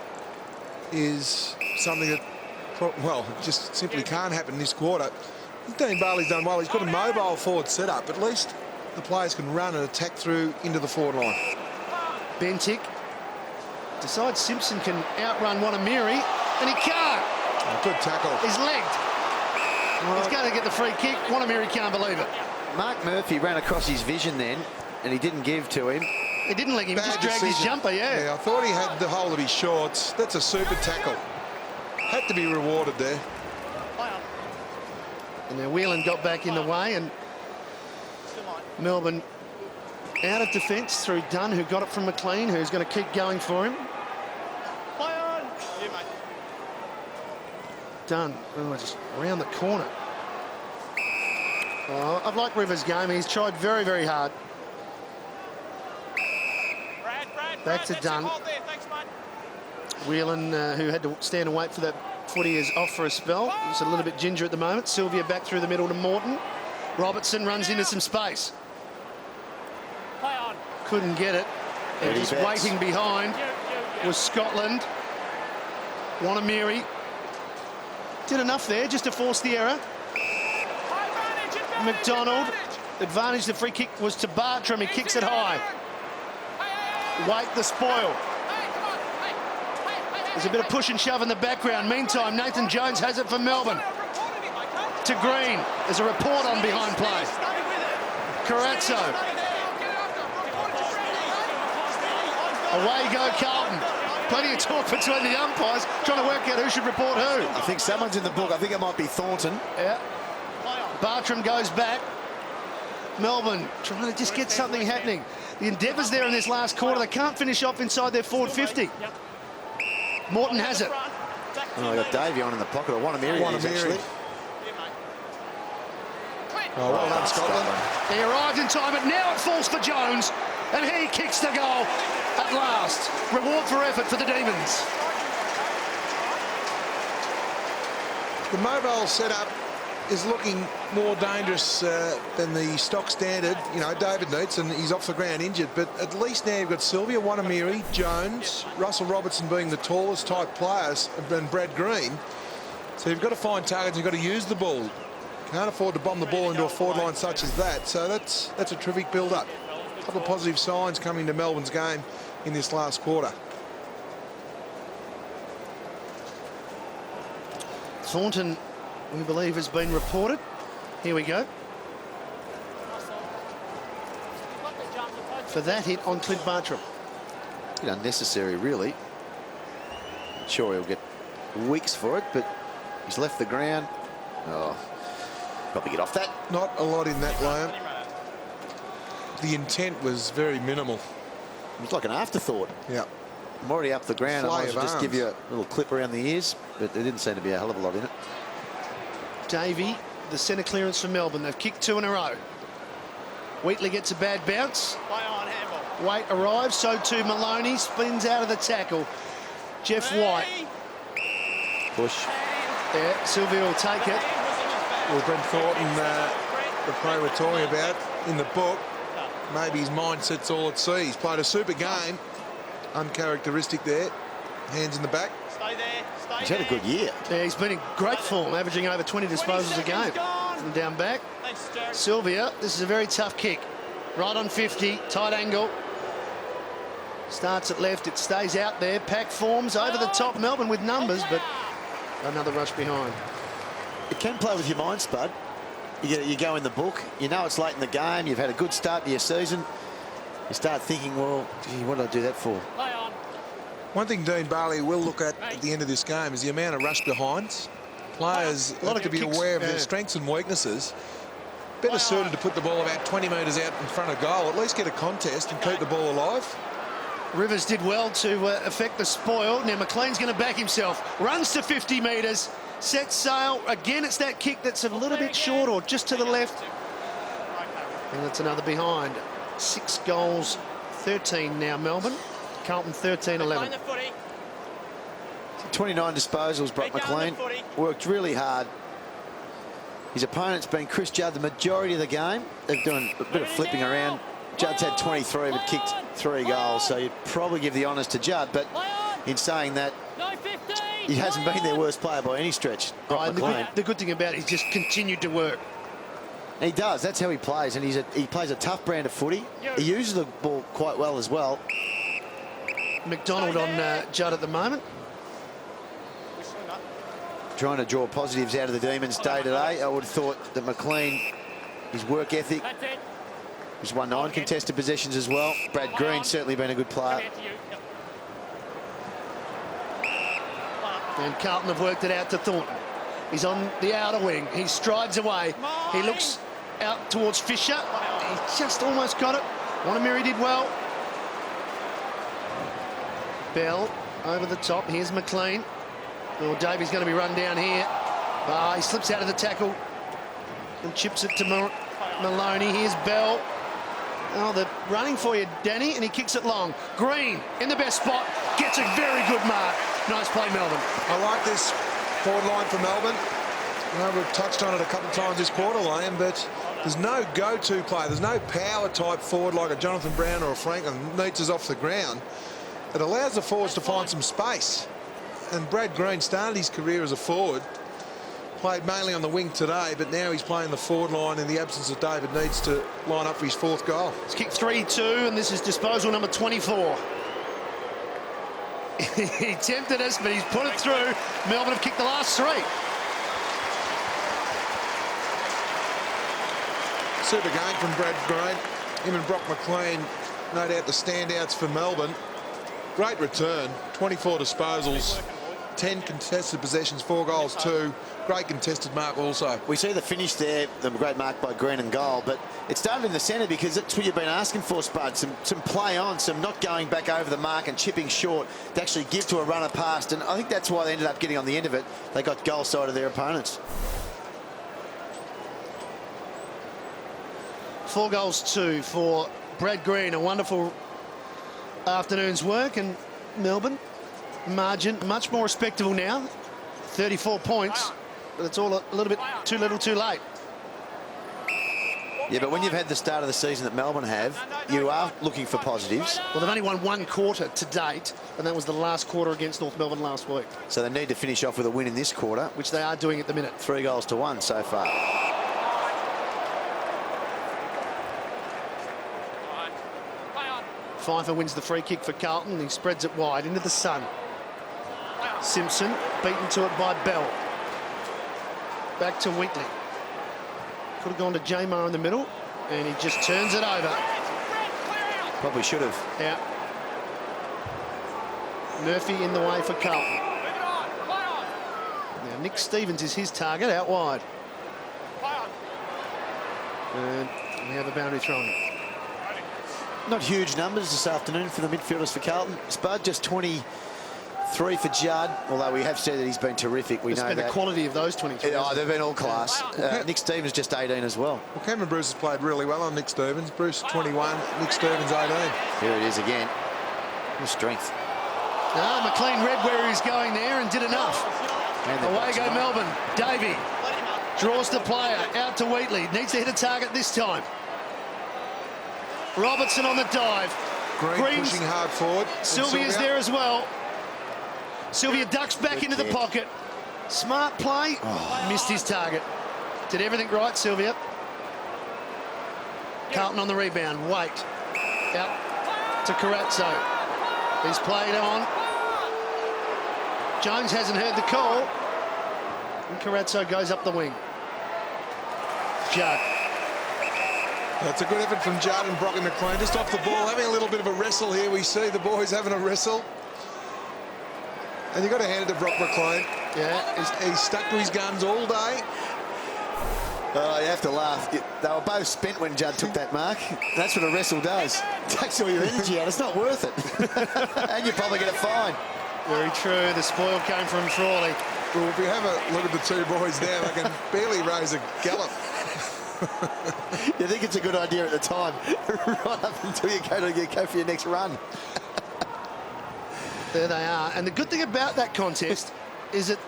is something that, well, just simply can't happen this quarter. Dean Barley's done well. He's got a mobile forward set up. At least the players can run and attack through into the forward line. Bentic decides Simpson can outrun Wanamiri, and he can't. Oh, good tackle. He's legged. He's going to get the free kick. Wanamiri can't believe it. Mark Murphy ran across his vision then, and he didn't give to him. He didn't leg him, Bad just dragged his decision. jumper, yeah. Yeah, I thought he had the whole of his shorts. That's a super tackle. Had to be rewarded there. And now Whelan got back in the way, and Melbourne out of defence through Dunn, who got it from McLean, who's going to keep going for him. Dunn, oh, just around the corner. Oh, I've liked Rivers' game. He's tried very, very hard. Back to Dunn. Whelan, who had to stand and wait for that footy, is off for a spell. He's a little bit ginger at the moment. Sylvia back through the middle to Morton. Robertson runs into some space. Couldn't get it. And just waiting behind was Scotland. Wanamiri did enough there just to force the error. McDonald, advantage. The free kick was to Bartram. He kicks it high. Wait the spoil. There's a bit of push and shove in the background. Meantime, Nathan Jones has it for Melbourne. To Green. There's a report on behind play. Carazzo. Away go Carlton. Plenty of talk between the umpires, trying to work out who should report who. I think someone's in the book. I think it might be Thornton. Yeah. Bartram goes back. Melbourne trying to just get something happening. The endeavours there in this last quarter, they can't finish off inside their forward 50. Morton has it. Oh, I got Davey on in the pocket. I want to marry actually. Oh, well done, Scotland. He arrived in time, but now it falls for Jones, and he kicks the goal at last. Reward for effort for the Demons. The mobile setup is looking more dangerous than the stock standard. You know, David Neitz, and he's off the ground injured, but at least now you've got Sylvia, Wanamiri, Jones, Russell Robertson being the tallest type players, and Brad Green. So you've got to find targets, you've got to use the ball. Can't afford to bomb the ball into a forward line such as that. So that's a terrific build-up. A couple of positive signs coming to Melbourne's game in this last quarter. Thornton, we believe, has been reported. Here we go. For that hit on Clint Bartram. Unnecessary, really. Sure, he'll get weeks for it, but he's left the ground. Oh, probably get off that. Not a lot in that, Liam. The intent was very minimal. It was like an afterthought. Yeah. I'm already up the ground. I Fly might as well of just give arms. you a little clip around the ears, but there didn't seem to be a hell of a lot in it. Davey, the centre clearance for Melbourne. They've kicked 2 in a row. Wheatley gets a bad bounce. Waite arrives, so too Maloney. Spins out of the tackle. Jeff White. Push. Yeah, Sylvia will take it. Well, Brent Thornton, the player we're talking about in the book, maybe his mindset's all at sea. He's played a super game. Uncharacteristic there. Hands in the back. Stay there. He's had a good year. Yeah, he's been in great form, averaging over 20 disposals a game. From down back. Sylvia, this is a very tough kick. Right on 50, tight angle. Starts at left, it stays out there. Pack forms over the top. Melbourne with numbers, but another rush behind. It can play with your mind, Spud. You go in the book. You know it's late in the game. You've had a good start to your season. You start thinking, well, gee, what did I do that for? Play on. One thing Dean Barley will look at the end of this game is the amount of rush behinds. Players A lot have to of be kicks, aware of their yeah. strengths and weaknesses. Better suited to put the ball about 20 metres out in front of goal, at least get a contest and keep the ball alive. Rivers did well to affect the spoil. Now McLean's going to back himself. Runs to 50 metres. Sets sail. Again, it's that kick that's a little bit short or just to the left. And that's another behind. 6 goals, 13 now Melbourne. Carlton 13-11. Find the footy. 29 disposals, Brock Take down the McLean. footy. Worked really hard. His opponent's been Chris Judd the majority of the game. They're doing a bit of flipping around. Judd's had 23 but kicked 3 goals, so you'd probably give the honours to Judd, but in saying that, No 15. he hasn't been their worst player by any stretch, Brock And McLean. the good thing about it, he's just continued to work. He does, that's how he plays, and he plays a tough brand of footy. He uses the ball quite well as well. McDonald on Judd at the moment. Trying to draw positives out of the Demons day to day. I would have thought that McLean, his work ethic, That's it. he's won 9 contested possessions as well. Brad Green's certainly been a good player. Come here to you. Yep. And Carlton have worked it out to Thornton. He's on the outer wing. He strides away. He looks out towards Fisher. He just almost got it. Wanamiri did well. Bell over the top. Here's McLean. Well, Davy's going to be run down here. He slips out of the tackle and chips it to Maloney. Here's Bell. Oh, they're running for you, Danny, and he kicks it long. Green in the best spot. Gets a very good mark. Nice play, Melbourne. I like this forward line for Melbourne. I know we've touched on it a couple of times this quarter line, but there's no go-to player. There's no power type forward like a Jonathan Brown or a Franklin. Needs us off the ground. It allows the forwards to find some space. And Brad Green started his career as a forward, played mainly on the wing today, but now he's playing the forward line in the absence of David Needs to line up for his 4th goal. It's kicked 3-2, and this is disposal number 24. He tempted us, but he's put it through. Melbourne have kicked the last 3. Super game from Brad Green. Him and Brock McLean, no doubt the standouts for Melbourne. Great return, 24 disposals, 10 contested possessions, 4 goals, 2. Great contested mark also. We see the finish there, the great mark by Green and goal, but it started in the centre because that's what you've been asking for, Spud. Some play on, some not going back over the mark and chipping short to actually give to a runner past, and I think that's why they ended up getting on the end of it. They got goal side of their opponents. 4 goals, 2 for Brad Green. A wonderful afternoon's work, and Melbourne margin much more respectable now. 34 points, but it's all a little bit too little too late. Yeah, but when you've had the start of the season that Melbourne have, you are looking for positives. Well, they've only won 1 quarter to date, and that was the last quarter against North Melbourne last week, So they need to finish off with a win in this quarter. which they are doing at the minute. 3 goals to 1 so far. Pfeiffer wins the free kick for Carlton. He spreads it wide into the sun. Simpson beaten to it by Bell. Back to Wheatley. Could have gone to J-Mar in the middle, and he just turns it over. Probably should have. Out. Murphy in the way for Carlton. Now Nick Stevens is his target, out wide. And we have a boundary thrown. Not huge numbers this afternoon for the midfielders for Carlton. Spud just 23 for Judd, although we have said that he's been terrific. We It's know been that. the quality of those 23. Oh, they've been all class. Nick Stevens just 18 as well. Well, Cameron Bruce has played really well on Nick Stevens. Bruce 21, Nick Stevens 18. Here it is again. Good strength. McLean read where he was going there and did enough. And they're Away boxing go up. Melbourne. Davey draws the player out to Wheatley. Needs to hit a target this time. Robertson on the dive. Green pushing hard forward. Sylvia's there as well. Sylvia ducks back Good into the kick. pocket. Smart play. Missed his target. Did everything right, Sylvia. Carlton on the rebound. Wait. Out to Carazzo. He's played on. Jones hasn't heard the call. And Carazzo goes up the wing. Judd. That's a good effort from Judd and Brocky McLean. Just off the ball, having a little bit of a wrestle here. We see the boys having a wrestle. And you've got to hand it to Brock McLean. Yeah, He's stuck to his guns all day. Oh, you have to laugh. They were both spent when Judd took that mark. That's what a wrestle does. Takes all your energy out. It's not worth it. And you probably get a fine. very true. The spoil came from Frawley. Well, if you have a look at the two boys there, they can barely raise a gallop. You think it's a good idea at the time, right up until you go for your next run. There they are. And the good thing about that contest is that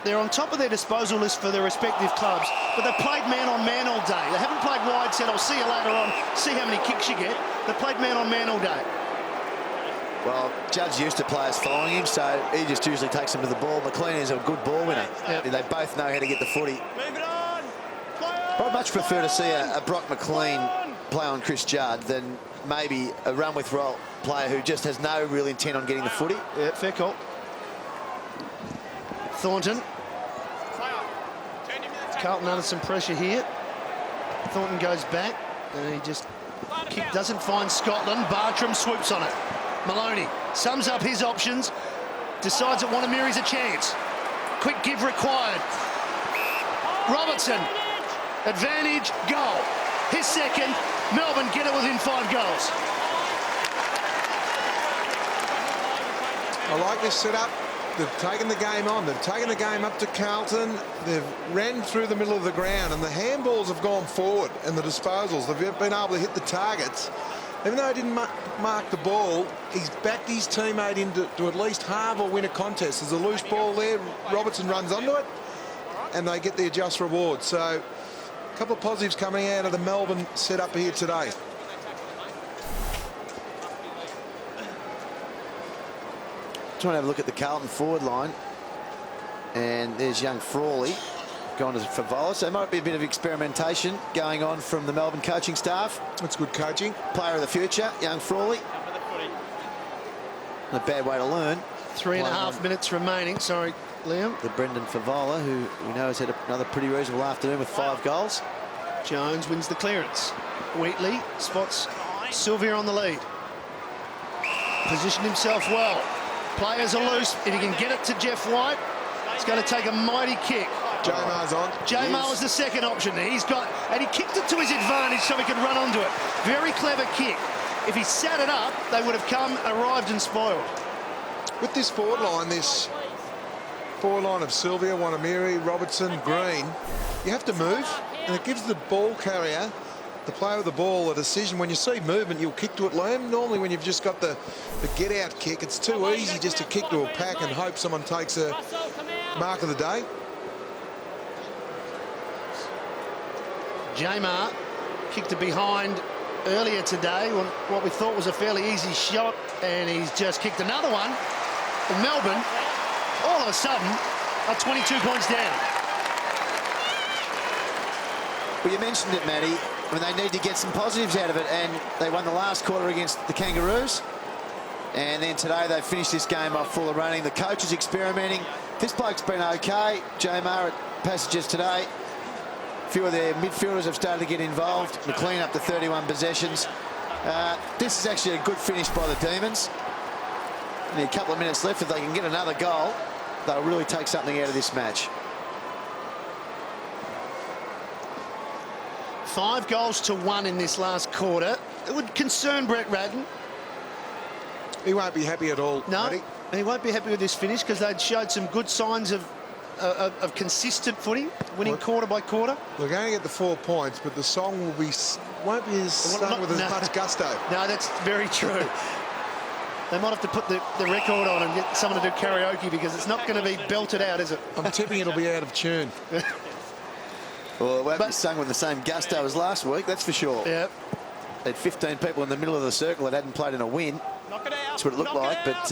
they're on top of their disposal list for their respective clubs, but they've played man-on-man all day. They haven't played wide, said, I'll see you later on, see how many kicks you get. They've played man-on-man all day. Well, Judd's used to players following him, so he just usually takes them to the ball. McLean is a good ball winner. Yep. They both know how to get the footy. Move it on. I'd much prefer to see a Brock McLean play on Chris Judd than maybe a run with roll player who just has no real intent on getting the footy. Yeah, fair call. Thornton. Carlton under some pressure here. Thornton goes back and he just doesn't find Scotland. Bartram swoops on it. Maloney sums up his options, decides that Wanamiri's a chance. Quick give required. Robertson, advantage, goal. His second, Melbourne get it within 5 goals. I like this setup. They've taken the game on. They've taken the game up to Carlton. They've ran through the middle of the ground, and the handballs have gone forward, and the disposals. They've been able to hit the targets. Even though he didn't mark the ball, he's backed his teammate into to at least halve or win a contest. There's a loose ball there. Robertson runs onto it, and they get their just reward. So a couple of positives coming out of the Melbourne setup here today. Trying to have a look at the Carlton forward line. And there's young Frawley going to Favola. So there might be a bit of experimentation going on from the Melbourne coaching staff. That's good coaching. Player of the future, young Frawley. Not a bad way to learn. 3.5 minutes remaining. Sorry, Liam. The Brendan Favola, who we know has had another pretty reasonable afternoon with 5 goals. Jones wins the clearance. Wheatley spots Sylvia on the lead. Positioned himself well. Players are loose. If he can get it to Jeff White, it's going to take a mighty kick. J-Mar's on. J-Mar was the second option. And he kicked it to his advantage so he could run onto it. Very clever kick. If he sat it up, they would have arrived and spoiled. With this forward line of Sylvia, Wanamiri, Robertson, Green, you have to move, and it gives the ball carrier, the player with the ball, a decision. When you see movement, you'll kick to it, Liam. Normally when you've just got the get-out kick, it's too easy just to kick to a pack and hope someone takes a mark of the day. J-Mar kicked it behind earlier today on what we thought was a fairly easy shot, and he's just kicked another one. And Melbourne, all of a sudden, are 22 points down. Well, you mentioned it, Matty, when they need to get some positives out of it, and they won the last quarter against the Kangaroos. And then today they finished this game off full of running. The coach is experimenting. This bloke's been okay. J-Mar at Passages today. A few of their midfielders have started to get involved. McLean up to 31 possessions. This is actually a good finish by the Demons. Only a couple of minutes left. If they can get another goal, they'll really take something out of this match. 5 goals to 1 in this last quarter. It would concern Brett Ratton. He won't be happy at all, No, Matty. and he won't be happy with this finish because they'd showed some good signs of consistent footy, winning quarter by quarter. We're going to get the 4 points, but the song won't be sung with as much gusto. No, that's very true. They might have to put the record on and get someone to do karaoke because it's not going to be belted out, is it? I'm tipping it'll be out of tune. Well, it won't be sung with the same gusto as last week, that's for sure. Yeah. They had 15 people in the middle of the circle that hadn't played in a win. Knock it out. That's what it looked like, but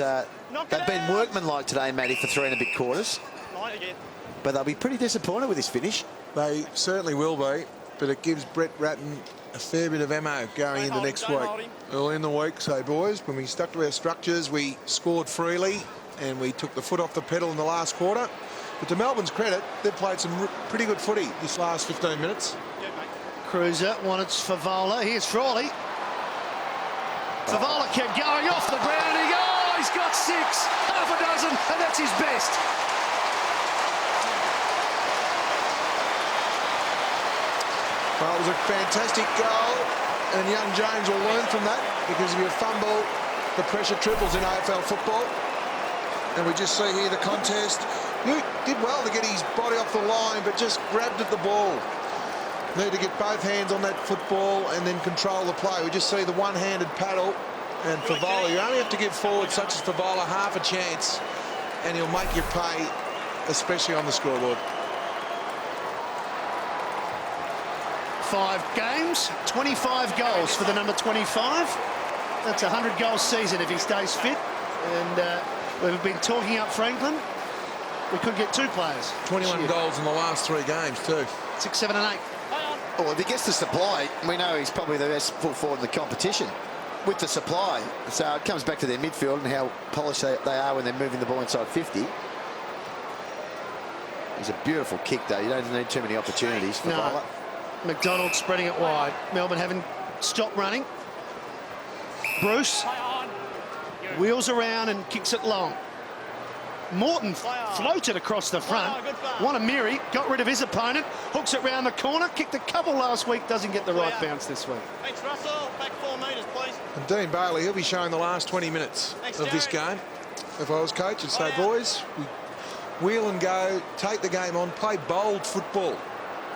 they've been workmanlike today, Matty, for 3 and a bit quarters. But they'll be pretty disappointed with this finish. They certainly will be, but it gives Brett Ratton a fair bit of ammo going into next week. Early in the week, so boys, when we stuck to our structures, we scored freely and we took the foot off the pedal in the last quarter. But to Melbourne's credit, they've played some pretty good footy this last 15 minutes. Cruiser wanted Favola. Here's Frawley. Favola kept going off the ground. He's got 6, half a dozen, and that's his best. Well, it was a fantastic goal, and young James will learn from that, because if you fumble, the pressure triples in AFL football. And we just see here the contest. Luke did well to get his body off the line, but just grabbed at the ball. Need to get both hands on that football and then control the play. We just see the one-handed paddle, and Favola, you only have to give forwards such as Favola half a chance, and he'll make you pay, especially on the scoreboard. 5 games, 25 goals for the number 25. That's a 100-goal season if he stays fit. And we've been talking up Franklin. We could get 2 players. 21 goals in the last 3 games too. 6, 7 and 8. Well, if he gets the supply, we know he's probably the best full forward in the competition with the supply. So it comes back to their midfield and how polished they are when they're moving the ball inside 50. It's a beautiful kick, though. You don't need too many opportunities for Favola. McDonald spreading it wide. Melbourne haven't stopped running. Bruce wheels around and kicks it long. Morton floated across the front. Wanamiri got rid of his opponent, hooks it round the corner, kicked a couple last week, doesn't get the right bounce this week. Thanks, Russell. Back 4 metres, please. And Dean Bailey, he'll be showing the last 20 minutes of this game. If I was coach, I'd say, boys, we wheel and go, take the game on, play bold football.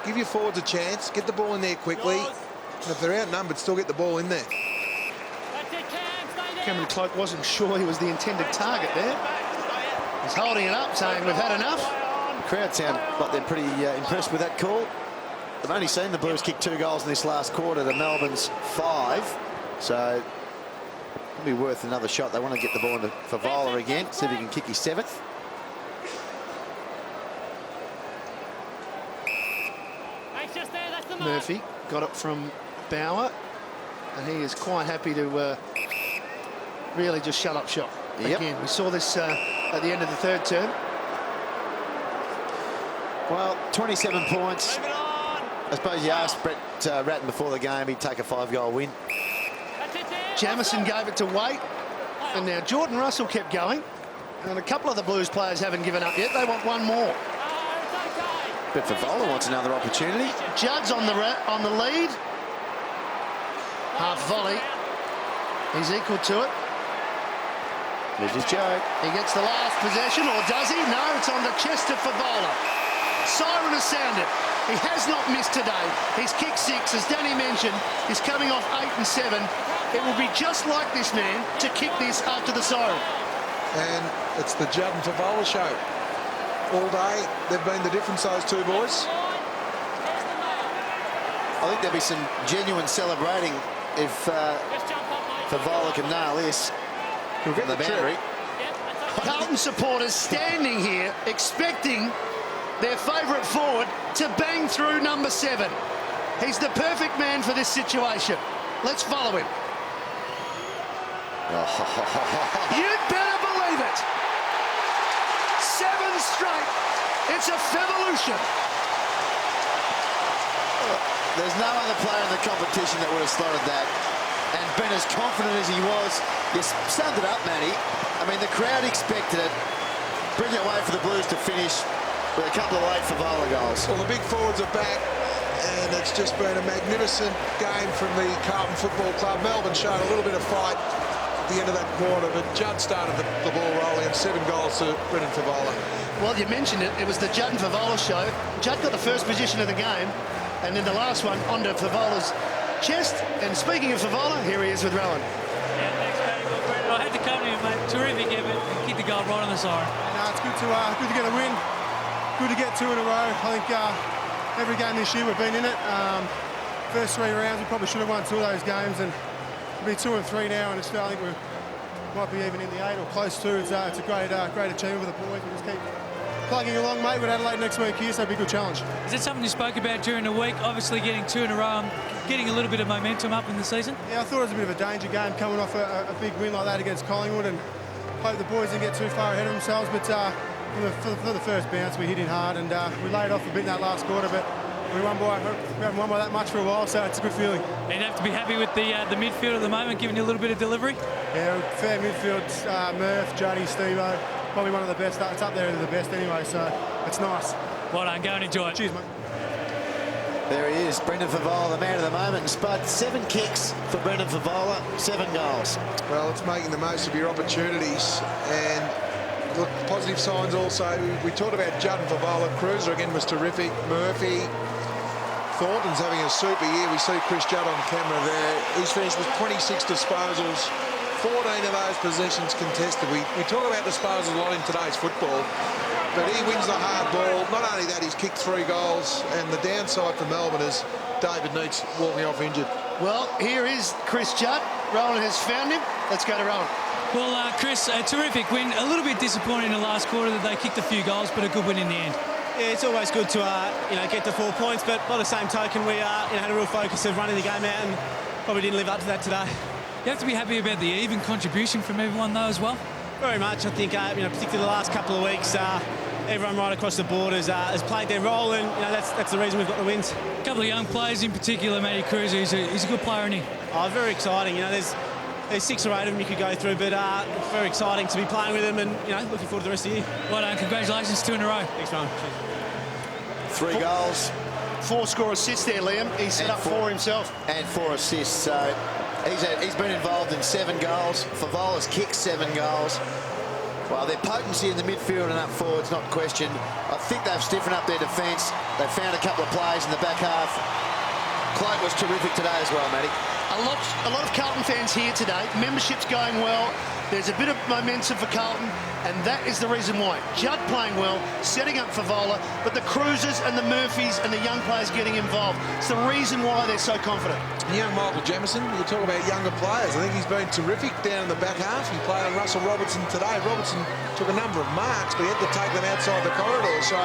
Give your forwards a chance, get the ball in there quickly, and if they're outnumbered, still get the ball in there. Cameron Cloak wasn't sure he was the intended target there. He's holding it up, saying we've had enough. The crowd sound like they're pretty impressed with that call. I've only seen the Blues kick 2 goals in this last quarter to Melbourne's 5. So it'll be worth another shot. They want to get the ball into Favola again, see if he can kick his 7th. Murphy got it from Bauer, and he is quite happy to really just shut up shop. Yep. Again, we saw this at the end of the 3rd term. Well, 27 points. I suppose you asked Brett Ratton before the game, he'd take a 5-goal win. Jamison gave it to Waite, and now Jordan Russell kept going. And a couple of the Blues players haven't given up yet. They want one more. But Favola wants another opportunity. Judd's on the lead. Half volley. He's equal to it. There's his Joe. He gets the last possession, or does he? No, it's on the chest of Favola. Siren has sounded. He has not missed today. He's kicked 6, as Danny mentioned. He's coming off 8 and 7. It will be just like this man to kick this after the siren. And it's the Judd and Favola show. All day, they've been the difference, those 2 boys. I think there'll be some genuine celebrating if Favola can nail this. He'll get the boundary. Carlton supporters standing here expecting their favourite forward to bang through number 7. He's the perfect man for this situation. Let's follow him. You'd better believe it. 7 straight. It's a fevolution. There's no other player in the competition that would have slotted that. And been as confident as he was. You summed it up, Matty. I mean, the crowd expected it. Brilliant way for the Blues to finish with a couple of late Favola goals. Well, the big forwards are back, and it's just been a magnificent game from the Carlton Football Club. Melbourne showed a little bit of fight at the end of that quarter, but Judd started the ball rolling, and 7 goals to Brendan Favola. Well, you mentioned it. It was the Judd and Favola show. Judd got the first position of the game, and then the last one onto Favola's chest. And speaking of Favola, here he is with Rowan. Yeah, thanks, Matty. Well, Brendan, I had to come to you, mate. Terrific effort. And kick the goal right on the siren. No, it's good to get a win. Good to get 2 in a row. I think every game this year we've been in it. First 3 rounds, we probably should have won 2 of those games, and it'll be 2 and 3 now. And I think we might be even in the 8 or close to. It's a great achievement for the boys. We just keep plugging along, mate. With Adelaide next week here, so it'll be a good challenge. Is that something you spoke about during the week? Obviously, getting 2 in a row, getting a little bit of momentum up in the season. Yeah, I thought it was a bit of a danger game coming off a big win like that against Collingwood, and hope the boys didn't get too far ahead of themselves. But for the first bounce, we hit in hard, and we laid off a bit in that last quarter. But We haven't won by that much for a while, so it's a good feeling. And you have to be happy with the midfield at the moment, giving you a little bit of delivery. Yeah, fair midfield. Murph, Juddy, Steve-O, probably one of the best. It's up there to the best anyway, so it's nice. Well done, go and enjoy it. Cheers, mate. There he is, Brendan Favola, the man of the moment. And Spud, 7 kicks for Brendan Favola, 7 goals. Well, it's making the most of your opportunities. And look, positive signs also. We talked about Judd and Favola. Cruiser again was terrific. Murphy. Thornton's having a super year. We see Chris Judd on camera there. He's finished with 26 disposals. 14 of those possessions contested. We talk about disposals a lot in today's football. But he wins the hard ball. Not only that, he's kicked 3 goals. And the downside for Melbourne is David Neitz walking off injured. Well, here is Chris Judd. Rowan has found him. Let's go to Rowan. Well, Chris, a terrific win. A little bit disappointing in the last quarter that they kicked a few goals, but a good win in the end. Yeah, it's always good to get to 4 points, but by the same token, we had a real focus of running the game out and probably didn't live up to that today. You have to be happy about the even contribution from everyone, though, as well. Very much. I think, particularly the last couple of weeks, everyone right across the board has played their role, and that's the reason we've got the wins. A couple of young players in particular, Matty Cruz, he's a good player, isn't he? Oh, very exciting. There's 6 or 8 of them you could go through, but very exciting to be playing with them, and looking forward to the rest of the year. Well done, congratulations, 2 in a row. Thanks, Ron. 3 goals. 4 score assists there, Liam. He's set up 4 himself. And 4 assists, so he's been involved in 7 goals. Favola's kicked 7 goals. Well, their potency in the midfield and up forward's not questioned. I think they've stiffened up their defence. They've found a couple of plays in the back half. Clyde was terrific today as well, Matty. A lot of Carlton fans here today. Membership's going well. There's a bit of momentum for Carlton, and that is the reason why. Judd playing well, setting up Favola, but the Cruisers and the Murphys and the young players getting involved. It's the reason why they're so confident. Young Michael Jamieson, you talk about younger players. I think he's been terrific down in the back half. He played on Russell Robertson today. Robertson took a number of marks, but he had to take them outside the corridor. So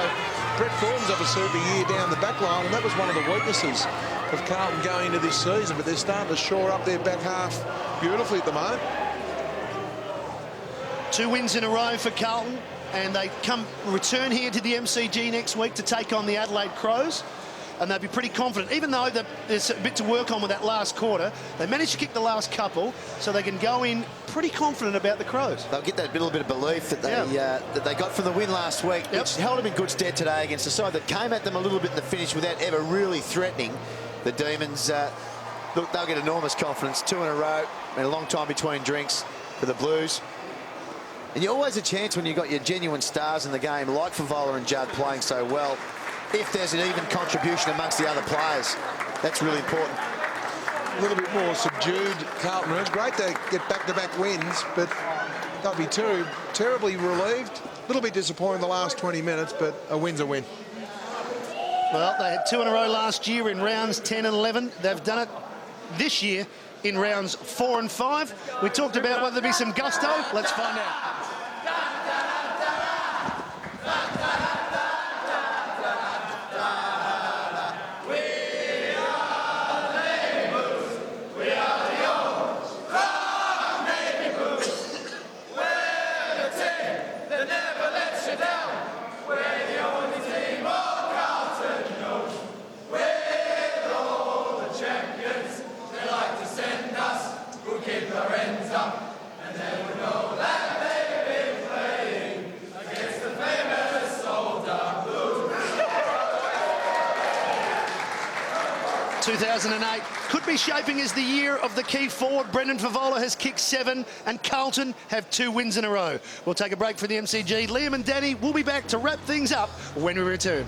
Brett Thornton's of a super year down the back line, and that was one of the weaknesses of Carlton going into this season, but they're starting to shore up their back half beautifully at the moment. 2 wins in a row for Carlton, and they return here to the MCG next week to take on the Adelaide Crows, and they'll be pretty confident. Even though there's a bit to work on with that last quarter, they managed to kick the last couple, so they can go in pretty confident about the Crows. They'll get that little bit of belief that they got from the win last week, which held them in good stead today against a side that came at them a little bit in the finish without ever really threatening the Demons. Look, they'll get enormous confidence. 2 in a row, and a long time between drinks for the Blues. And you're always a chance when you've got your genuine stars in the game, like Favola and Judd playing so well, if there's an even contribution amongst the other players. That's really important. A little bit more subdued, Carlton. It's great to get back-to-back wins, but they'll be terribly relieved. A little bit disappointed in the last 20 minutes, but a win's a win. Well, they had 2 in a row last year in rounds 10 and 11. They've done it this year in rounds 4 and 5. We talked about whether there be some gusto. Let's find out. Keep our ends up, and then we know that they've been playing. 2008 could be shaping as the year of the key forward. Brendan Favola has kicked 7 and Carlton have 2 wins in a row. We'll take a break for the MCG. Liam and Danny will be back to wrap things up when we return.